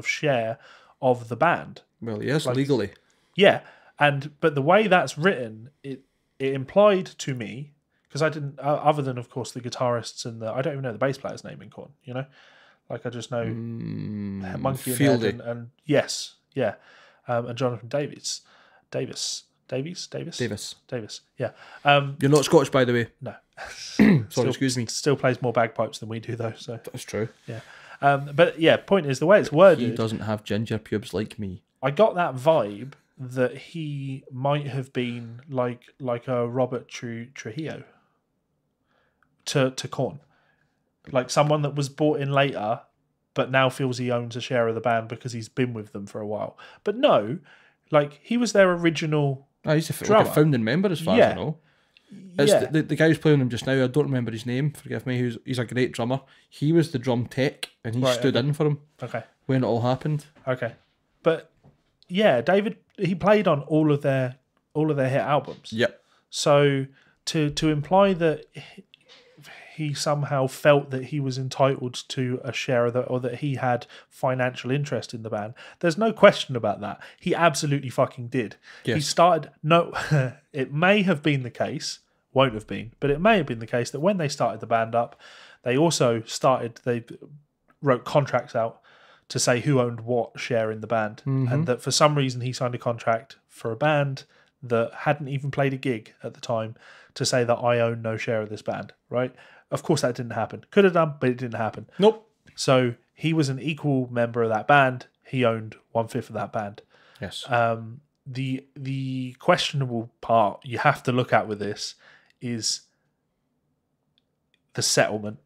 [SPEAKER 1] share of the band.
[SPEAKER 2] Well, yes, legally.
[SPEAKER 1] Yeah, but the way that's written, it implied to me, because I didn't, other than of course the guitarists and I don't even know the bass player's name in Korn, you know, like I just know Monkey and Head and yes, yeah, and Jonathan Davis, yeah.
[SPEAKER 2] You're not Scottish, by the way.
[SPEAKER 1] No.
[SPEAKER 2] Sorry, excuse me.
[SPEAKER 1] Still plays more bagpipes than we do, though. So
[SPEAKER 2] that's true.
[SPEAKER 1] Yeah. But yeah, point is the way it's worded.
[SPEAKER 2] He doesn't have ginger pubes like me.
[SPEAKER 1] I got that vibe that he might have been like a Robert Trujillo to Korn, like someone that was brought in later, but now feels he owns a share of the band because he's been with them for a while. But no, like he was their original.
[SPEAKER 2] Oh, he's like a founding member, as far as I know. It's the guy who's playing him just now, I don't remember his name, forgive me, he's a great drummer. He was the drum tech, and he stood in for him when it all happened.
[SPEAKER 1] Okay. But yeah, David, he played on all of their hit albums.
[SPEAKER 2] Yep.
[SPEAKER 1] So to imply that he somehow felt that he was entitled to a share of or that he had financial interest in the band, there's no question about that. He absolutely fucking did. Yes. He started, it may have been the case, won't have been, but it may have been the case that when they started the band up, they wrote contracts out to say who owned what share in the band, and that for some reason he signed a contract for a band that hadn't even played a gig at the time to say that I own no share of this band, right? Of course that didn't happen. Could have done, but it didn't happen.
[SPEAKER 2] Nope.
[SPEAKER 1] So he was an equal member of that band. He owned 1/5 of that band.
[SPEAKER 2] Yes.
[SPEAKER 1] The questionable part you have to look at with this is the settlement.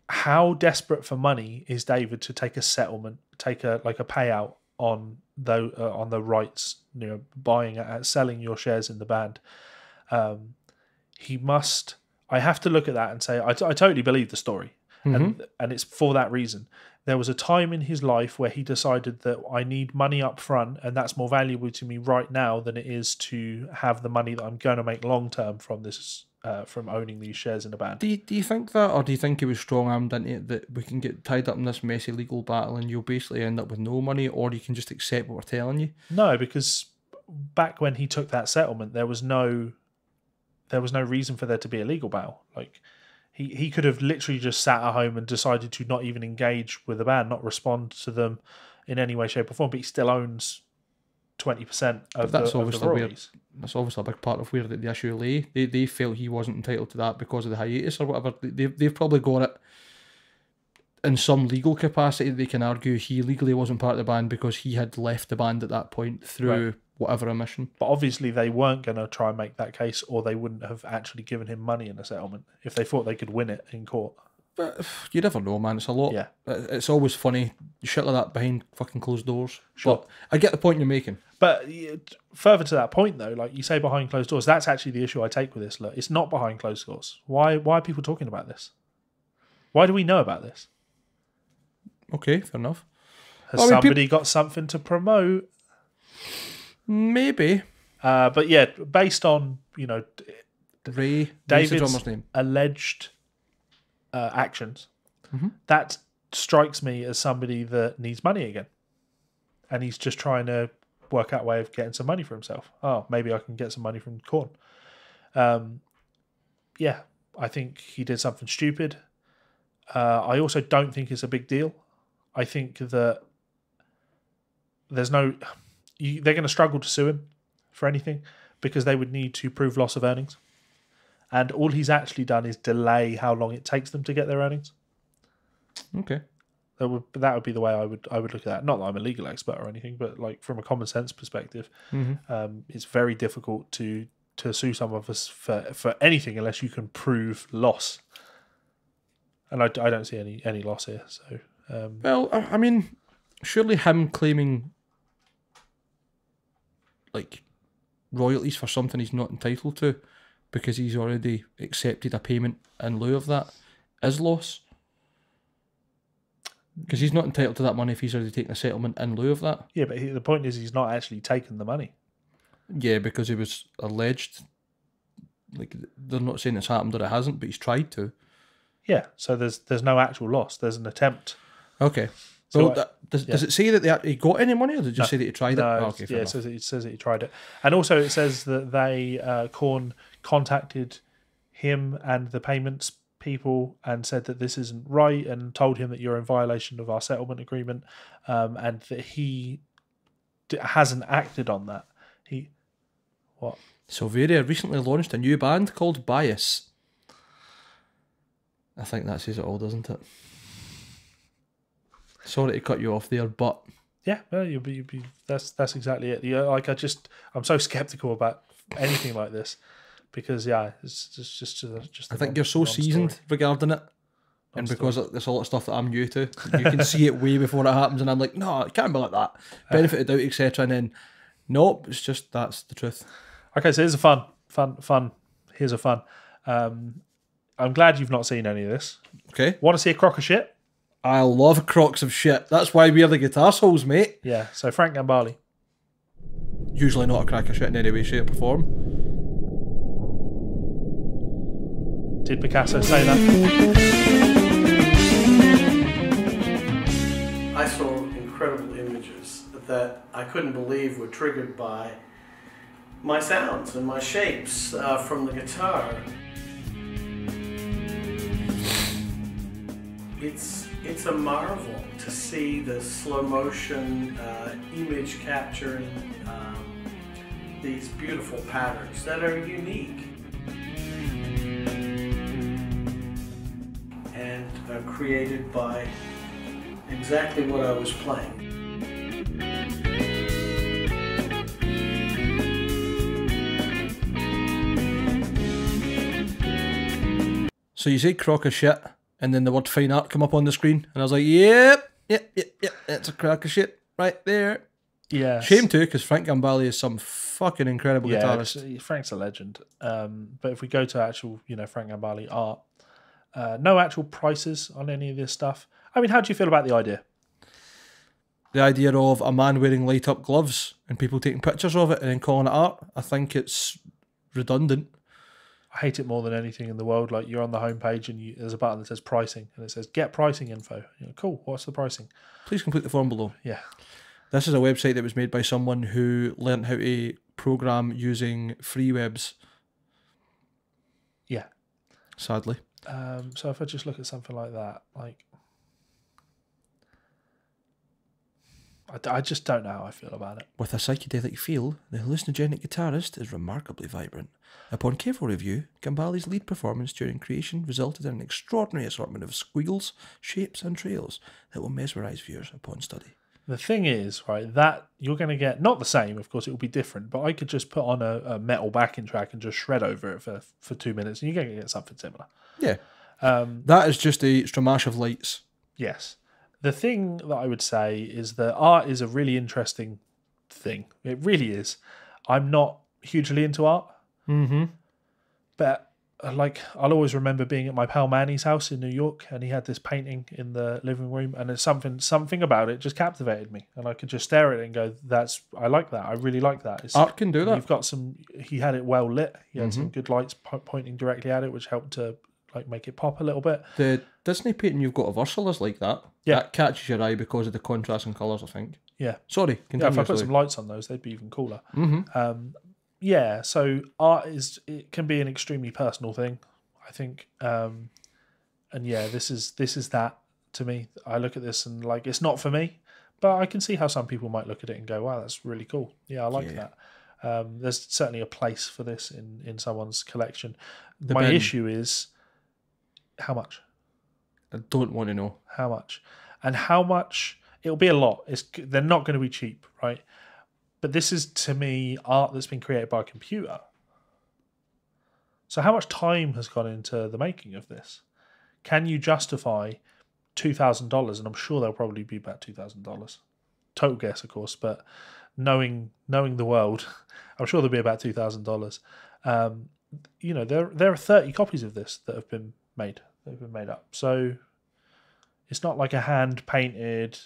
[SPEAKER 1] How desperate for money is David to take a settlement, take a payout on the rights, you know, selling your shares in the band? He must. I have to look at that and say I totally believe the story, and it's for that reason. There was a time in his life where he decided that I need money up front, and that's more valuable to me right now than it is to have the money that I'm going to make long term from this, from owning these shares in the band.
[SPEAKER 2] Do you think that, or do you think he was strong-armed into it, that we can get tied up in this messy legal battle and you'll basically end up with no money, or you can just accept what we're telling you?
[SPEAKER 1] No, because back when he took that settlement, there was no reason for there to be a legal battle. Like he could have literally just sat at home and decided to not even engage with the band, not respond to them in any way, shape, or form. But he still owns 20% of the royalties.
[SPEAKER 2] That's obviously a big part of where the issue lay. They felt he wasn't entitled to that because of the hiatus or whatever. They've probably got it in some legal capacity. They can argue he legally wasn't part of the band because he had left the band at that point through whatever omission.
[SPEAKER 1] But obviously they weren't going to try and make that case, or they wouldn't have actually given him money in a settlement if they thought they could win it in court.
[SPEAKER 2] But you never know, man. It's a lot.
[SPEAKER 1] Yeah.
[SPEAKER 2] It's always funny. Shit like that behind fucking closed doors.
[SPEAKER 1] Sure.
[SPEAKER 2] But I get the point you're making.
[SPEAKER 1] But further to that point, though, like you say behind closed doors, that's actually the issue I take with this. Look, it's not behind closed doors. Why are people talking about this? Why do we know about this?
[SPEAKER 2] Okay, fair enough.
[SPEAKER 1] Has somebody got something to promote?
[SPEAKER 2] Maybe.
[SPEAKER 1] But yeah, based on, you know,
[SPEAKER 2] David's
[SPEAKER 1] alleged actions, that strikes me as somebody that needs money again. And he's just trying to work out a way of getting some money for himself. Oh, maybe I can get some money from corn. Yeah, I think he did something stupid. I also don't think it's a big deal. I think that there's no... they're going to struggle to sue him for anything because they would need to prove loss of earnings. And all he's actually done is delay how long it takes them to get their earnings.
[SPEAKER 2] Okay.
[SPEAKER 1] That would be the way I would look at that. Not that I'm a legal expert or anything, but like from a common sense perspective, it's very difficult to sue some of us for anything unless you can prove loss. And I don't see any loss here. So
[SPEAKER 2] well, I mean, surely him claiming like royalties for something he's not entitled to because he's already accepted a payment in lieu of that is loss. Because he's not entitled to that money if he's already taken a settlement in lieu of that.
[SPEAKER 1] Yeah, but the point is he's not actually taken the money.
[SPEAKER 2] Yeah, because he was alleged. Like, they're not saying it's happened or it hasn't, but he's tried to.
[SPEAKER 1] Yeah, so there's no actual loss. There's an attempt.
[SPEAKER 2] So well, does it say that he got any money, or does it just say that he tried it?
[SPEAKER 1] No,
[SPEAKER 2] okay,
[SPEAKER 1] yeah, it says that he tried it. And also it says that they, Korn, contacted him and the payments people and said that this isn't right and told him that you're in violation of our settlement agreement, and that he hasn't acted on that. What?
[SPEAKER 2] Silveria recently launched a new band called Bias. I think that says it all, doesn't it? Sorry to cut you off there, but
[SPEAKER 1] yeah, well, you'll be that's exactly it. Like I'm so skeptical about anything like this because it's just
[SPEAKER 2] I think you're so seasoned regarding it, and because there's a lot of stuff that I'm new to, you can see it way before it happens, and I'm like, no, it can't be like that. Benefit of doubt, etc. And then, nope, it's just that's the truth.
[SPEAKER 1] Okay, so here's a fun. Here's a fun. I'm glad you've not seen any of this.
[SPEAKER 2] Okay,
[SPEAKER 1] want to see a crock of shit?
[SPEAKER 2] I love crocs of shit. That's why we're the guitar souls, mate.
[SPEAKER 1] Yeah, so Frank Gambale.
[SPEAKER 2] Usually not a crack of shit in any way, shape or form.
[SPEAKER 1] Did Picasso say that?
[SPEAKER 3] I saw incredible images that I couldn't believe were triggered by my sounds and my shapes from the guitar. It's a marvel to see the slow motion image capturing these beautiful patterns that are unique and are created by exactly what I was playing.
[SPEAKER 2] So you say crock of shit, and then the word fine art come up on the screen, and I was like, yep, it's a crock of shit right there.
[SPEAKER 1] Yeah.
[SPEAKER 2] Shame too, because Frank Gambale is some fucking incredible guitarist.
[SPEAKER 1] Frank's a legend. But if we go to actual, Frank Gambale art, no actual prices on any of this stuff. I mean, how do you feel about the idea?
[SPEAKER 2] The idea of a man wearing light up gloves and people taking pictures of it and then calling it art, I think it's redundant.
[SPEAKER 1] I hate it more than anything in the world. Like, you're on the homepage and there's a button that says pricing and it says get pricing info. Cool, what's the pricing?
[SPEAKER 2] Please complete the form below.
[SPEAKER 1] Yeah.
[SPEAKER 2] This is a website that was made by someone who learned how to program using free webs.
[SPEAKER 1] Yeah.
[SPEAKER 2] Sadly.
[SPEAKER 1] So if I just look at something like that, like, I just don't know how I feel about it.
[SPEAKER 2] With a psychedelic feel, the hallucinogenic guitarist is remarkably vibrant. Upon careful review, Gambale's lead performance during creation resulted in an extraordinary assortment of squeals, shapes and trails that will mesmerise viewers upon study.
[SPEAKER 1] The thing is, right, that you're going to get, not the same, of course, it will be different, but I could just put on a metal backing track and just shred over it for 2 minutes and you're going to get something similar.
[SPEAKER 2] Yeah. That is just a stramash of lights.
[SPEAKER 1] Yes. The thing that I would say is that art is a really interesting thing. It really is. I'm not hugely into art.
[SPEAKER 2] Mm-hmm.
[SPEAKER 1] But like, I'll always remember being at my pal Manny's house in New York, and he had this painting in the living room, and there's something about it just captivated me, and I could just stare at it and go, I like that. I really like that.
[SPEAKER 2] Art can do that.
[SPEAKER 1] You've got he had it well lit. He had some good lights pointing directly at it, which helped to like make it pop a little bit.
[SPEAKER 2] The Disney painting you've got of Ursula's like that.
[SPEAKER 1] Yeah.
[SPEAKER 2] That catches your eye because of the contrast and colours, I think.
[SPEAKER 1] Yeah.
[SPEAKER 2] Sorry,
[SPEAKER 1] Yeah, if I put some lights on those, they'd be even cooler.
[SPEAKER 2] Mm-hmm.
[SPEAKER 1] Yeah, so art it can be an extremely personal thing, I think. And yeah, this is that to me. I look at this and like it's not for me, but I can see how some people might look at it and go, "Wow, that's really cool." Yeah, I like that. There's certainly a place for this in someone's collection. My issue is how much.
[SPEAKER 2] I don't want to know
[SPEAKER 1] how much, and how much. It'll be a lot. They're not going to be cheap, right? But this is, to me, art that's been created by a computer. So how much time has gone into the making of this? Can you justify $2,000? And I'm sure they'll probably be about $2,000. Total guess, of course, but knowing the world, I'm sure there'll be about $2,000. There are 30 copies of this that have been made. They've been made up. So it's not like a hand-painted,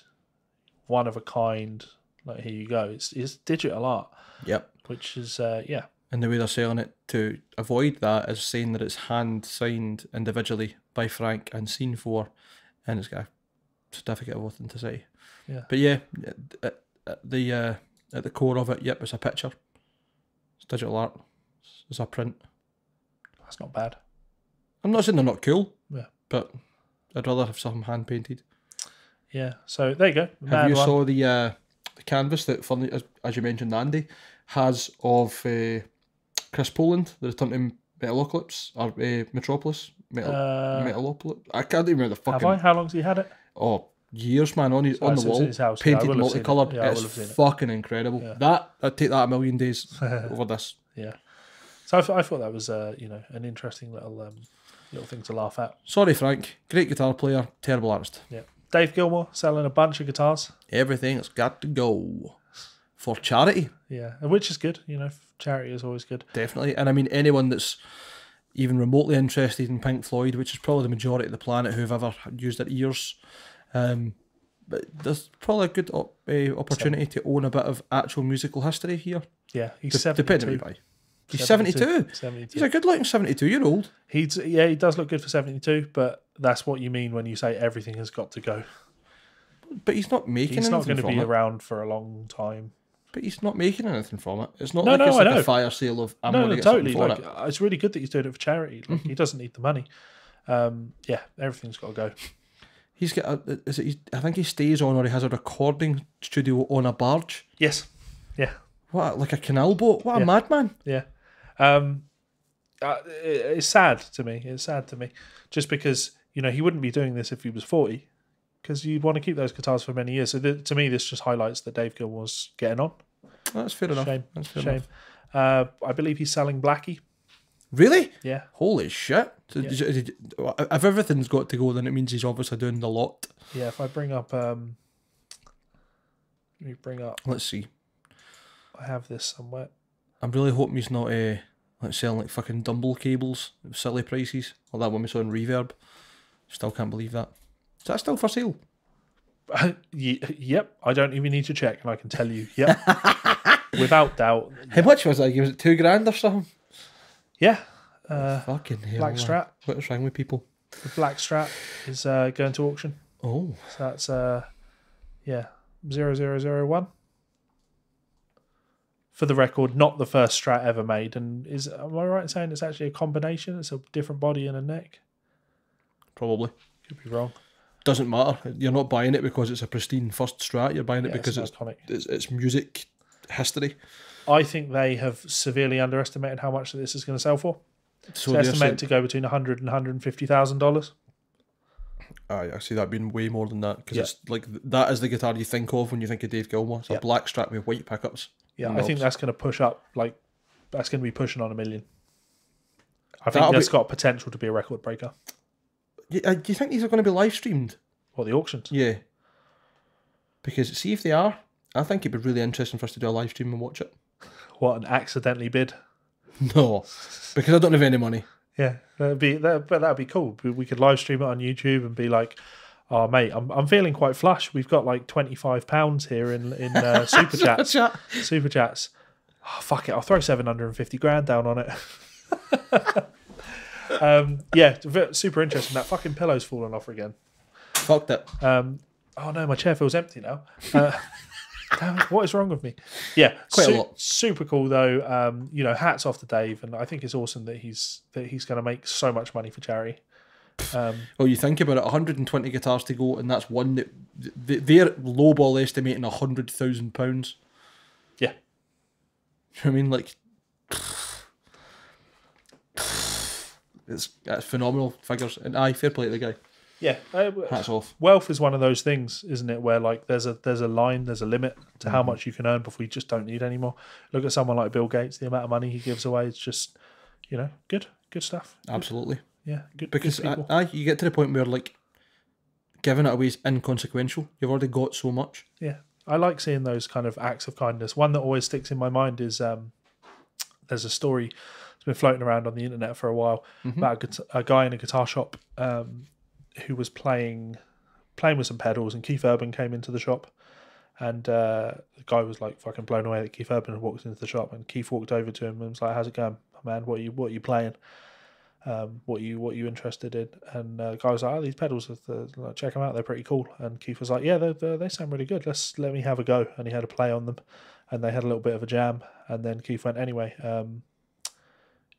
[SPEAKER 1] one of a kind, like here you go. It's digital art. Yep. Which is yeah.
[SPEAKER 2] And the way they're selling it to avoid that is saying that it's hand signed individually by Frank and seen for, and it's got a certificate of authenticity.
[SPEAKER 1] Yeah.
[SPEAKER 2] But yeah, at the core of it, yep, it's a picture. It's digital art. It's a print.
[SPEAKER 1] That's not bad.
[SPEAKER 2] I'm not saying they're not cool.
[SPEAKER 1] Yeah.
[SPEAKER 2] But I'd rather have something hand painted.
[SPEAKER 1] Yeah, so there you go.
[SPEAKER 2] Have you saw the canvas that, funny as you mentioned, Andy, has of Chris Poland, the return to Metalocalypse, or Metropolis? Metalopolis? I can't even remember the fucking...
[SPEAKER 1] Have I? How long's he had it?
[SPEAKER 2] Oh, years, man, on the wall,
[SPEAKER 1] his house.
[SPEAKER 2] painted multicoloured. It's fucking incredible. Yeah. I'd take that a million days over this.
[SPEAKER 1] Yeah. So I thought that was an interesting little thing to laugh at.
[SPEAKER 2] Sorry, Frank. Great guitar player, terrible artist.
[SPEAKER 1] Yeah. Dave Gilmour selling a bunch of guitars.
[SPEAKER 2] Everything's got to go for charity.
[SPEAKER 1] Yeah, which is good. Charity is always good.
[SPEAKER 2] Definitely. And I mean, anyone that's even remotely interested in Pink Floyd, which is probably the majority of the planet who've ever used their ears, but there's probably a good opportunity to own a bit of actual musical history here.
[SPEAKER 1] Yeah, he's 72.
[SPEAKER 2] Depending on who you buy. He's 72. He's a good looking 72-year-old.
[SPEAKER 1] He does look good for 72, but that's what you mean when you say everything has got to go.
[SPEAKER 2] But he's not making anything from it.
[SPEAKER 1] He's not going to be around for a long time.
[SPEAKER 2] But he's not making anything from it. It's not it's like a fire sale of I'm going to get something for it.
[SPEAKER 1] It's really good that he's doing it for charity. Like, he doesn't need the money. Yeah, everything's got to go.
[SPEAKER 2] He's got I think he stays on, or he has a recording studio on a barge.
[SPEAKER 1] Yes. Yeah.
[SPEAKER 2] What, like a canal boat? What a madman.
[SPEAKER 1] Yeah. It's sad to me. Just because, he wouldn't be doing this if he was 40, because you'd want to keep those guitars for many years. So to me, this just highlights that Dave Gilmour's getting on.
[SPEAKER 2] That's fair enough.
[SPEAKER 1] Shame.
[SPEAKER 2] That's fair enough.
[SPEAKER 1] I believe he's selling Blackie.
[SPEAKER 2] Really?
[SPEAKER 1] Yeah.
[SPEAKER 2] Holy shit. So if everything's got to go, then it means he's obviously doing the lot.
[SPEAKER 1] Yeah, if I bring up...
[SPEAKER 2] Let's see.
[SPEAKER 1] I have this somewhere.
[SPEAKER 2] I'm really hoping he's not selling like fucking Dumble cables at silly prices. Or that one we saw in Reverb. Still can't believe that. Is that still for sale?
[SPEAKER 1] Yep. I don't even need to check, and I can tell you. Yep. Without doubt.
[SPEAKER 2] How much was that? Was it $2,000 or something?
[SPEAKER 1] Yeah.
[SPEAKER 2] Fucking hell.
[SPEAKER 1] Black Strat.
[SPEAKER 2] What's wrong with people?
[SPEAKER 1] The Black Strat is going to auction.
[SPEAKER 2] Oh.
[SPEAKER 1] So that's 0001. For the record, not the first Strat ever made. And am I right in saying it's actually a combination? It's a different body and a neck?
[SPEAKER 2] Probably.
[SPEAKER 1] Could be wrong.
[SPEAKER 2] Doesn't matter. You're not buying it because it's a pristine first Strat. You're buying it because it's music history. I
[SPEAKER 1] think they have severely underestimated how much this is going to sell for. So it's estimated to go between $100,000 and $150,000.
[SPEAKER 2] I see that being way more than that, because it's like that is the guitar you think of when you think of Dave Gilmour. It's a black Strat with white pickups. Yeah, I think that's going to push up. That's going to be pushing on $1 million. I think that's got potential to be a record breaker. Do you think these are going to be live streamed? What, the auctions? Yeah. Because see if they are, I think it'd be really interesting for us to do a live stream and watch it. What, and accidentally bid? No, because I don't have any money. Yeah, that'd be cool. We could live stream it on YouTube and be like, "Oh, mate, I'm feeling quite flush. We've got like £25 here in super chats. Super chats. Oh, fuck it, I'll throw 750 grand down on it."
[SPEAKER 1] Yeah, super interesting. That fucking pillow's fallen off again.
[SPEAKER 2] Fucked it.
[SPEAKER 1] Oh no, my chair feels empty now. Damn it, what is wrong with me? Yeah,
[SPEAKER 2] Quite a lot.
[SPEAKER 1] Super cool though. You know, hats off to Dave, and I think it's awesome that he's going to make so much money for charity.
[SPEAKER 2] Well, you think about it, 120 guitars to go, and that's one that they're lowball estimating £100,000.
[SPEAKER 1] Yeah,
[SPEAKER 2] I mean, like, that's phenomenal figures, and fair play to the guy.
[SPEAKER 1] Yeah,
[SPEAKER 2] hats off.
[SPEAKER 1] Wealth is one of those things, isn't it? Where like there's a line, there's a limit to how much you can earn before you just don't need anymore. Look at someone like Bill Gates, the amount of money he gives away. It's just, good stuff.
[SPEAKER 2] Absolutely.
[SPEAKER 1] Good. Yeah, good.
[SPEAKER 2] Because
[SPEAKER 1] good people.
[SPEAKER 2] you get to the point where like giving it away is inconsequential. You've already got so much.
[SPEAKER 1] Yeah, I like seeing those kind of acts of kindness. One that always sticks in my mind is there's a story that's been floating around on the internet for a while about a guy in a guitar shop who was playing with some pedals, and Keith Urban came into the shop, and the guy was like fucking blown away that Keith Urban had walked into the shop, and Keith walked over to him and was like, "How's it going, man? What are you playing? What are you interested in?" And the guy was like, "Oh, these pedals, check them out, they're pretty cool." And Keith was like, "Yeah, they sound really good. Let me have a go." And he had a play on them, and they had a little bit of a jam. And then Keith went, "Anyway,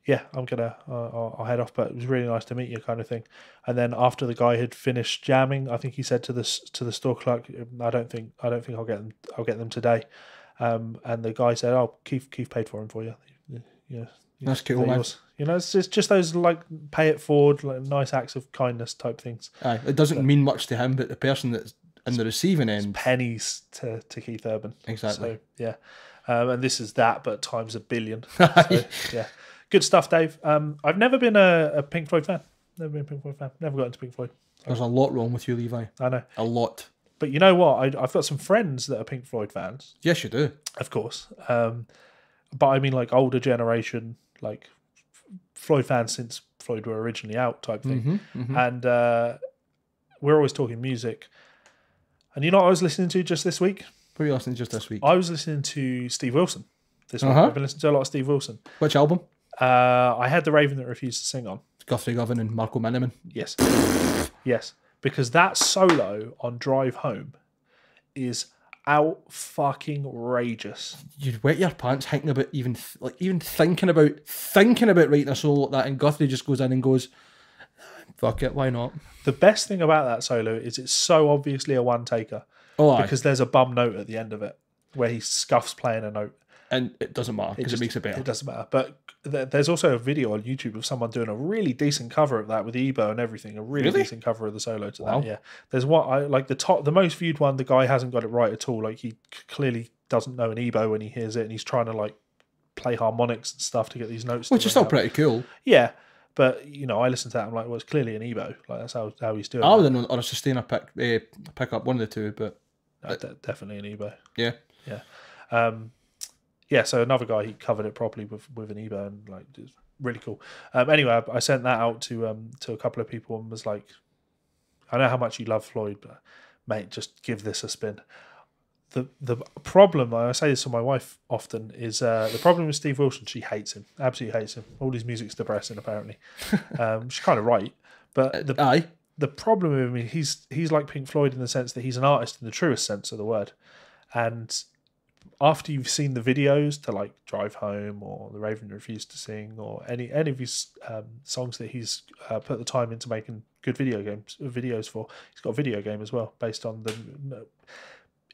[SPEAKER 1] yeah, I'll head off, but it was really nice to meet you," kind of thing. And then after the guy had finished jamming, I think he said to the store clerk, I don't think I'll get them today." And the guy said, "Oh, Keith paid for them for you." Yeah,
[SPEAKER 2] that's cool, man.
[SPEAKER 1] It's just those like pay it forward, like nice acts of kindness type things.
[SPEAKER 2] It doesn't mean much to him, but the person that's in the receiving end,
[SPEAKER 1] pennies to Keith Urban.
[SPEAKER 2] Exactly.
[SPEAKER 1] So, yeah, and this is that, but times 1 billion. So, yeah. Good stuff, Dave. I've never been a Pink Floyd fan. Never got into Pink Floyd.
[SPEAKER 2] There's a lot wrong with you, Levi.
[SPEAKER 1] I know.
[SPEAKER 2] A lot.
[SPEAKER 1] But you know what? I've got some friends that are Pink Floyd fans.
[SPEAKER 2] Yes, you do.
[SPEAKER 1] Of course. But I mean like older generation, like Floyd fans since Floyd were originally out type thing. And we're always talking music. And you know what I was listening to just this week?
[SPEAKER 2] What were you listening to just this week?
[SPEAKER 1] I was listening to Steve Wilson this week. I've been listening to a lot of Steve Wilson.
[SPEAKER 2] Which album?
[SPEAKER 1] I had The Raven That Refused to Sing on.
[SPEAKER 2] Guthrie Govan and Marco Miniman.
[SPEAKER 1] Yes. Yes. Because that solo on Drive Home is out fucking rageous.
[SPEAKER 2] You'd wet your pants thinking about even thinking about writing a solo like that, and Guthrie just goes in and goes, "Fuck it, why not?"
[SPEAKER 1] The best thing about that solo is it's so obviously a one taker. Because there's a bum note at the end of it where he scuffs playing a note.
[SPEAKER 2] And it doesn't matter because it makes it better.
[SPEAKER 1] It doesn't matter. But there's also a video on YouTube of someone doing a really decent cover of that with Ebo and everything. A really decent cover of the solo to that. Yeah. There's one, I like the most viewed one. The guy hasn't got it right at all. Like he clearly doesn't know an Ebo when he hears it, and he's trying to like play harmonics and stuff to get these notes.
[SPEAKER 2] Which is still pretty cool.
[SPEAKER 1] Yeah. But, I listen to that, I'm like, well, it's clearly an Ebo. Like, that's how he's doing it.
[SPEAKER 2] I would have known, or a Sustainer pick up, one of the two, but...
[SPEAKER 1] No, definitely an Ebo.
[SPEAKER 2] Yeah.
[SPEAKER 1] Yeah. Yeah, so another guy, he covered it properly with an Ebo, and like it's really cool. Anyway, I sent that out to a couple of people and was like, I know how much you love Floyd, but mate, just give this a spin. The problem, I say this to my wife often, is the problem with Steve Wilson, she hates him, absolutely hates him. All his music's depressing, apparently. She's kind of right, but the problem with him, he's like Pink Floyd in the sense that he's an artist in the truest sense of the word, and after you've seen the videos to like Drive Home or The Raven Refused to Sing or any of his songs that he's put the time into making good videos for, he's got a video game as well based on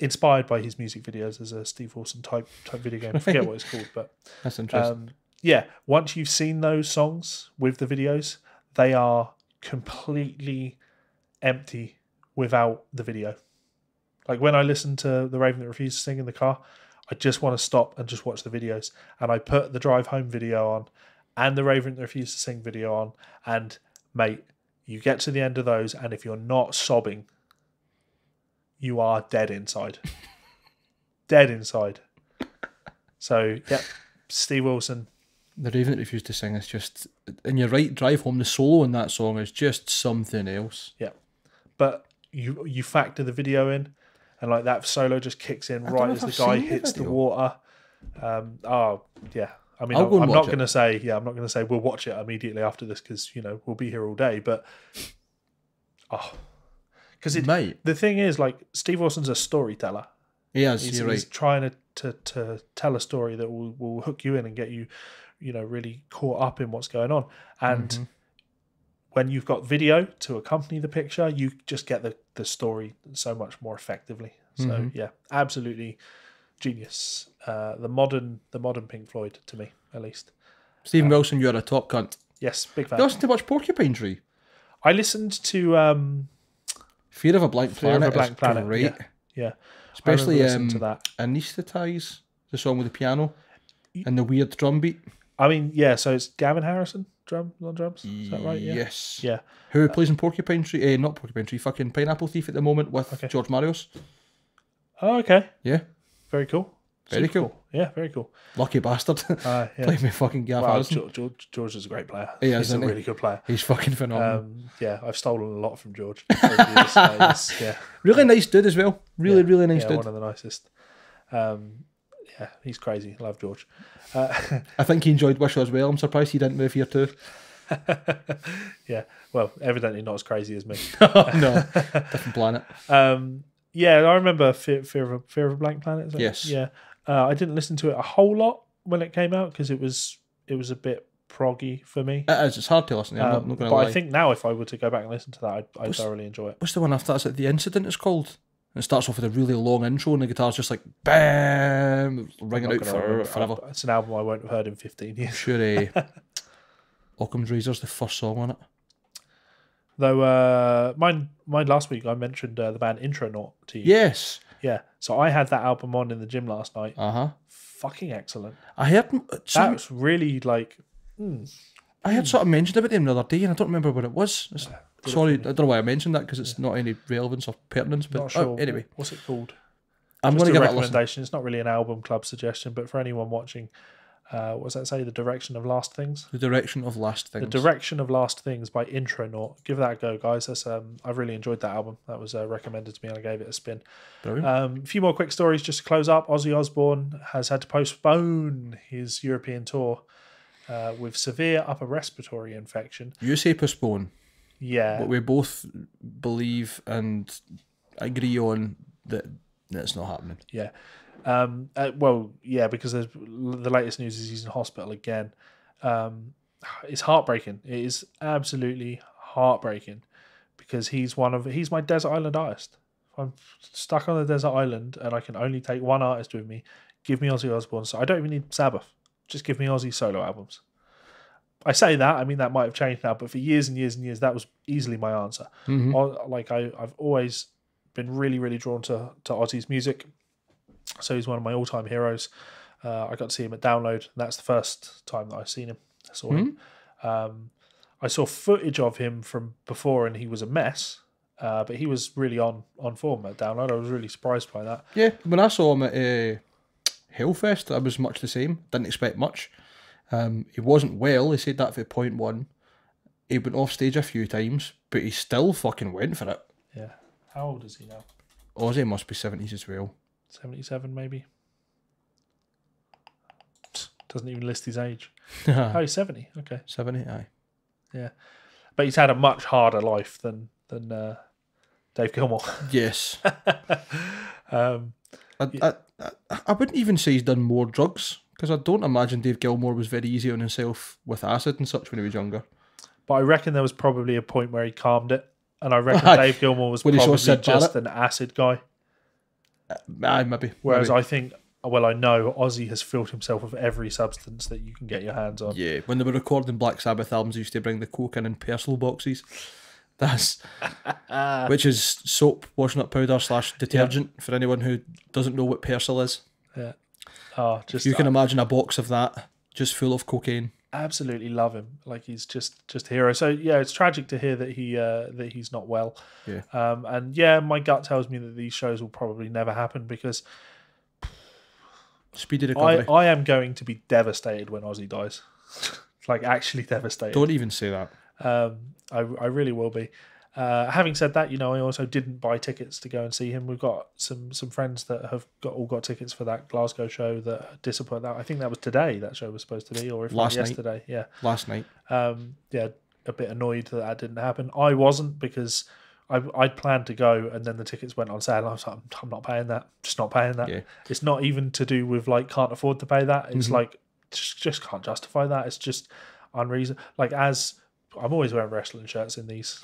[SPEAKER 1] inspired by his music videos as a Steve Wilson type video game. I forget what it's called, but
[SPEAKER 2] that's interesting.
[SPEAKER 1] Yeah, once you've seen those songs with the videos, they are completely empty without the video. Like when I listen to The Raven That Refused to Sing in the car, I just want to stop and just watch the videos. And I put the Drive Home video on and the Raven That Refused to Sing video on. And mate, you get to the end of those, and if you're not sobbing, you are dead inside. Dead inside. So, yeah, Steve Wilson.
[SPEAKER 2] The Raven That Refused to Sing is just... And you're right, Drive Home, the solo in that song is just something else.
[SPEAKER 1] Yeah. But you factor the video in, and like that solo just kicks in right as the guy hits the water. Oh, yeah. I mean, I'm not going to say, I'm not going to say we'll watch it immediately after this because, we'll be here all day. But, because the thing is, like, Steve Wilson's a storyteller.
[SPEAKER 2] He is,
[SPEAKER 1] he's trying to tell a story that will hook you in and get you, really caught up in what's going on. And when you've got video to accompany the picture, you just get the story so much more effectively. So, yeah, absolutely genius. The modern Pink Floyd, to me, at least.
[SPEAKER 2] Stephen Wilson, you're a top cunt.
[SPEAKER 1] Yes, big fan.
[SPEAKER 2] You listened to much Porcupine Tree?
[SPEAKER 1] I listened to
[SPEAKER 2] Fear of a Blank Planet.
[SPEAKER 1] Fear of a Blank Planet,
[SPEAKER 2] great.
[SPEAKER 1] Yeah.
[SPEAKER 2] Especially to that. Anesthetize, the song with the piano and the weird drum beat.
[SPEAKER 1] I mean, yeah, so it's Gavin Harrison on drums. Is that right? Yeah.
[SPEAKER 2] Yes.
[SPEAKER 1] Yeah.
[SPEAKER 2] Who plays in Porcupine Tree? Not Porcupine Tree, fucking Pineapple Thief at the moment with George Marios.
[SPEAKER 1] Oh, okay.
[SPEAKER 2] Yeah.
[SPEAKER 1] Very cool.
[SPEAKER 2] Very cool.
[SPEAKER 1] Yeah, very cool.
[SPEAKER 2] Lucky bastard.
[SPEAKER 1] Yeah.
[SPEAKER 2] Playing me fucking Gav Harrison.
[SPEAKER 1] George is a great player.
[SPEAKER 2] He's
[SPEAKER 1] a really good player.
[SPEAKER 2] He's fucking phenomenal.
[SPEAKER 1] Yeah, I've stolen a lot from George. Yeah.
[SPEAKER 2] Really nice dude as well. Really nice dude.
[SPEAKER 1] One of the nicest. Yeah, he's crazy. I love George.
[SPEAKER 2] I think he enjoyed Wishaw as well. I'm surprised he didn't move here too.
[SPEAKER 1] Yeah, well, evidently not as crazy as me.
[SPEAKER 2] No, different planet.
[SPEAKER 1] Yeah, I remember Fear of a Blank Planet.
[SPEAKER 2] Yes.
[SPEAKER 1] Yeah. I didn't listen to it a whole lot when it came out because it was a bit proggy for me.
[SPEAKER 2] It is. It's hard to listen to. I'm not going to lie.
[SPEAKER 1] But I think now if I were to go back and listen to that, I'd thoroughly enjoy it.
[SPEAKER 2] What's the one after that? Is it The Incident it's called? And it starts off with a really long intro and the guitar's just like bam, ringing out forever.
[SPEAKER 1] It's an album I won't have heard in 15 years.
[SPEAKER 2] Sure. Occam's Razor's the first song on it.
[SPEAKER 1] Though mine last week I mentioned the band Intronaut to you.
[SPEAKER 2] Yes.
[SPEAKER 1] Yeah. So I had that album on in the gym last night. Fucking excellent.
[SPEAKER 2] I heard
[SPEAKER 1] that was really like.
[SPEAKER 2] I had sort of mentioned about them the other day, and I don't remember what it was. Sorry, I don't know why I mentioned that because it's not any relevance or pertinence. But
[SPEAKER 1] not sure.
[SPEAKER 2] Anyway,
[SPEAKER 1] what's it called?
[SPEAKER 2] I'm going to give it a
[SPEAKER 1] recommendation. It's not really an album club suggestion, but for anyone watching. What does that say? The Direction of Last Things?
[SPEAKER 2] The Direction of Last Things.
[SPEAKER 1] The Direction of Last Things by Intronaut. Give that a go, guys. That's I've really enjoyed that album. That was recommended to me and I gave it a spin. A few more quick stories just to close up. Ozzy Osbourne has had to postpone his European tour with severe upper respiratory infection.
[SPEAKER 2] You say postpone.
[SPEAKER 1] Yeah.
[SPEAKER 2] But we both believe and agree on that it's not happening.
[SPEAKER 1] Yeah. Well, yeah, because the latest news is he's in hospital again. It's heartbreaking. It is absolutely heartbreaking because he's my desert island artist. If I'm stuck on a desert island and I can only take one artist with me, give me Ozzy Osbourne. So I don't even need Sabbath. Just give me Ozzy solo albums. I say that, I mean that might have changed now, but for years and years and years, that was easily my answer. Like I've always been really, really drawn to Ozzy's music. So he's one of my all-time heroes. I got to see him at Download. And that's the first time that I've seen him. I saw him. I saw footage of him from before, and he was a mess. But he was really on form at Download. I was really surprised by that.
[SPEAKER 2] Yeah, when I saw him at Hellfest, I was much the same. Didn't expect much. He wasn't well. He said that for point one. He went off stage a few times, but he still fucking went for it.
[SPEAKER 1] Yeah. How old is he now?
[SPEAKER 2] Ozzy must be 70s as well.
[SPEAKER 1] 77 maybe. Doesn't even list his age. Oh, he's 70. Okay.
[SPEAKER 2] 70, aye.
[SPEAKER 1] Yeah. But he's had a much harder life than Dave Gilmour.
[SPEAKER 2] Yes. I wouldn't even say he's done more drugs, because I don't imagine Dave Gilmour was very easy on himself with acid and such when he was younger.
[SPEAKER 1] But I reckon there was probably a point where he calmed it, and I reckon Dave Gilmour was probably just an acid guy.
[SPEAKER 2] Maybe.
[SPEAKER 1] Whereas I think, I know Ozzy has filled himself with every substance that you can get your hands on.
[SPEAKER 2] Yeah, when they were recording Black Sabbath albums, they used to bring the coke in Persil boxes. That's which is soap, washing up powder / detergent for anyone who doesn't know what Persil is.
[SPEAKER 1] Yeah. Oh, just
[SPEAKER 2] you can imagine a box of that just full of cocaine.
[SPEAKER 1] Absolutely love him. Like he's just a hero. So yeah, it's tragic to hear that he's not well.
[SPEAKER 2] Yeah.
[SPEAKER 1] And yeah, my gut tells me that these shows will probably never happen because
[SPEAKER 2] speedy recovery.
[SPEAKER 1] I am going to be devastated when Ozzy dies. Like actually devastated.
[SPEAKER 2] Don't even say that.
[SPEAKER 1] I really will be. Having said that, you know, I also didn't buy tickets to go and see him. We've got some friends that have all got tickets for that Glasgow show that are disappointed. I think that was today that show was supposed to be, or if not yesterday. Yeah,
[SPEAKER 2] last night.
[SPEAKER 1] Yeah, a bit annoyed that didn't happen. I wasn't, because I'd planned to go, and then the tickets went on sale. And I was like, I'm not paying that. Just not paying that. Yeah. It's not even to do with like can't afford to pay that. It's like just can't justify that. It's just unreasonable. Like, as I'm always wearing wrestling shirts in these.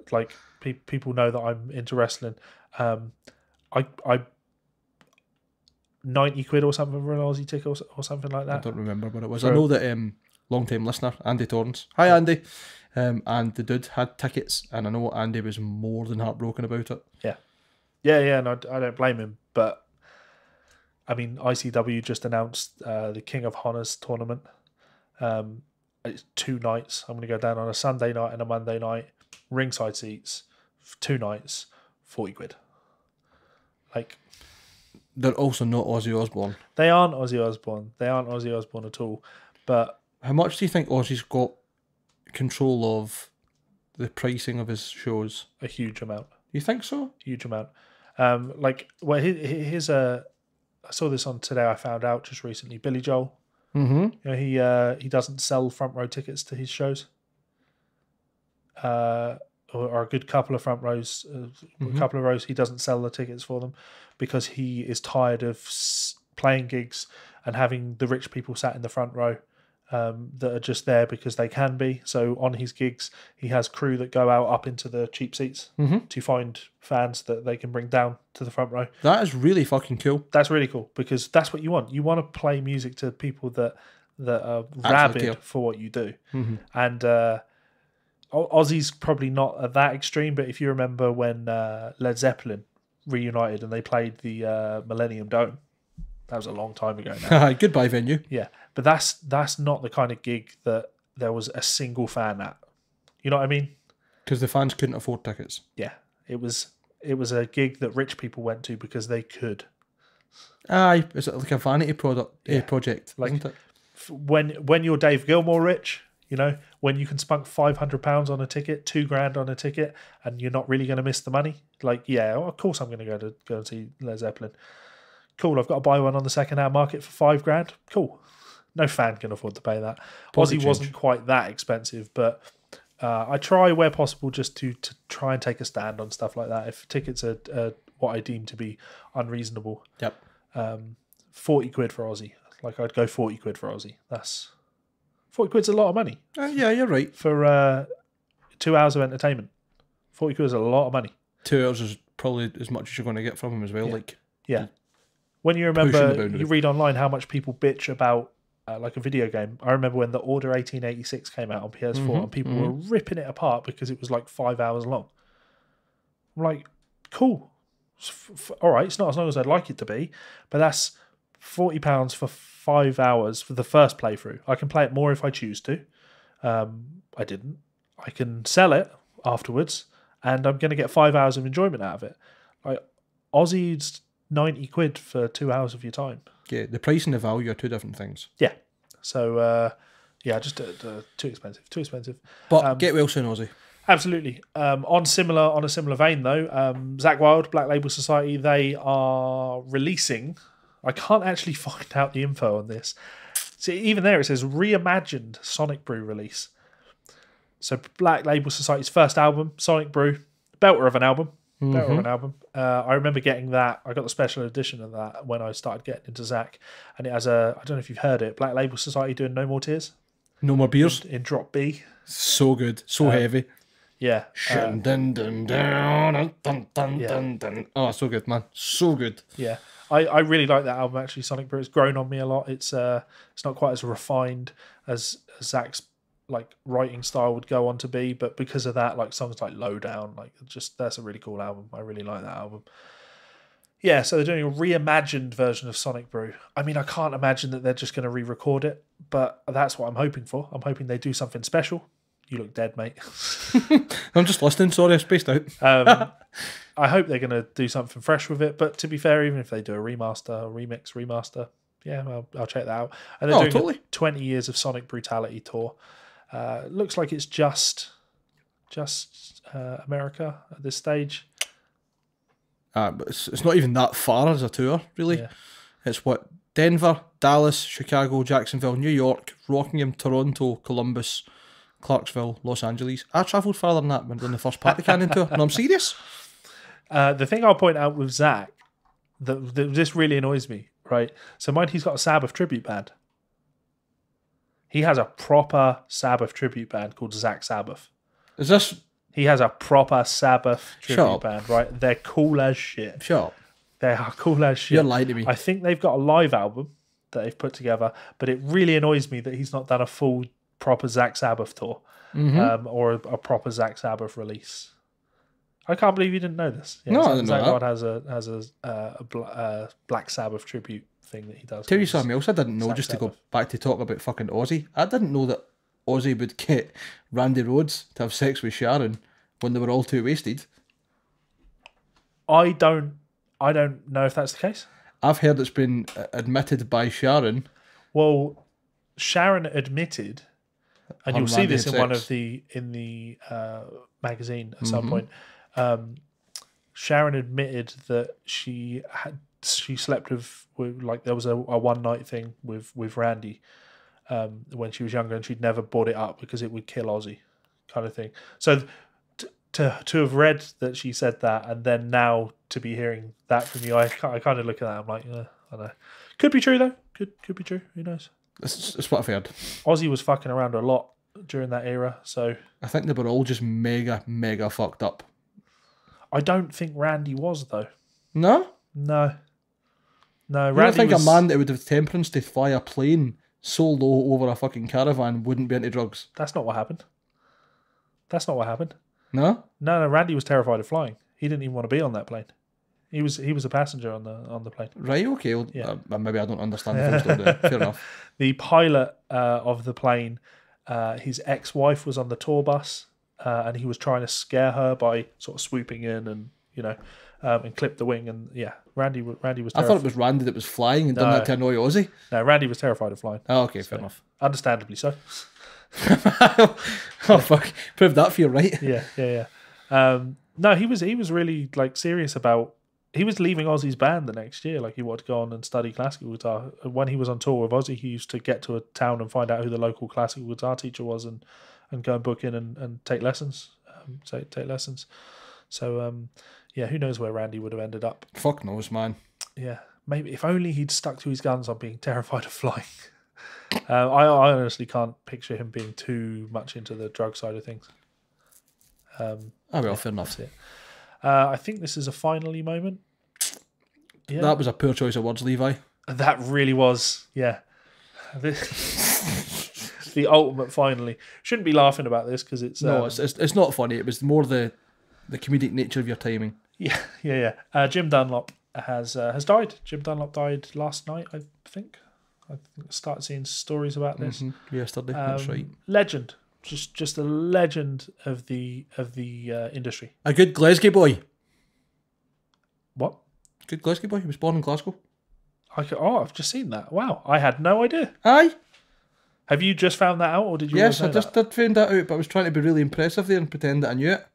[SPEAKER 1] Like, people know that I'm into wrestling. I 90 quid or something for an Aussie ticket or something like that.
[SPEAKER 2] I don't remember what it was. I know that long-time listener Andy Torrance. Hi, Andy. And the dude had tickets, and I know Andy was more than heartbroken about it.
[SPEAKER 1] Yeah, and I don't blame him. But I mean, ICW just announced the King of Honors tournament. It's 2 nights. I'm going to go down on a Sunday night and a Monday night. Ringside seats, 2 nights, 40 quid. Like,
[SPEAKER 2] they're also not Ozzy Osbourne.
[SPEAKER 1] They aren't Ozzy Osbourne. They aren't Ozzy Osbourne at all. But
[SPEAKER 2] how much do you think Ozzy's got control of the pricing of his shows?
[SPEAKER 1] A huge amount.
[SPEAKER 2] You think so?
[SPEAKER 1] Huge amount. Like, well, here's I saw this on Today I Found Out just recently. Billy Joel. You know, he doesn't sell front row tickets to his shows. Or a good couple of front rows, a couple of rows, he doesn't sell the tickets for them, because he is tired of playing gigs and having the rich people sat in the front row that are just there because they can be. So on his gigs, he has crew that go out up into the cheap seats to find fans that they can bring down to the front row. That
[SPEAKER 2] is really fucking cool.
[SPEAKER 1] That's really cool, because that's what you want. You want to play music to people that are rabid for what you do. And Ozzy's probably not at that extreme, but if you remember when Led Zeppelin reunited and they played the Millennium Dome, that was a long time ago now.
[SPEAKER 2] Goodbye venue.
[SPEAKER 1] Yeah, but that's not the kind of gig that there was a single fan at. You know what I mean?
[SPEAKER 2] Because the fans couldn't afford tickets.
[SPEAKER 1] Yeah, it was a gig that rich people went to because they could.
[SPEAKER 2] Aye, is it like a vanity project?
[SPEAKER 1] Like,
[SPEAKER 2] isn't it?
[SPEAKER 1] When you're Dave Gilmour rich, you know, when you can spunk £500 on a ticket, $2,000 on a ticket, and you're not really going to miss the money. Like, yeah, well, of course I'm going to go and see Led Zeppelin. Cool, I've got to buy one on the second-hand market for $5,000. Cool, no fan can afford to pay that. Ozzy wasn't quite that expensive, but I try where possible just to try and take a stand on stuff like that. If tickets are what I deem to be unreasonable, 40 quid for Ozzy. Like, I'd go 40 quid for Ozzy. That's 40 quid's a lot of money.
[SPEAKER 2] Yeah, you're right.
[SPEAKER 1] For 2 hours of entertainment, 40 quid is a lot of money.
[SPEAKER 2] 2 hours is probably as much as you're going to get from him as well.
[SPEAKER 1] Yeah. When you remember, you read online how much people bitch about like a video game. I remember when the Order 1886 came out on PS4 and people were ripping it apart because it was like 5 hours long. I'm like, cool. All right, it's not as long as I'd like it to be, but that's £40 for 5 hours for the first playthrough. I can play it more if I choose to. I didn't. I can sell it afterwards, and I'm going to get 5 hours of enjoyment out of it. Like, Ozzy's 90 quid for 2 hours of your time.
[SPEAKER 2] Yeah, the price and the value are two different things.
[SPEAKER 1] Yeah. So, just too expensive. Too expensive.
[SPEAKER 2] But get well soon, Ozzy.
[SPEAKER 1] Absolutely. On a similar vein, though, Zakk Wylde, Black Label Society, they are releasing... I can't actually find out the info on this. See, even there it says reimagined Sonic Brew release. So Black Label Society's first album, Sonic Brew, belter of an album. I remember getting that. I got the special edition of that when I started getting into Zakk, and it has I don't know if you've heard it, Black Label Society doing No More Tears.
[SPEAKER 2] No More Beers.
[SPEAKER 1] In drop B.
[SPEAKER 2] So good. So heavy.
[SPEAKER 1] Yeah.
[SPEAKER 2] Oh, so good, man. So good.
[SPEAKER 1] Yeah. I really like that album, actually. Sonic Brew has grown on me a lot. It's not quite as refined as Zack's like writing style would go on to be, but because of that, like songs like Lowdown, like just that's a really cool album. I really like that album. Yeah, so they're doing a reimagined version of Sonic Brew. I mean, I can't imagine that they're just going to re-record it, but that's what I'm hoping for. I'm hoping they do something special. You look dead, mate.
[SPEAKER 2] I'm just listening. Sorry, I spaced out.
[SPEAKER 1] I hope they're going to do something fresh with it. But to be fair, even if they do a remaster, a remaster, yeah, I'll check that out. And they're doing a 20 years of Sonic Brutality tour. Looks like it's just America at this stage.
[SPEAKER 2] But it's not even that far as a tour, really.
[SPEAKER 1] Yeah.
[SPEAKER 2] It's what, Denver, Dallas, Chicago, Jacksonville, New York, Rockingham, Toronto, Columbus, Clarksville, Los Angeles. I travelled farther than that when done the first part of the Canyon tour. No, I'm serious.
[SPEAKER 1] The thing I'll point out with Zach, that this really annoys me, right? So mind he's got a Sabbath tribute band. He has a proper Sabbath tribute band called Zach Sabbath.
[SPEAKER 2] Is this...
[SPEAKER 1] He has a proper Sabbath tribute
[SPEAKER 2] Shut up.
[SPEAKER 1] band, right? They're cool as shit.
[SPEAKER 2] Shut up.
[SPEAKER 1] They are cool as shit.
[SPEAKER 2] You're lying to me.
[SPEAKER 1] I think they've got a live album that they've put together, but it really annoys me that he's not done a full proper Zach Sabbath tour or a proper Zach Sabbath release. I can't believe you didn't know this. Yeah,
[SPEAKER 2] No, I didn't know
[SPEAKER 1] Zach
[SPEAKER 2] that.
[SPEAKER 1] God has a Black Sabbath tribute thing that he does.
[SPEAKER 2] Tell you something else I didn't know,
[SPEAKER 1] Zach
[SPEAKER 2] just to
[SPEAKER 1] Sabbath.
[SPEAKER 2] go back to talk about fucking Ozzy. I didn't know that Ozzy would get Randy Rhoads to have sex with Sharon when they were all too wasted.
[SPEAKER 1] I don't know if that's the case.
[SPEAKER 2] I've heard it's been admitted by Sharon.
[SPEAKER 1] Well, Sharon admitted, and
[SPEAKER 2] Her
[SPEAKER 1] you'll see
[SPEAKER 2] Randy
[SPEAKER 1] this
[SPEAKER 2] had
[SPEAKER 1] in one
[SPEAKER 2] sex.
[SPEAKER 1] of the magazine at some point. Sharon admitted that she slept with like there was a one night thing with Randy when she was younger, and she'd never brought it up because it would kill Ozzy, kind of thing. So to have read that she said that, and then now to be hearing that from you, I kind of look at that. I'm like, I don't know. Could be true though. Could be true. Who knows?
[SPEAKER 2] It's what I've heard.
[SPEAKER 1] Ozzy was fucking around a lot during that era, so
[SPEAKER 2] I think they were all just mega fucked up.
[SPEAKER 1] I don't think Randy was though.
[SPEAKER 2] No?
[SPEAKER 1] No.
[SPEAKER 2] I don't
[SPEAKER 1] Randy
[SPEAKER 2] think
[SPEAKER 1] was,
[SPEAKER 2] a man that would have temperance to fly a plane so low over a fucking caravan wouldn't be into drugs.
[SPEAKER 1] That's not what happened.
[SPEAKER 2] No?
[SPEAKER 1] No, Randy was terrified of flying. He didn't even want to be on that plane. He was a passenger on the plane.
[SPEAKER 2] Right, okay. Well,
[SPEAKER 1] Yeah.
[SPEAKER 2] Maybe I don't understand the full story there. Fair enough.
[SPEAKER 1] The pilot of the plane, his ex-wife was on the tour bus, and he was trying to scare her by sort of swooping in and and clip the wing. And yeah, Randy was.
[SPEAKER 2] I
[SPEAKER 1] Terrified.
[SPEAKER 2] thought it was Randy that was flying and done
[SPEAKER 1] No.
[SPEAKER 2] that to annoy Ozzy.
[SPEAKER 1] No, Randy was terrified of flying.
[SPEAKER 2] Oh, okay, fair enough.
[SPEAKER 1] Understandably so.
[SPEAKER 2] Oh, fuck. Proved that for you, right?
[SPEAKER 1] Yeah. No, he was really like serious about. He was leaving Ozzy's band the next year. Like he wanted to go on and study classical guitar. When he was on tour with Ozzy, he used to get to a town and find out who the local classical guitar teacher was, and go and book in and take lessons. Take lessons. So yeah, who knows where Randy would have ended up?
[SPEAKER 2] Fuck knows, man.
[SPEAKER 1] Yeah, maybe if only he'd stuck to his guns on being terrified of flying. I honestly can't picture him being too much into the drug side of things.
[SPEAKER 2] Fair enough.
[SPEAKER 1] That's it. I think this is a finally moment. Yeah,
[SPEAKER 2] That was a poor choice of words, Levi.
[SPEAKER 1] that really was. Yeah, the ultimate finally. Shouldn't be laughing about this because it's
[SPEAKER 2] No, it's not funny. It was more the comedic nature of your timing.
[SPEAKER 1] Yeah. Jim Dunlop has died. Jim Dunlop died last night, I think. I started seeing stories about this.
[SPEAKER 2] Yesterday, that's right.
[SPEAKER 1] Legend, just a legend of the industry.
[SPEAKER 2] A good Glasgow boy.
[SPEAKER 1] What?
[SPEAKER 2] Good Glasgow boy. He was born in Glasgow.
[SPEAKER 1] I've just seen that. Wow, I had no idea.
[SPEAKER 2] Aye.
[SPEAKER 1] Have you just found that out, or did you?
[SPEAKER 2] Yes,
[SPEAKER 1] always
[SPEAKER 2] I
[SPEAKER 1] know
[SPEAKER 2] just did find that out, but I was trying to be really impressive there and pretend that I knew it.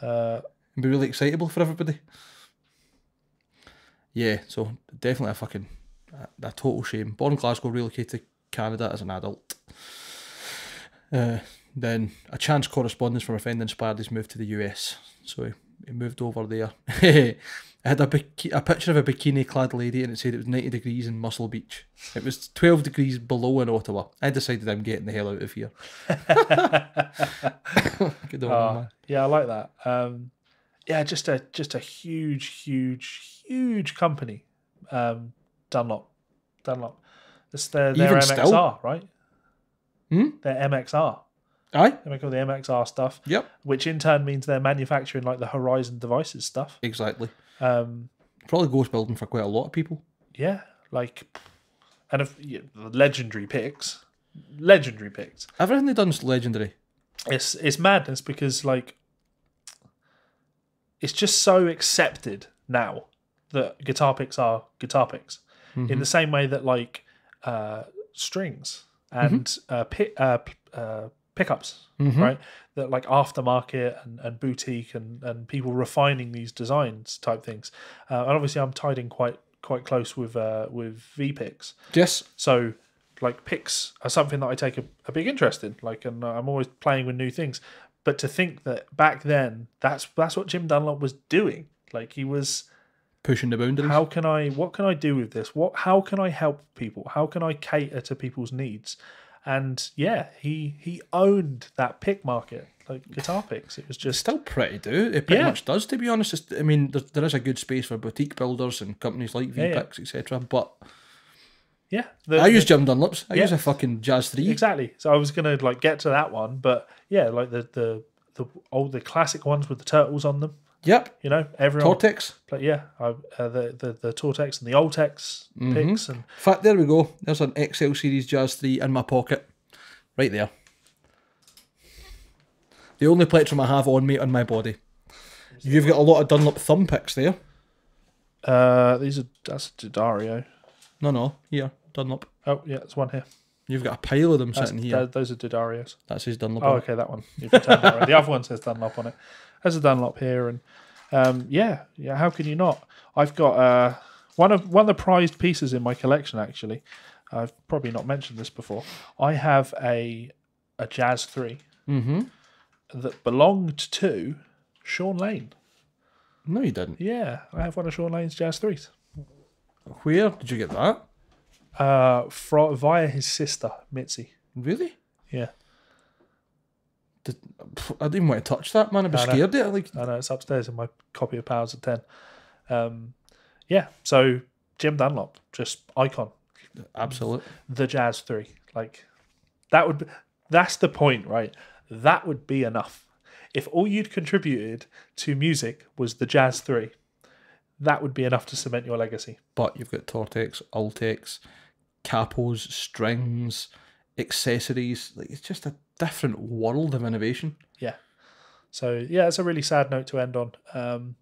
[SPEAKER 1] that?
[SPEAKER 2] And be really excitable for everybody. Yeah, so definitely a total shame. Born in Glasgow, relocated to Canada as an adult. Then a chance correspondence from a friend inspired his move to the US. So he moved over there. I had a picture of a bikini-clad lady, and it said it was 90 degrees in Muscle Beach. It was 12 degrees below in Ottawa. I decided I'm getting the hell out of here. Good on him, man.
[SPEAKER 1] Yeah, I like that. Yeah, just a huge company. Dunlop. It's their
[SPEAKER 2] Even
[SPEAKER 1] MXR,
[SPEAKER 2] still?
[SPEAKER 1] right?
[SPEAKER 2] Hmm?
[SPEAKER 1] Their MXR.
[SPEAKER 2] Aye?
[SPEAKER 1] They make all the MXR stuff.
[SPEAKER 2] Yep.
[SPEAKER 1] Which in turn means they're manufacturing like the Horizon Devices stuff.
[SPEAKER 2] Exactly. Probably ghost building for quite a lot of people.
[SPEAKER 1] Yeah, like, and legendary picks.
[SPEAKER 2] Everything they've done is legendary.
[SPEAKER 1] It's madness because like it's just so accepted now that guitar picks are guitar picks. In the same way that like strings and pickups, right? That like aftermarket and boutique and people refining these designs type things. And obviously, I'm tied in quite close with V-Picks.
[SPEAKER 2] Yes.
[SPEAKER 1] So like picks are something that I take a big interest in. Like, and I'm always playing with new things. But to think that back then, that's what Jim Dunlop was doing. Like he was
[SPEAKER 2] pushing the boundaries.
[SPEAKER 1] What can I do with this? How can I help people? How can I cater to people's needs? And yeah, he owned that pick market, like guitar picks. It was just
[SPEAKER 2] still pretty it pretty much does, to be honest. I mean, there is a good space for boutique builders and companies like V-Picks, etc. But I use Jim Dunlops. I use a fucking Jazz 3.
[SPEAKER 1] Exactly. So I was gonna like get to that one, but yeah, like the classic ones with the turtles on them.
[SPEAKER 2] Yep.
[SPEAKER 1] You know, everyone
[SPEAKER 2] Tortex.
[SPEAKER 1] But yeah, the Tortex and the Oltex picks. And
[SPEAKER 2] in fact, there we go. There's an XL Series Jazz 3 in my pocket. Right there. The only plectrum I have on me on my body. You've got a lot of Dunlop thumb picks there.
[SPEAKER 1] That's a D'Addario.
[SPEAKER 2] No. Here, Dunlop.
[SPEAKER 1] Oh, yeah, there's one here.
[SPEAKER 2] You've got a pile of them sitting here.
[SPEAKER 1] Those are D'Addarios.
[SPEAKER 2] That says Dunlop.
[SPEAKER 1] Oh, okay, that one. You've returned that one. The other one says Dunlop on it. There's a Dunlop here, and yeah. How can you not? I've got one of the prized pieces in my collection. Actually, I've probably not mentioned this before. I have a Jazz 3 that belonged to Sean Lane.
[SPEAKER 2] No, you didn't.
[SPEAKER 1] Yeah, I have one of Sean Lane's Jazz 3s.
[SPEAKER 2] Where did you get that?
[SPEAKER 1] Via his sister, Mitzi.
[SPEAKER 2] Really?
[SPEAKER 1] Yeah.
[SPEAKER 2] I didn't want to touch that, man. I'd be scared of it.
[SPEAKER 1] I know, it's upstairs in my copy of Powers of 10. Yeah, so Jim Dunlop, just icon.
[SPEAKER 2] Absolute.
[SPEAKER 1] The Jazz 3. Like, that's the point, right? That would be enough. If all you'd contributed to music was the Jazz 3, that would be enough to cement your legacy.
[SPEAKER 2] But you've got Tortex, Altex, capos, strings, accessories. Like, it's just a different world of innovation.
[SPEAKER 1] Yeah. So yeah, it's a really sad note to end on.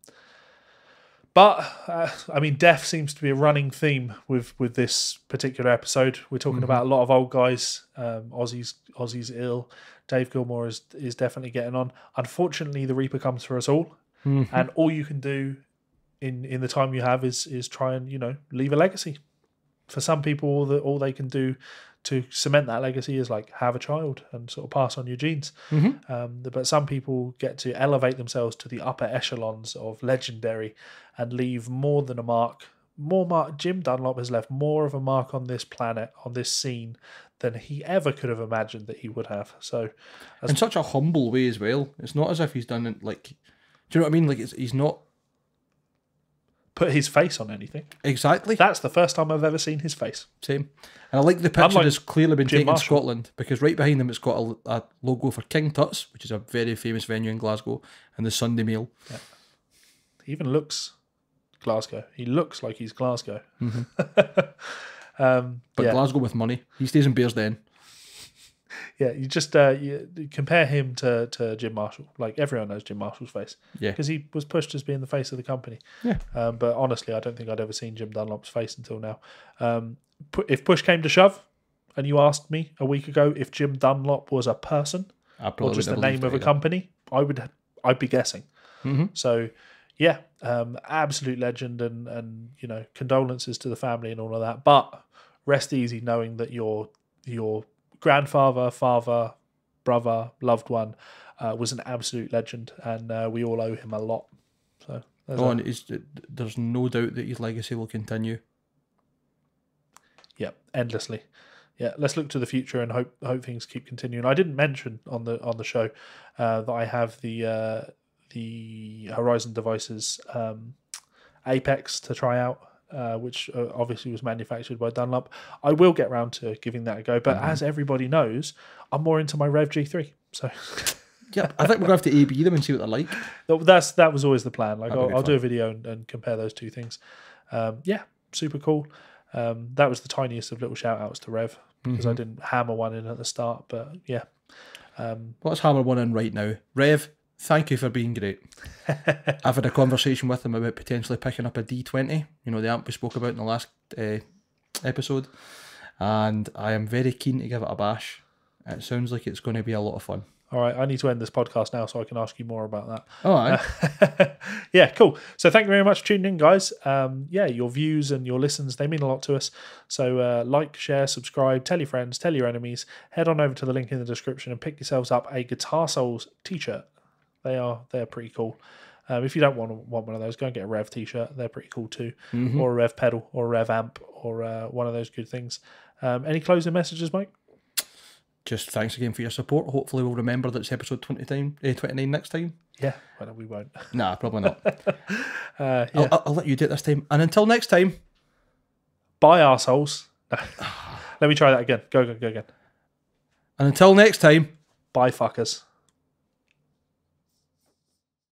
[SPEAKER 1] But I mean, death seems to be a running theme with this particular episode. We're talking about a lot of old guys. Ozzy's ill. Dave Gilmour is definitely getting on. Unfortunately, the Reaper comes for us all, and all you can do in the time you have is try and leave a legacy. For some people, all they can do to cement that legacy is like have a child and sort of pass on your genes. But some people get to elevate themselves to the upper echelons of legendary and leave more than a mark. Jim Dunlop has left more of a mark on this planet, on this scene, than he ever could have imagined that he would have. So,
[SPEAKER 2] in such a humble way as well. It's not as if he's done it like, do you know what I mean? Like he's not
[SPEAKER 1] put his face on anything.
[SPEAKER 2] Exactly.
[SPEAKER 1] That's the first time I've ever seen his face.
[SPEAKER 2] Same. And I like the picture has clearly been taken in
[SPEAKER 1] Marshall.
[SPEAKER 2] Scotland, because right behind him it's got a logo for King Tut's, which is a very famous venue in Glasgow, and the Sunday Meal. Yeah.
[SPEAKER 1] He even looks Glasgow. He looks like he's Glasgow.
[SPEAKER 2] But Glasgow with money. He stays in Bearsden.
[SPEAKER 1] Yeah, you just you compare him to Jim Marshall. Like, everyone knows Jim Marshall's face.
[SPEAKER 2] Yeah.
[SPEAKER 1] Because he was pushed as being the face of the company.
[SPEAKER 2] Yeah.
[SPEAKER 1] But honestly, I don't think I'd ever seen Jim Dunlop's face until now. If push came to shove, and you asked me a week ago if Jim Dunlop was a person or just the name of a company, I'd be guessing. So, yeah, absolute legend, and condolences to the family and all of that. But rest easy knowing that your grandfather, father, brother, loved one was an absolute legend, and we all owe him a lot. So
[SPEAKER 2] there's no doubt that his legacy will continue.
[SPEAKER 1] Yeah, endlessly. Yeah, let's look to the future and hope things keep continuing. I didn't mention on the show that I have the Horizon Devices Apex to try out. Which obviously was manufactured by Dunlop. I will get round to giving that a go, but as everybody knows, I'm more into my Rev G3. So,
[SPEAKER 2] yeah, I think we're going to have to A/B them and see what they're like.
[SPEAKER 1] That was always the plan. Like, I'll do a video and compare those two things. Yeah, super cool. That was the tiniest of little shout outs to Rev, because I didn't hammer one in at the start. But yeah,
[SPEAKER 2] let's hammer one in right now. Rev, thank you for being great. I've had a conversation with him about potentially picking up a D20, the amp we spoke about in the last episode, and I am very keen to give it a bash. It sounds like it's going to be a lot of fun.
[SPEAKER 1] All right, I need to end this podcast now so I can ask you more about that.
[SPEAKER 2] All right.
[SPEAKER 1] Yeah, cool. So thank you very much for tuning in, guys. Your views and your listens, they mean a lot to us. So like, share, subscribe, tell your friends, tell your enemies. Head on over to the link in the description and pick yourselves up a Guitar Souls t-shirt. They're pretty cool. If you don't want one of those, go and get a Rev t-shirt. They're pretty cool too. Mm-hmm. Or a Rev pedal or a Rev amp or one of those good things. Any closing messages, Mike?
[SPEAKER 2] Just thanks again for your support. Hopefully we'll remember that it's episode 29 next time.
[SPEAKER 1] Yeah, well, we won't.
[SPEAKER 2] Nah, probably not. Yeah. I'll let you do it this time. And until next time...
[SPEAKER 1] Bye, arseholes. Let me try that again. Go again.
[SPEAKER 2] And until next time...
[SPEAKER 1] Bye, fuckers.